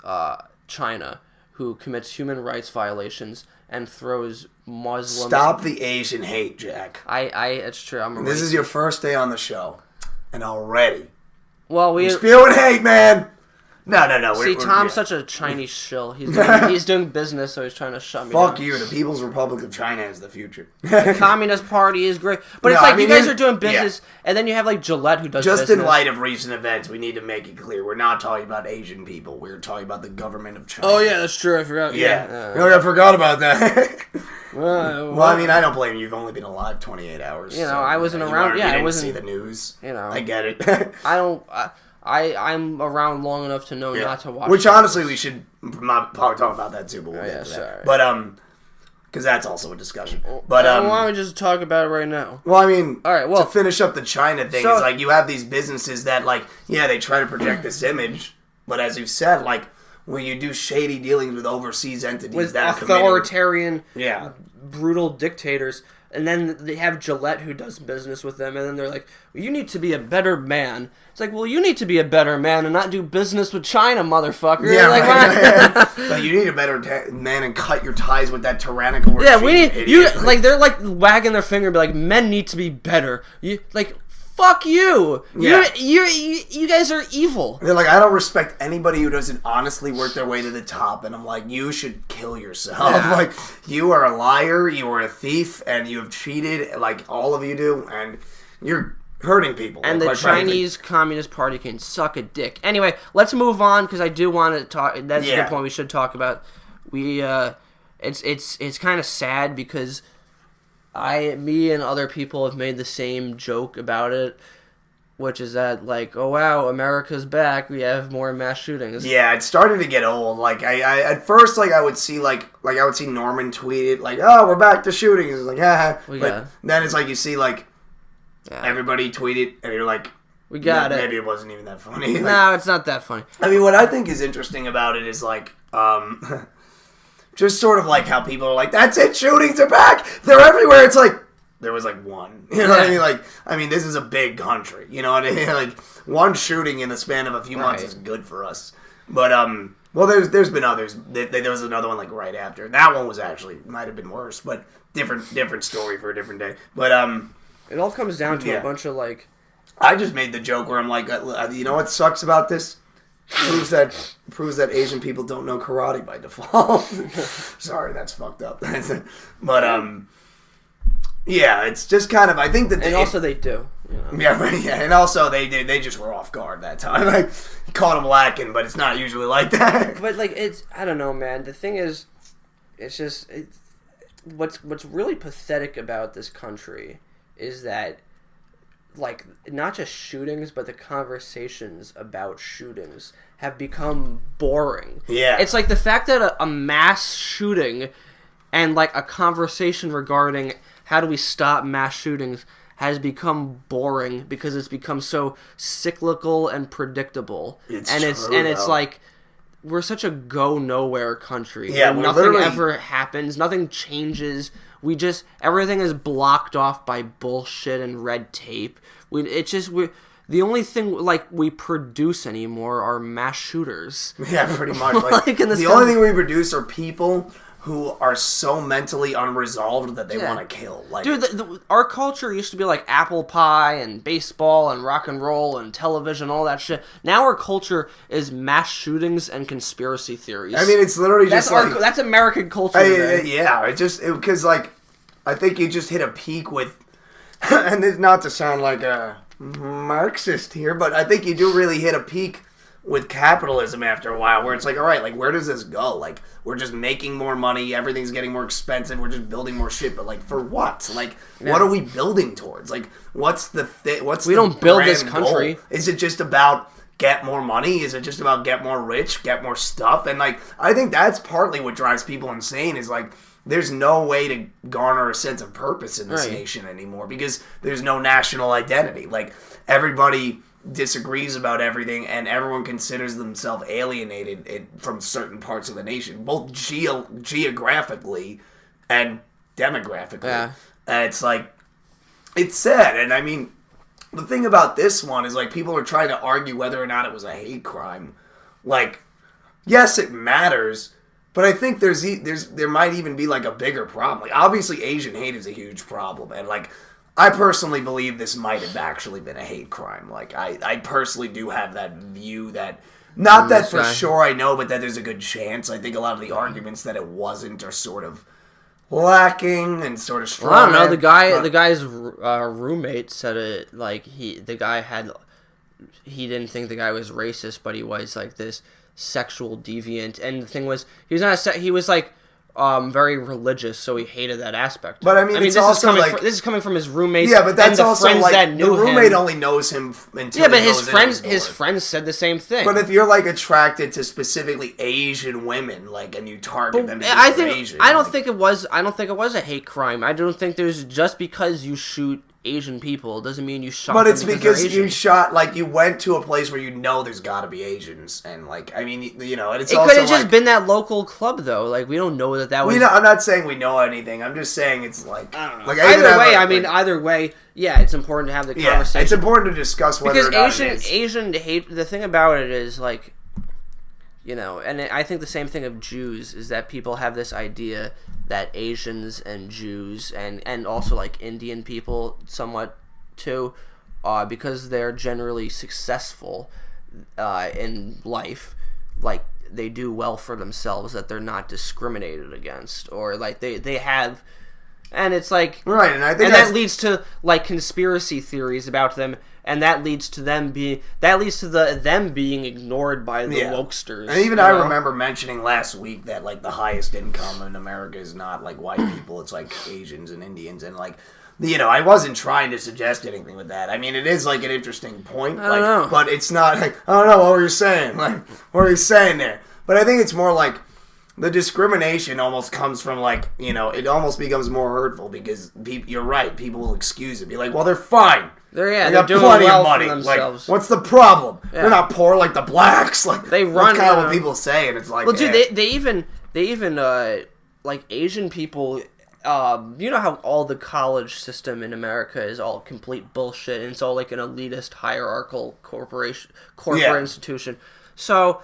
China, who commits human rights violations and throws Muslims...
Stop the Asian hate, Jack.
It's true.
This is your first day on the show, and already...
Well,
you're spewing hate, man! No.
See, Tom's such a Chinese shill. He's doing business, so he's trying to shut me down.
Fuck you. The People's Republic of China is the future.
The Communist Party is great. But it's like, you guys are doing business, and then you have, like, Gillette who does business.
Just in light of recent events, we need to make it clear. We're not talking about Asian people. We're talking about the government of China.
Oh, yeah, that's true. I forgot.
Yeah. I forgot about that. Well, I mean, I don't blame you. You've only been alive 28 hours.
You know, I wasn't around. Yeah,
I
wasn't
see the news.
You know,
I get it.
I don't. I'm around long enough to know not to watch.
Which honestly, we should probably talk about that too. But we'll get to that.
Sorry.
But because that's also a discussion. But
why don't we just talk about it right now?
Well, I mean,
all right. Well,
to finish up the China thing, it's like you have these businesses that, like, yeah, they try to project this image, but as you've said, like, when you do shady dealings with overseas entities
with
that
authoritarian,
yeah,
brutal dictators. And then they have Gillette who does business with them, and then they're like, well, you need to be a better man. It's like, well, you need to be a better man and not do business with China, motherfucker.
Yeah,
like,
right. So you need a better man and cut your ties with that tyrannical regime.
Yeah, we need you. Like, they're like wagging their finger, and be like, men need to be better. You like. Fuck you!
Yeah.
You guys are evil.
They're like, I don't respect anybody who doesn't honestly work their way to the top. And I'm like, you should kill yourself.
Yeah.
Like, you are a liar, you are a thief, and you have cheated, like all of you do, and you're hurting people.
And the Chinese Communist Party can suck a dick. Anyway, let's move on, because I do want to talk. That's a good point we should talk about. It's kind of sad, because me and other people have made the same joke about it, which is that, like, oh wow, America's back, we have more mass shootings.
Yeah, it's starting to get old. Like, I at first, like, I would see Norman tweet it, like, oh, we're back to shootings. It's like, haha. But then it's like, you see, like, everybody tweet it, and you're like,
we got it.
Maybe it wasn't even that funny. Like,
no, it's not that funny.
I mean, what I think is interesting about it is, like, just sort of like how people are like, that's it, shootings are back, they're everywhere. It's like, there was like one. You know what I mean? Like, this is a big country. You know what I mean? Like, one shooting in the span of a few months is good for us. But, well, there's been others. There was another one, like, right after. That one was actually, might have been worse, but different story for a different day. But,
it all comes down to a bunch of, like...
I just made the joke where I'm like, you know what sucks about this? Proves that Asian people don't know karate by default. Sorry, that's fucked up. But yeah, it's just kind of, I think that
also they do. You know?
Yeah, and also they just were off guard that time. Like, caught them lacking, but it's not usually like that.
But like, I don't know, man. The thing is, it's just what's really pathetic about this country is that, like, not just shootings, but the conversations about shootings have become boring.
Yeah.
It's like the fact that a mass shooting and, like, a conversation regarding how do we stop mass shootings has become boring because it's become so cyclical and predictable. It's like, we're such a go-nowhere country.
Yeah,
nothing ever happens. Nothing changes. Everything is blocked off by bullshit and red tape. The only thing, like, we produce anymore are mass shooters.
Yeah, pretty much. Like, the only thing we produce are people who are so mentally unresolved that they want to kill. Like,
dude, our culture used to be like apple pie and baseball and rock and roll and television, all that shit. Now our culture is mass shootings and conspiracy theories.
I mean, it's literally
that's American culture.
Yeah, because, like, I think you just hit a peak with, and it's not to sound like a Marxist here, but I think you do really hit a peak with capitalism after a while, where it's like, all right, like, where does this go? Like, we're just making more money, everything's getting more expensive, we're just building more shit, but, like, for what? Like, what are we building towards? Like, we
don't build this country.
Goal? Is it just about get more money? Is it just about get more rich, get more stuff? And, like, I think that's partly what drives people insane, is, like, there's no way to garner a sense of purpose in this nation anymore, because there's no national identity. Like, everybody disagrees about everything, and everyone considers themselves alienated from certain parts of the nation, both geographically and demographically. Yeah. It's like, it's sad. And I mean, the thing about this one is, like, people are trying to argue whether or not it was a hate crime. Like, yes, it matters, but I think there might even be, like, a bigger problem. Like, obviously Asian hate is a huge problem, and, like, I personally believe this might have actually been a hate crime. Like, I personally do have that view that, not that for sure I know, but that there's a good chance. I think a lot of the arguments that it wasn't are sort of lacking and sort of strong.
Well, I don't know. The guy's roommate said it, like, he didn't think the guy was racist, but he was, like, this sexual deviant. And the thing was, he was like, very religious, so he hated that aspect.
But I mean it's also
this is coming from his roommates.
Yeah, but that's
and the
also
friends
like
that knew
the roommate
him.
only knows him until
yeah, but
his
friends said the same thing.
But if you're like attracted to specifically Asian women, like, and you target them, because they're Asian,
I don't think it was a hate crime. I don't think there's just because you shoot Asian people doesn't mean you shot.
But it's
them
because
they're Asian.
you shot, like, you went to a place where you know there's got to be Asians, and like, I mean, you know, and it's also
could have just
like,
been that local club though. Like, we don't know that was.
I'm not saying we know anything. I'm just saying it's like,
I don't know.
Like
either way, yeah, it's important to have the conversation.
Yeah, it's important to discuss whether
because
or not
Asian hate. The thing about it is like, you know, and I think the same thing of Jews is that people have this idea that Asians and Jews and also like Indian people somewhat too, because they're generally successful in life, like they do well for themselves, that they're not discriminated against, or like they have, and it's like
right, and I think
that leads to like conspiracy theories about them, and that leads to them being ignored by the wokesters.
And even I remember mentioning last week that like the highest income in America is not like white people, it's like Asians and Indians, and like, you know, I wasn't trying to suggest anything with that. I mean, it is like an interesting point,
I don't know.
But it's not like, I don't know, what were you saying? Like, what were you saying there? But I think it's more like the discrimination almost comes from like, you know, it almost becomes more hurtful because you're right, people will excuse it, be like, well, they're fine.
They're
got
doing
plenty
well
of money.
For themselves.
Like, what's the problem?
Yeah.
They're not poor like the blacks. Like,
they run.
That's kind of what people say, and it's like,
well, dude, they even like Asian people. You know how all the college system in America is all complete bullshit, and it's all like an elitist, hierarchical corporate institution. So,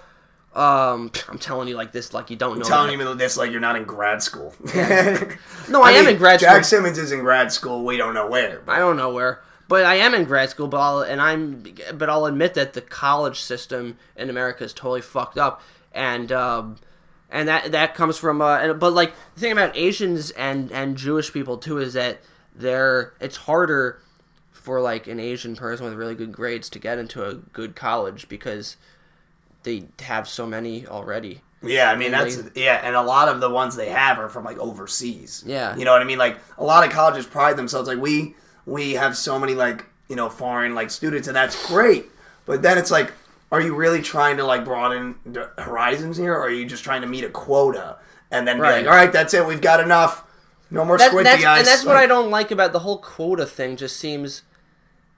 I'm telling you like this, like you don't know.
I'm telling you this like you're not in grad school.
No, I am in grad school.
Jack Simmons is in grad school. We don't know where.
I don't know where, but I am in grad school. But I'll admit that the college system in America is totally fucked up, and that comes from but like the thing about Asians and Jewish people too is that it's harder for like an Asian person with really good grades to get into a good college because they have so many already.
Yeah, I mean and a lot of the ones they have are from like overseas.
Yeah,
you know what I mean. Like a lot of colleges pride themselves like we have so many like, you know, foreign like students, and that's great. But then it's like, are you really trying to like broaden the horizons here, or are you just trying to meet a quota and then be like, all right, that's it, we've got enough, no more squinty eyes?
And that's what I don't like about the whole quota thing. Just seems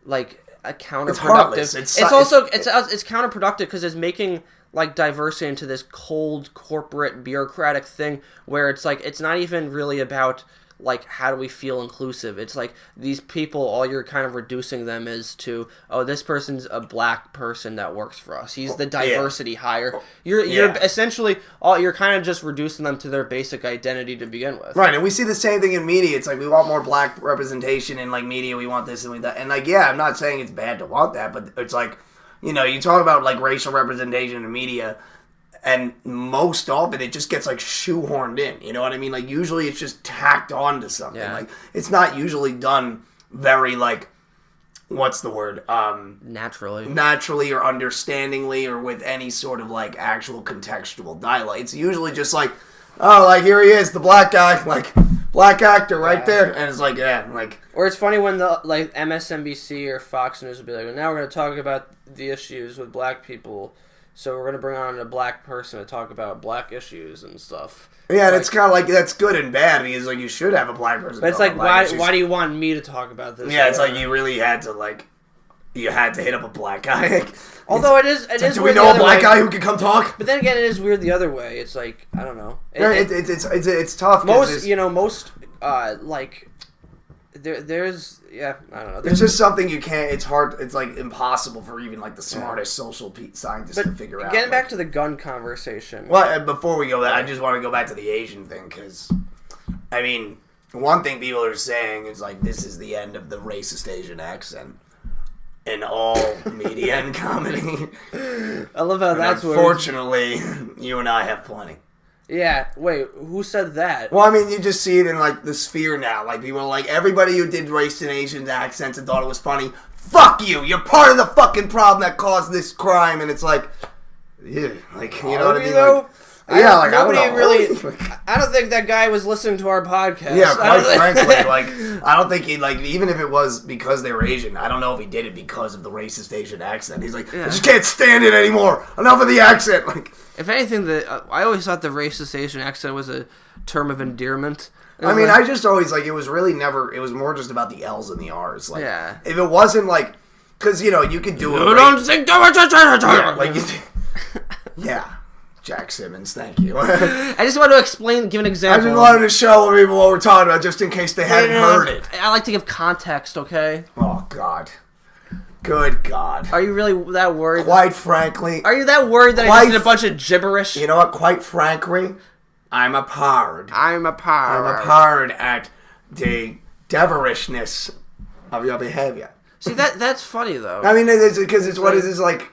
like a counterproductive.
It's heartless.
It's counterproductive because it's making like diversity into this cold corporate bureaucratic thing where it's like it's not even really about like how do we feel inclusive. It's like these people, all you're kind of reducing them is to, oh, this person's a black person that works for us, he's the diversity hire. You're essentially you're kind of just reducing them to their basic identity to begin with.
Right, and we see the same thing in media. It's like we want more black representation in like media, we want this and that, and like, yeah, I'm not saying it's bad to want that, but it's like, you know, you talk about like racial representation in media, and most often it just gets like shoehorned in. You know what I mean? Like usually it's just tacked on to something. Yeah. Like it's not usually done very like, what's the word? Naturally or understandingly or with any sort of like actual contextual dialogue. It's usually just like, oh, like here he is, the black guy, like black actor right there, and it's like, yeah, like.
Or it's funny when the like MSNBC or Fox News will be like, well, now we're going to talk about the issues with black people. So we're going to bring on a black person to talk about black issues and stuff.
Yeah, and it's kind of like, that's good and bad, because like you should have a black person.
But it's like, why do you want me to talk about this?
Yeah, it's like you really had to hit up a black guy.
Although it is
do we know a black guy who can come talk?
But then again, it is weird the other way. It's like, I don't know.
It's tough.
There's I don't know.
It's just something you can't. It's hard. It's like impossible for even like the smartest social scientists to figure out.
Getting back to the gun conversation.
Well, before we go there, I just want to go back to the Asian thing because, I mean, one thing people are saying is like this is the end of the racist Asian accent in all media and comedy.
I love how that's
unfortunately, you and I have plenty.
Yeah, wait, who said that?
Well, I mean, you just see it in, like, the sphere now. Like, people are like, everybody who did race and Asian accents and thought it was funny, fuck you! You're part of the fucking problem that caused this crime! And it's like, yeah, like, you know what I mean? Like, Yeah, like,
nobody
I don't know.
really. I don't think that guy was listening to our podcast.
Yeah, quite frankly, like, I don't think he, like, even if it was because they were Asian, I don't know if he did it because of the racist Asian accent. He's like, I just can't stand it anymore. Enough of the accent. Like,
if anything, I always thought the racist Asian accent was a term of endearment.
I mean, I just always, like, it was really never, it was more just about the L's and the R's. Like, if it wasn't, like, because, you know, you could do it.
You don't think
like, yeah. Jack Simmons, thank you.
I just want to give an example.
I just wanted to show people what we're talking about, just in case they hadn't heard it.
I like to give context, okay?
Oh, God. Good God.
Are you really that worried?
Quite frankly.
Are you that worried that I just did a bunch of gibberish?
You know what? Quite frankly, I'm appalled. I'm appalled at the devilishness of your behavior.
See, that's funny, though.
I mean, it's because it's what it is, like...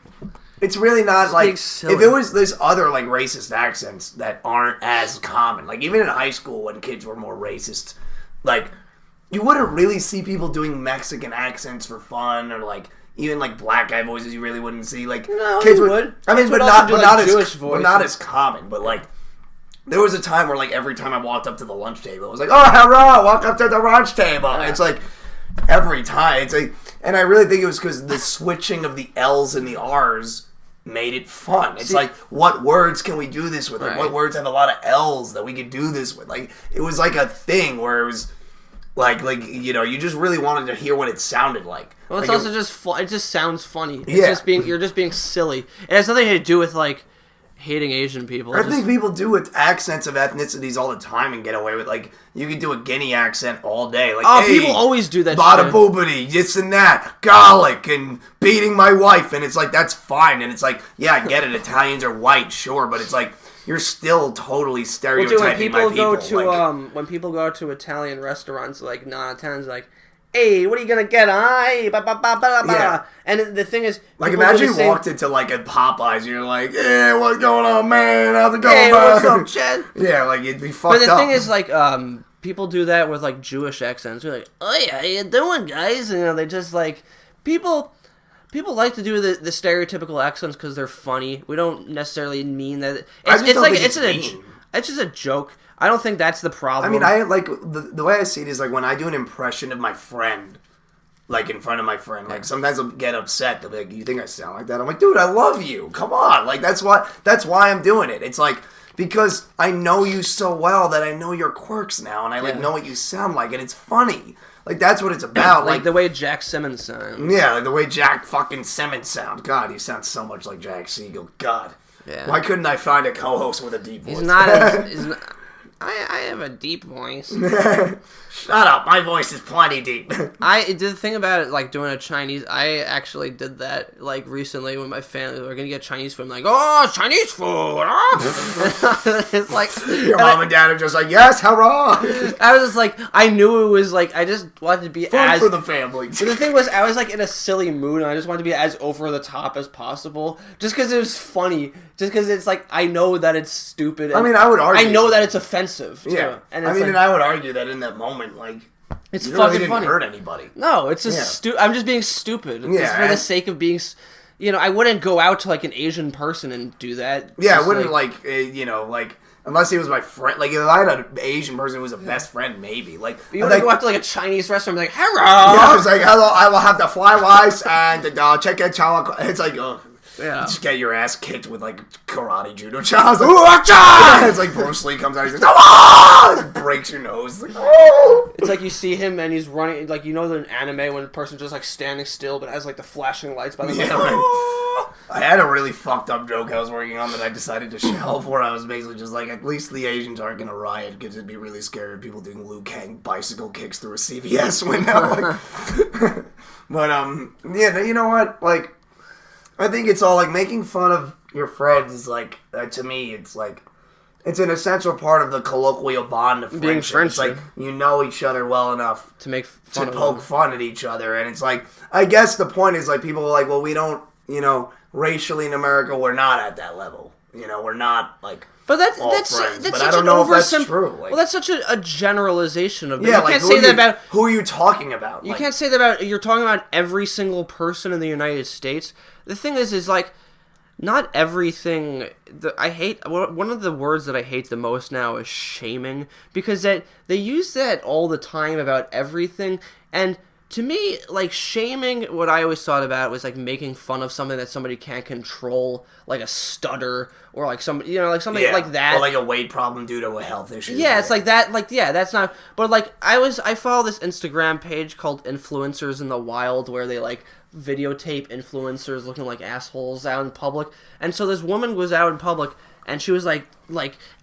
It's really not like, if it was this other, like, racist accents that aren't as common, like, even in high school when kids were more racist, like, you wouldn't really see people doing Mexican accents for fun, or, like, even, like, black guy voices you really wouldn't see, like,
no,
kids
would.
I mean,
but
not as common, but, like, there was a time where, like, every time I walked up to the lunch table, it was like, oh, hello, welcome to the lunch table. It's like, every time, it's like, and I really think it was because the switching of the L's and the R's made it fun. It's like, what words can we do this with? Like, what words have a lot of L's that we could do this with? Like, it was like a thing where it was like you know, you just really wanted to hear what it sounded like.
Well, it's
like
also just it just sounds funny. It's you're just being silly. It has nothing to do with like hating Asian people.
I think people do with accents of ethnicities all the time and get away with, like, you could do a Guinea accent all day. Like, hey,
people always do that
bada
shit.
boobity, this and that, garlic, and beating my wife, and it's like, that's fine, and it's like, yeah, I get it, Italians are white, sure, but it's like, you're still totally stereotyping my people.
When people go to Italian restaurants, like, non-Italians, like, hey, what are you gonna get, huh? And the thing is,
like, imagine you walked into, like, a Popeyes and you're like, hey, what's going on, man? How's it going,
hey, what's up, Chad?
Yeah, like, it'd be fucked up.
But the thing is, like, people do that with, like, Jewish accents. They're like, oh, yeah, how you doing, guys? And, you know, they just, like, people like to do the stereotypical accents because they're funny. We don't necessarily mean that. It's just a joke. I don't think that's the problem.
I mean, I like the way I see it is like when I do an impression of my friend, like in front of my friend, like sometimes they'll get upset. They'll be like, "You think I sound like that?" I'm like, "Dude, I love you. Come on!" Like that's why I'm doing it. It's like because I know you so well that I know your quirks now, and I like know what you sound like, and it's funny. Like that's what it's about.
Like the way Jack Simmons sounds.
Yeah, like the way Jack fucking Simmons sounds. God, he sounds so much like Jack Siegel. God.
Yeah.
Why couldn't I find a co-host with a deep voice?
He's not. I have a deep voice.
Shut up, my voice is plenty deep.
The thing about it, like doing a Chinese, I actually did that like recently with my family. We were gonna get Chinese food. I'm like, oh, Chinese food. It's like
your mom and dad are just like, yes, hurrah.
I was just like, I knew it was like, I just wanted to be
fun for the family.
But the thing was, I was like in a silly mood, and I just wanted to be as over the top as possible, just because it was funny. Just because it's like, I know that it's stupid.
I mean, I would argue.
I know that it's offensive, too.
Yeah.
And
I mean, and I would argue that in that moment, like,
it's
you
fucking
really
funny.
didn't hurt anybody.
No, it's just I'm just being stupid.
Yeah,
just for the sake of being, you know, I wouldn't go out to, like, an Asian person and do that.
Yeah, I wouldn't, like you know, like, unless he was my friend. Like, if I had an Asian person who was a best friend, maybe. Like,
you wouldn't go out to, like, a Chinese restaurant and be like, hello!
Yeah, it's like, hello, I will have the fly rice and the chicken chow. It's like,
yeah.
Just get your ass kicked with, like, karate judo chows. Like, it's like Bruce Lee comes out, he's like, ah! Breaks your nose. Like, oh!
It's like you see him and he's running, like, you know the anime when a person's just, like, standing still but has, like, the flashing lights by the way.
Right. I had a really fucked up joke I was working on that I decided to shelve where I was basically just like, at least the Asians aren't going to riot because it'd be really scary if people doing Liu Kang bicycle kicks through a CVS window. Like, but, yeah, you know what? Like, I think it's all, like, making fun of your friends is, like, to me, it's, like, it's an essential part of the colloquial bond of friendship. It's like, you know each other well enough
to make fun
to poke fun at each other. And it's like, I guess the point is, like, people are like, well, we don't, you know, racially in America, we're not at that level. You know, we're not, like...
But that's
friends.
But
I don't know if that's true.
Like, well, that's such a generalization of it.
Yeah,
you
like,
can't say that about...
Who are you talking about?
You can't say that about... You're talking about every single person in the United States. The thing is like... not everything. I hate one of the words that I hate the most now is shaming, because they use that all the time about everything, and to me, like, shaming, what I always thought about was, like, making fun of something that somebody can't control, like a stutter, or, like, something like that.
Or, like, a weight problem due to a health issue.
Yeah, it's like that, like, yeah, that's not, but, like, I follow this Instagram page called Influencers in the Wild, where they, like, videotape influencers looking like assholes out in public, and so this woman was out in public, and she was, like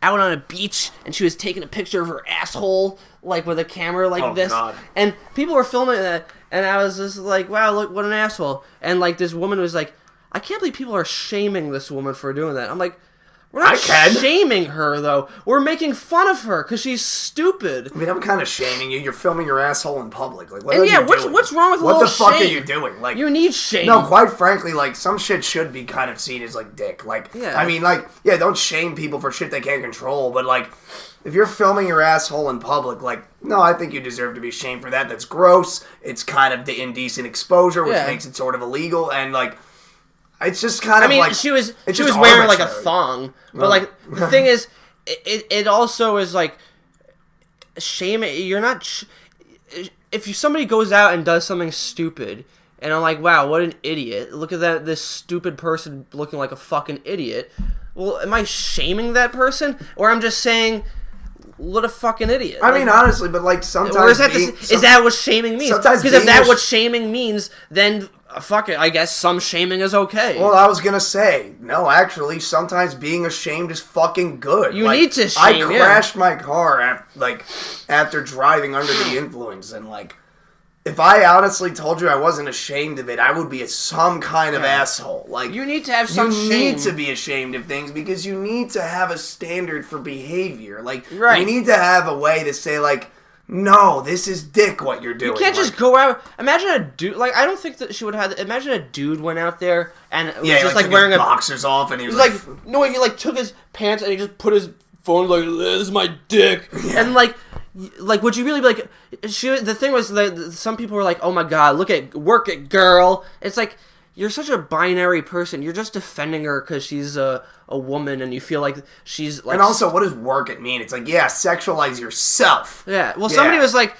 out on a beach, and she was taking a picture of her asshole, like, with a camera like this. God. And people were filming that, and I was just like, wow, look, what an asshole. And, like, this woman was like, I can't believe people are shaming this woman for doing that. I'm like, we're not shaming her, though. We're making fun of her because she's stupid.
I mean, I'm kind of shaming you. You're filming your asshole in public. Like,
what's wrong with
what the fuck shame? Are you doing? Like,
you need shame.
No, quite frankly, like, some shit should be kind of seen as, like, dick. Like, I mean, like, yeah, don't shame people for shit they can't control, but, like, if you're filming your asshole in public, like, no, I think you deserve to be shamed for that. That's gross. It's kind of the indecent exposure, which makes it sort of illegal, and, like, it's just kind of like...
she was wearing, like, a thong. But, like, the thing is, it also is, like, shame... You're not... If somebody goes out and does something stupid, and I'm like, wow, what an idiot. Look at this stupid person looking like a fucking idiot. Well, am I shaming that person? Or I'm just saying... What a fucking idiot.
I mean, honestly, but, like, sometimes...
Is that what shaming means? Because if that's what shaming means, then... fuck it, I guess some shaming is okay.
Well, I was gonna say, no, actually, sometimes being ashamed is fucking good.
You need to shame,
I crashed my car, after driving under the influence, and, like, if I honestly told you I wasn't ashamed of it, I would be some kind of asshole. Like,
you need to have some shame.
You need to be ashamed of things because you need to have a standard for behavior. Like, you need to have a way to say, like, no, this is dick what you're doing.
You can't just go out. Imagine a dude, like, I don't think that she would have, imagine a dude went out there and was just, like, wearing
his boxers off and he was
like, no, he, like, took his pants and he just put his phone, like, this is my dick. Yeah. And, like, would you really be like, the thing was, that some people were like, oh my god, work it, girl. It's like, you're such a binary person. You're just defending her because she's a woman and you feel like she's like...
And also, what does work it mean? It's like, yeah, sexualize yourself.
Yeah. Well, somebody was like,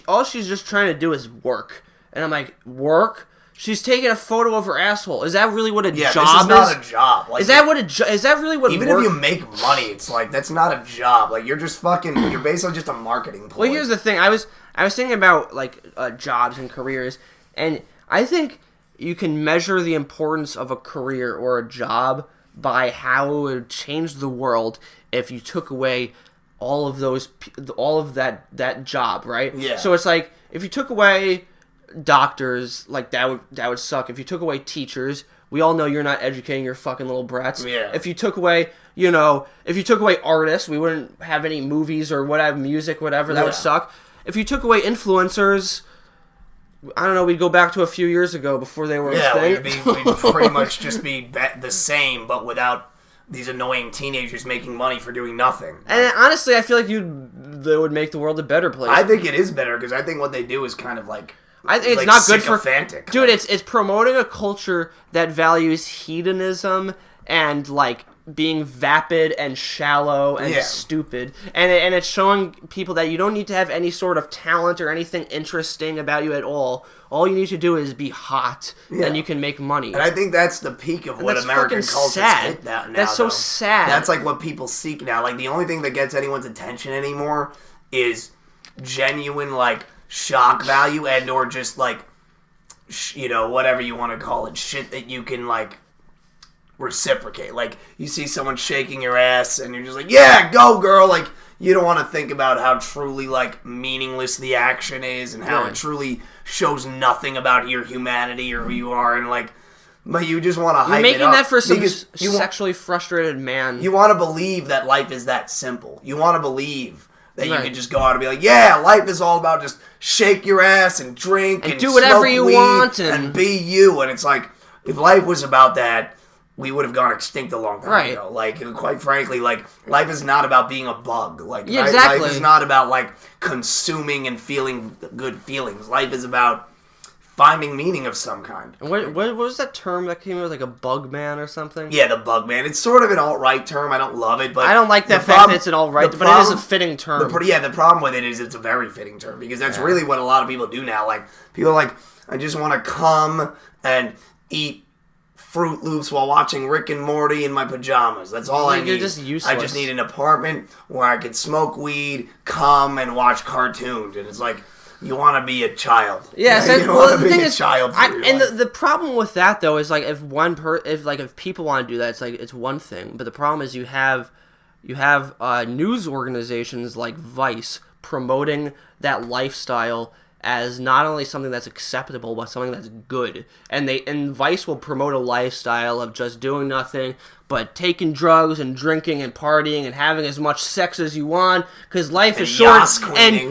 all she's just trying to do is work. And I'm like, work? She's taking a photo of her asshole. Is that really what a job is?
Yeah, this is not a job. Like,
is that really what
even if you make money, it's like, that's not a job. Like, you're just fucking... You're basically just a marketing ploy.
Well, here's the thing. I was thinking about, like, jobs and careers, and I think... You can measure the importance of a career or a job by how it would change the world if you took away all of that job, right?
Yeah.
So it's like, if you took away doctors, like, that would suck. If you took away teachers, we all know you're not educating your fucking little brats.
Yeah.
If you took away, artists, we wouldn't have any movies or whatever, music, whatever, that would suck. If you took away influencers... I don't know, we'd go back to a few years ago before they were a thing.
We'd pretty much just be the same, but without these annoying teenagers making money for doing nothing.
And honestly, I feel like that would make the world a better place.
I think it is better, because I think what they do is kind of like...
I think it's not good for... Dude,
like,
it's promoting a culture that values hedonism and, like, being vapid and shallow and stupid, and it's showing people that you don't need to have any sort of talent or anything interesting about you at all. All you need to do is be hot, and you can make money.
And I think that's the peak of what American culture hit now.
That's so sad.
That's like what people seek now. Like, the only thing that gets anyone's attention anymore is genuine, like, shock value and or just, like, whatever you want to call it, shit that you can, like, reciprocate. Like, you see someone shaking your ass and you're just like, yeah, go girl. Like, you don't want to think about how truly, like, meaningless the action is and how it truly shows nothing about your humanity or who you are, and, like, but you just want to hype it up.
You're making that for some sexually frustrated man.
You want to believe that life is that simple. You want to believe that you can just go out and be like, yeah, life is all about just shake your ass and drink and
do whatever you want
and be you. And it's like, if life was about that, we would have gone extinct a long time ago. Like, quite frankly, like, life is not about being a bug. Like, life is not about, like, consuming and feeling good feelings. Life is about finding meaning of some kind.
And what was that term that came out, like a bug man or something?
Yeah, the bug man. It's sort of an alt-right term. I don't love it, but
I don't like that fact that it's an alt-right, but it is a fitting term.
The problem with it is it's a very fitting term, because that's really what a lot of people do now. Like, people are like, I just want to come and eat Fruit Loops while watching Rick and Morty in my pajamas. That's all I need.
You're just useless.
I just need an apartment where I can smoke weed, come, and watch cartoons. And it's like, you want to be a child.
Yeah,
you want to be a child.
And the problem with that though is like if people want to do that, it's like it's one thing. But the problem is you have news organizations like Vice promoting that lifestyle as not only something that's acceptable, but something that's good. And Vice will promote a lifestyle of just doing nothing but taking drugs and drinking and partying and having as much sex as you want, because life is short.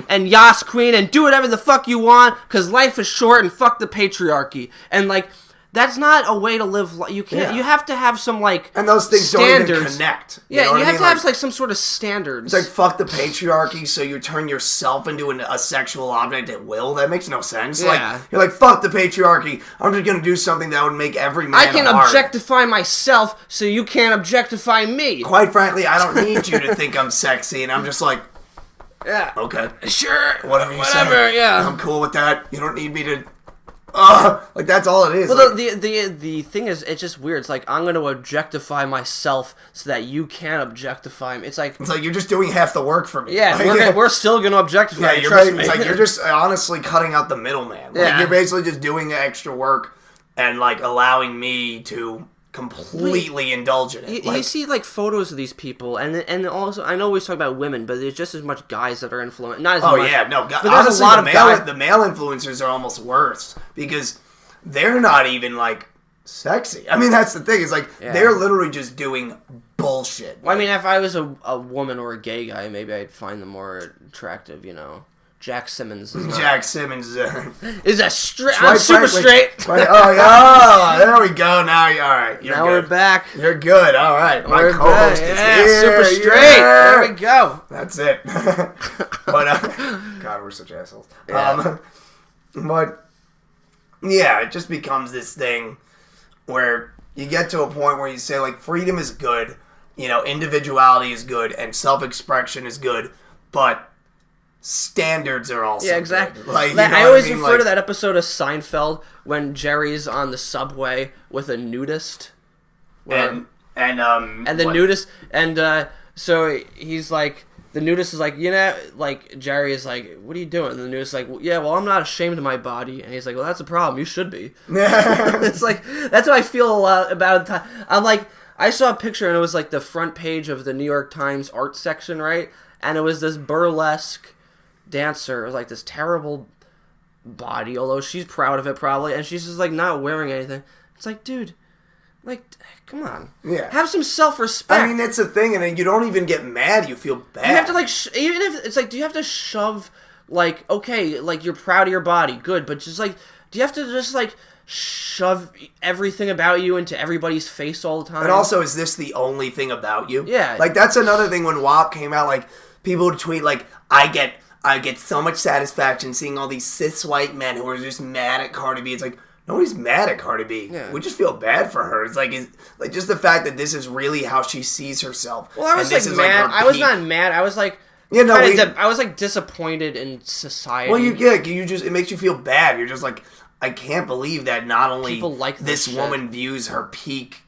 And Yas Queen, and do whatever the fuck you want, because life is short, and fuck the patriarchy. And like, that's not a way to live. You can't. Yeah. You have to have some like
and those things
standards.
Don't even connect.
You have to have like some sort of standards.
It's like fuck the patriarchy, so you turn yourself into a sexual object at will. That makes no sense. Yeah. Like, you're like, fuck the patriarchy. I'm just gonna do something that would make every man.
I can objectify myself, so you can't objectify me.
Quite frankly, I don't need you to think I'm sexy, and I'm just like,
yeah,
okay,
sure,
whatever you say.
Yeah,
I'm cool with that. You don't need me to. Like, that's all it is.
Well, like, the thing is, it's just weird. It's like, I'm going to objectify myself so that you can't objectify me. It's like
you're just doing half the work for me.
Yeah,
like,
we're still going to objectify you,
trust me. It's like you're just honestly cutting out the middleman. Like, you're basically just doing the extra work and, like, allowing me to completely indulge in it.
You see like photos of these people, and also I know we talk about women, but there's just as much guys that are influenced. Not as much.
Oh yeah, no.
But honestly, there's a lot of guys.
The male influencers are almost worse because they're not even like sexy. I mean, that's the thing. It's like they're literally just doing bullshit.
Well, I mean, if I was a woman or a gay guy, maybe I'd find them more attractive. You know. Jack Simmons is not.
Jack Simmons
is a straight. I'm super straight.
Oh, there we go. Now you're all right.
Now we're back.
You're good. All right. My co-host is here.
Super straight.
Yeah.
There we go.
That's it. But God, we're such assholes.
Yeah.
But yeah, it just becomes this thing where you get to a point where you say like freedom is good, you know, individuality is good, and self-expression is good, but standards are also
exactly.
Good. Like,
I always refer to that episode of Seinfeld when Jerry's on the subway with a nudist,
and
the nudist, and so he's like, the nudist is like, you know, like Jerry is like, what are you doing? And the nudist is like, well, yeah, well, I'm not ashamed of my body, and he's like, well, that's a problem. You should be. It's like that's how I feel a lot about it. I'm like, I saw a picture and it was like the front page of the New York Times art section, right? And it was this burlesque dancer. It was like this terrible body, although she's proud of it probably, and she's just like not wearing anything. It's like, dude, like, come on, have some self-respect.
I mean, that's the thing, and then you don't even get mad. You feel bad.
You have to like, even if it's like, do you have to shove like, okay, like you're proud of your body, good, but just like, do you have to just like shove everything about you into everybody's face all the time?
And also, is this the only thing about you?
Yeah,
like that's another thing. When WAP came out, like people would tweet like, I get so much satisfaction seeing all these cis white men who are just mad at Cardi B. It's like, nobody's mad at Cardi B. Yeah. We just feel bad for her. It's like just the fact that this is really how she sees herself.
Well, I was like mad. I was not mad. I was like, I was like disappointed in society.
Well, it makes you feel bad. You're just like, I can't believe that not only
people like
this woman views her peak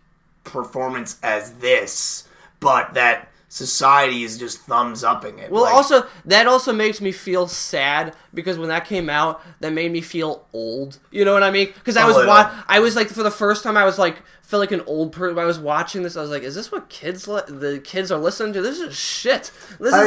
performance as this, but that society is just thumbs upping it.
Well, like, that also makes me feel sad because when that came out, that made me feel old. You know what I mean? Because I was like, for the first time, I was like, feel like an old person. I was watching this. I was like, is this what the kids are listening to? This is shit. This is I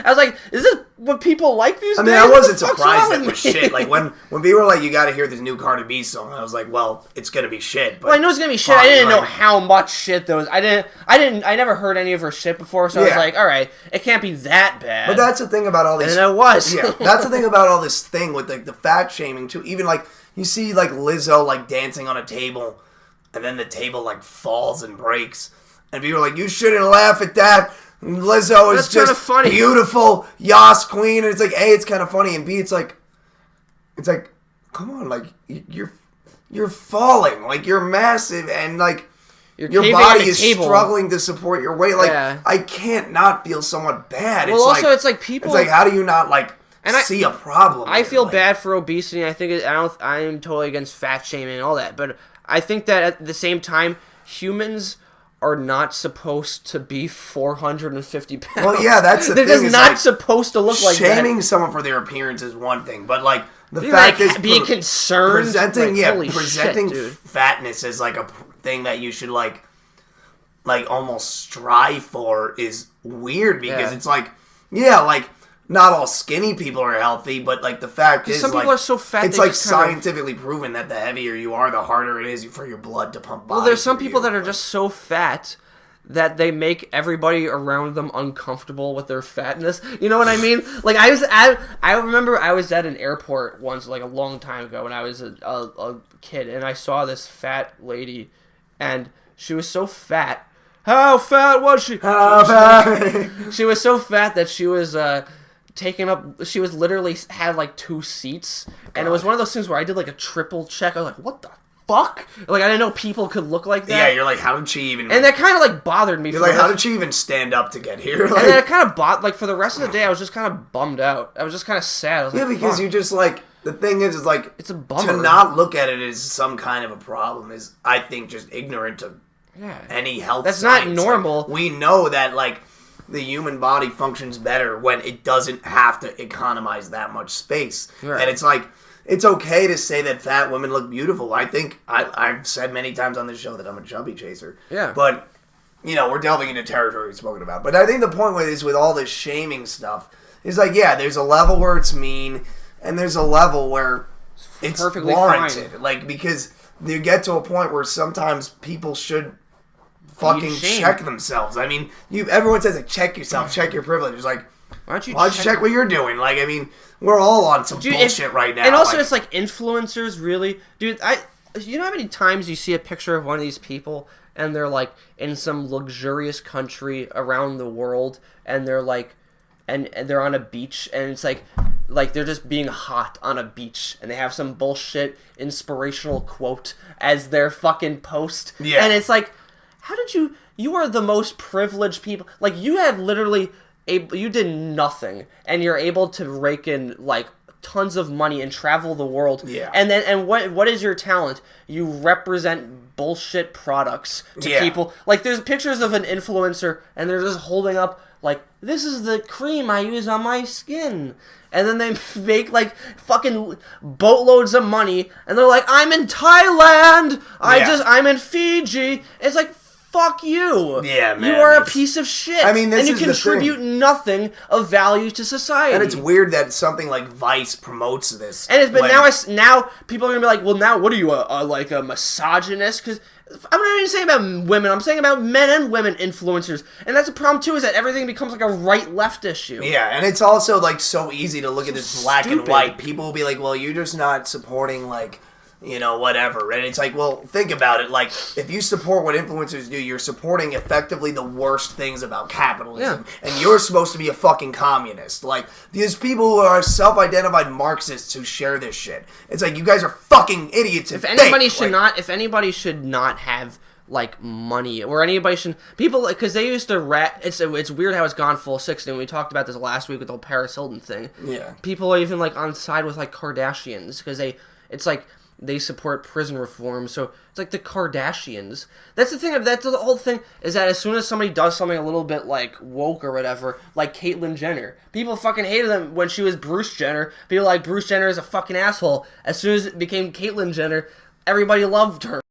was like, is this what people like these days?
I mean, I wasn't surprised that it was shit. Like when people were like, you got to hear this new Cardi B song, I was like, well, it's gonna be shit. But
well, I know it's gonna be shit. I didn't know how much shit there was. I never heard any of her shit before, so I was like, all right, it can't be that bad.
But that's the thing about all these.
And it was.
Yeah, that's the thing about all this thing with like the fat shaming too. Even like you see like Lizzo like dancing on a table, and then the table like falls and breaks, and people are like, you shouldn't laugh at that. Lizzo is just funny. Beautiful Yas Queen, and it's like A, it's kind of funny, and B, it's like come on, like you're falling, like you're massive, and like your body is struggling to support your weight. Like I can't not feel somewhat bad.
Well, also it's like people.
It's like how do you not like see a problem?
I feel bad for obesity. I think I'm totally against fat shaming and all that, but I think that at the same time, humans are not supposed to be 450 pounds.
Well, yeah, that's the
thing.
They're
just not supposed to look like that.
Shaming someone for their appearance is one thing, but like the fact is
being concerned,
presenting fatness as like a thing that you should like almost strive for is weird because it's like like not all skinny people are healthy, but like the fact is
some people are so fat.
It's like scientifically proven that the heavier you are, the harder it is for your blood to pump.
Well, there's some people that are just so fat that they make everybody around them uncomfortable with their fatness. You know what I mean? Like I remember I was at an airport once, like a long time ago, when I was a kid, and I saw this fat lady, and she was so fat. How fat was she? How fat? She was so fat that she was taken up. She was literally had like 2 seats, and it was one of those things where I did like a triple check. I was like, what the fuck? Like, I didn't know people could look like that.
Yeah, you're like, how did she even...
And that kind of, like, bothered me.
You're like, how did she even stand up to get here? Like...
And then it kind of like, for the rest of the day, I was just kind of bummed out. I was just kind of sad. I was like,
because you just, like... The thing is, like...
It's a bummer.
To not look at it as some kind of a problem is, I think, just ignorant of any health
That's
science.
not normal.
Like, we know that, like, the human body functions better when it doesn't have to economize that much space. Right. And it's like... It's okay to say that fat women look beautiful. I think I've said many times on this show that I'm a chubby chaser.
Yeah.
But, you know, we're delving into territory we've spoken about. But I think the point with all this shaming stuff is like, yeah, there's a level where it's mean, and there's a level where it's
perfectly
warranted.
Fine.
Like, because you get to a point where sometimes people should fucking check themselves. I mean, everyone says, like, check yourself, check your privilege. It's like, why don't you check what you're doing? Like, I mean, we're all on some bullshit right now.
And also, it's like influencers, really. Dude, you know how many times you see a picture of one of these people, and they're, like, in some luxurious country around the world, and they're, like, and they're on a beach, and it's like they're just being hot on a beach, and they have some bullshit inspirational quote as their fucking post. Yeah. And it's like, how did you are the most privileged people. Like, you have literally... you did nothing, and you're able to rake in like tons of money and travel the world. Yeah. And what is your talent? You represent bullshit products to people. Like, there's pictures of an influencer, and they're just holding up like, this is the cream I use on my skin. And then they make like fucking boatloads of money, and they're like, I'm in Thailand. I'm in Fiji. It's like, fuck you. Yeah, man. You are a piece of shit. I mean, and you contribute nothing of value to society.
And it's weird that something like Vice promotes this.
And now people are gonna be like, well, now what are you, like a misogynist? Because I'm not even saying about women. I'm saying about men and women influencers. And that's a problem too, is that everything becomes like a right-left issue.
Yeah, and it's also like so easy to look at this black and white. People will be like, well, you're just not supporting like, you know, whatever. And it's like, well, think about it. Like, if you support what influencers do, you're supporting effectively the worst things about capitalism. Yeah. And you're supposed to be a fucking communist. Like, these people who are self-identified Marxists who share this shit. It's like, you guys are fucking idiots.
If anybody should not have, like, money, or anybody should... People, because they used to it's weird how it's gone full 60, and we talked about this last week with the whole Paris Hilton thing. Yeah. People are even, like, on side with, like, Kardashians, because it's like... They support prison reform, so it's like the Kardashians. That's the thing. That's the whole thing. Is that as soon as somebody does something a little bit like woke or whatever, like Caitlyn Jenner, people fucking hated them when she was Bruce Jenner. People like Bruce Jenner is a fucking asshole. As soon as it became Caitlyn Jenner, everybody loved her.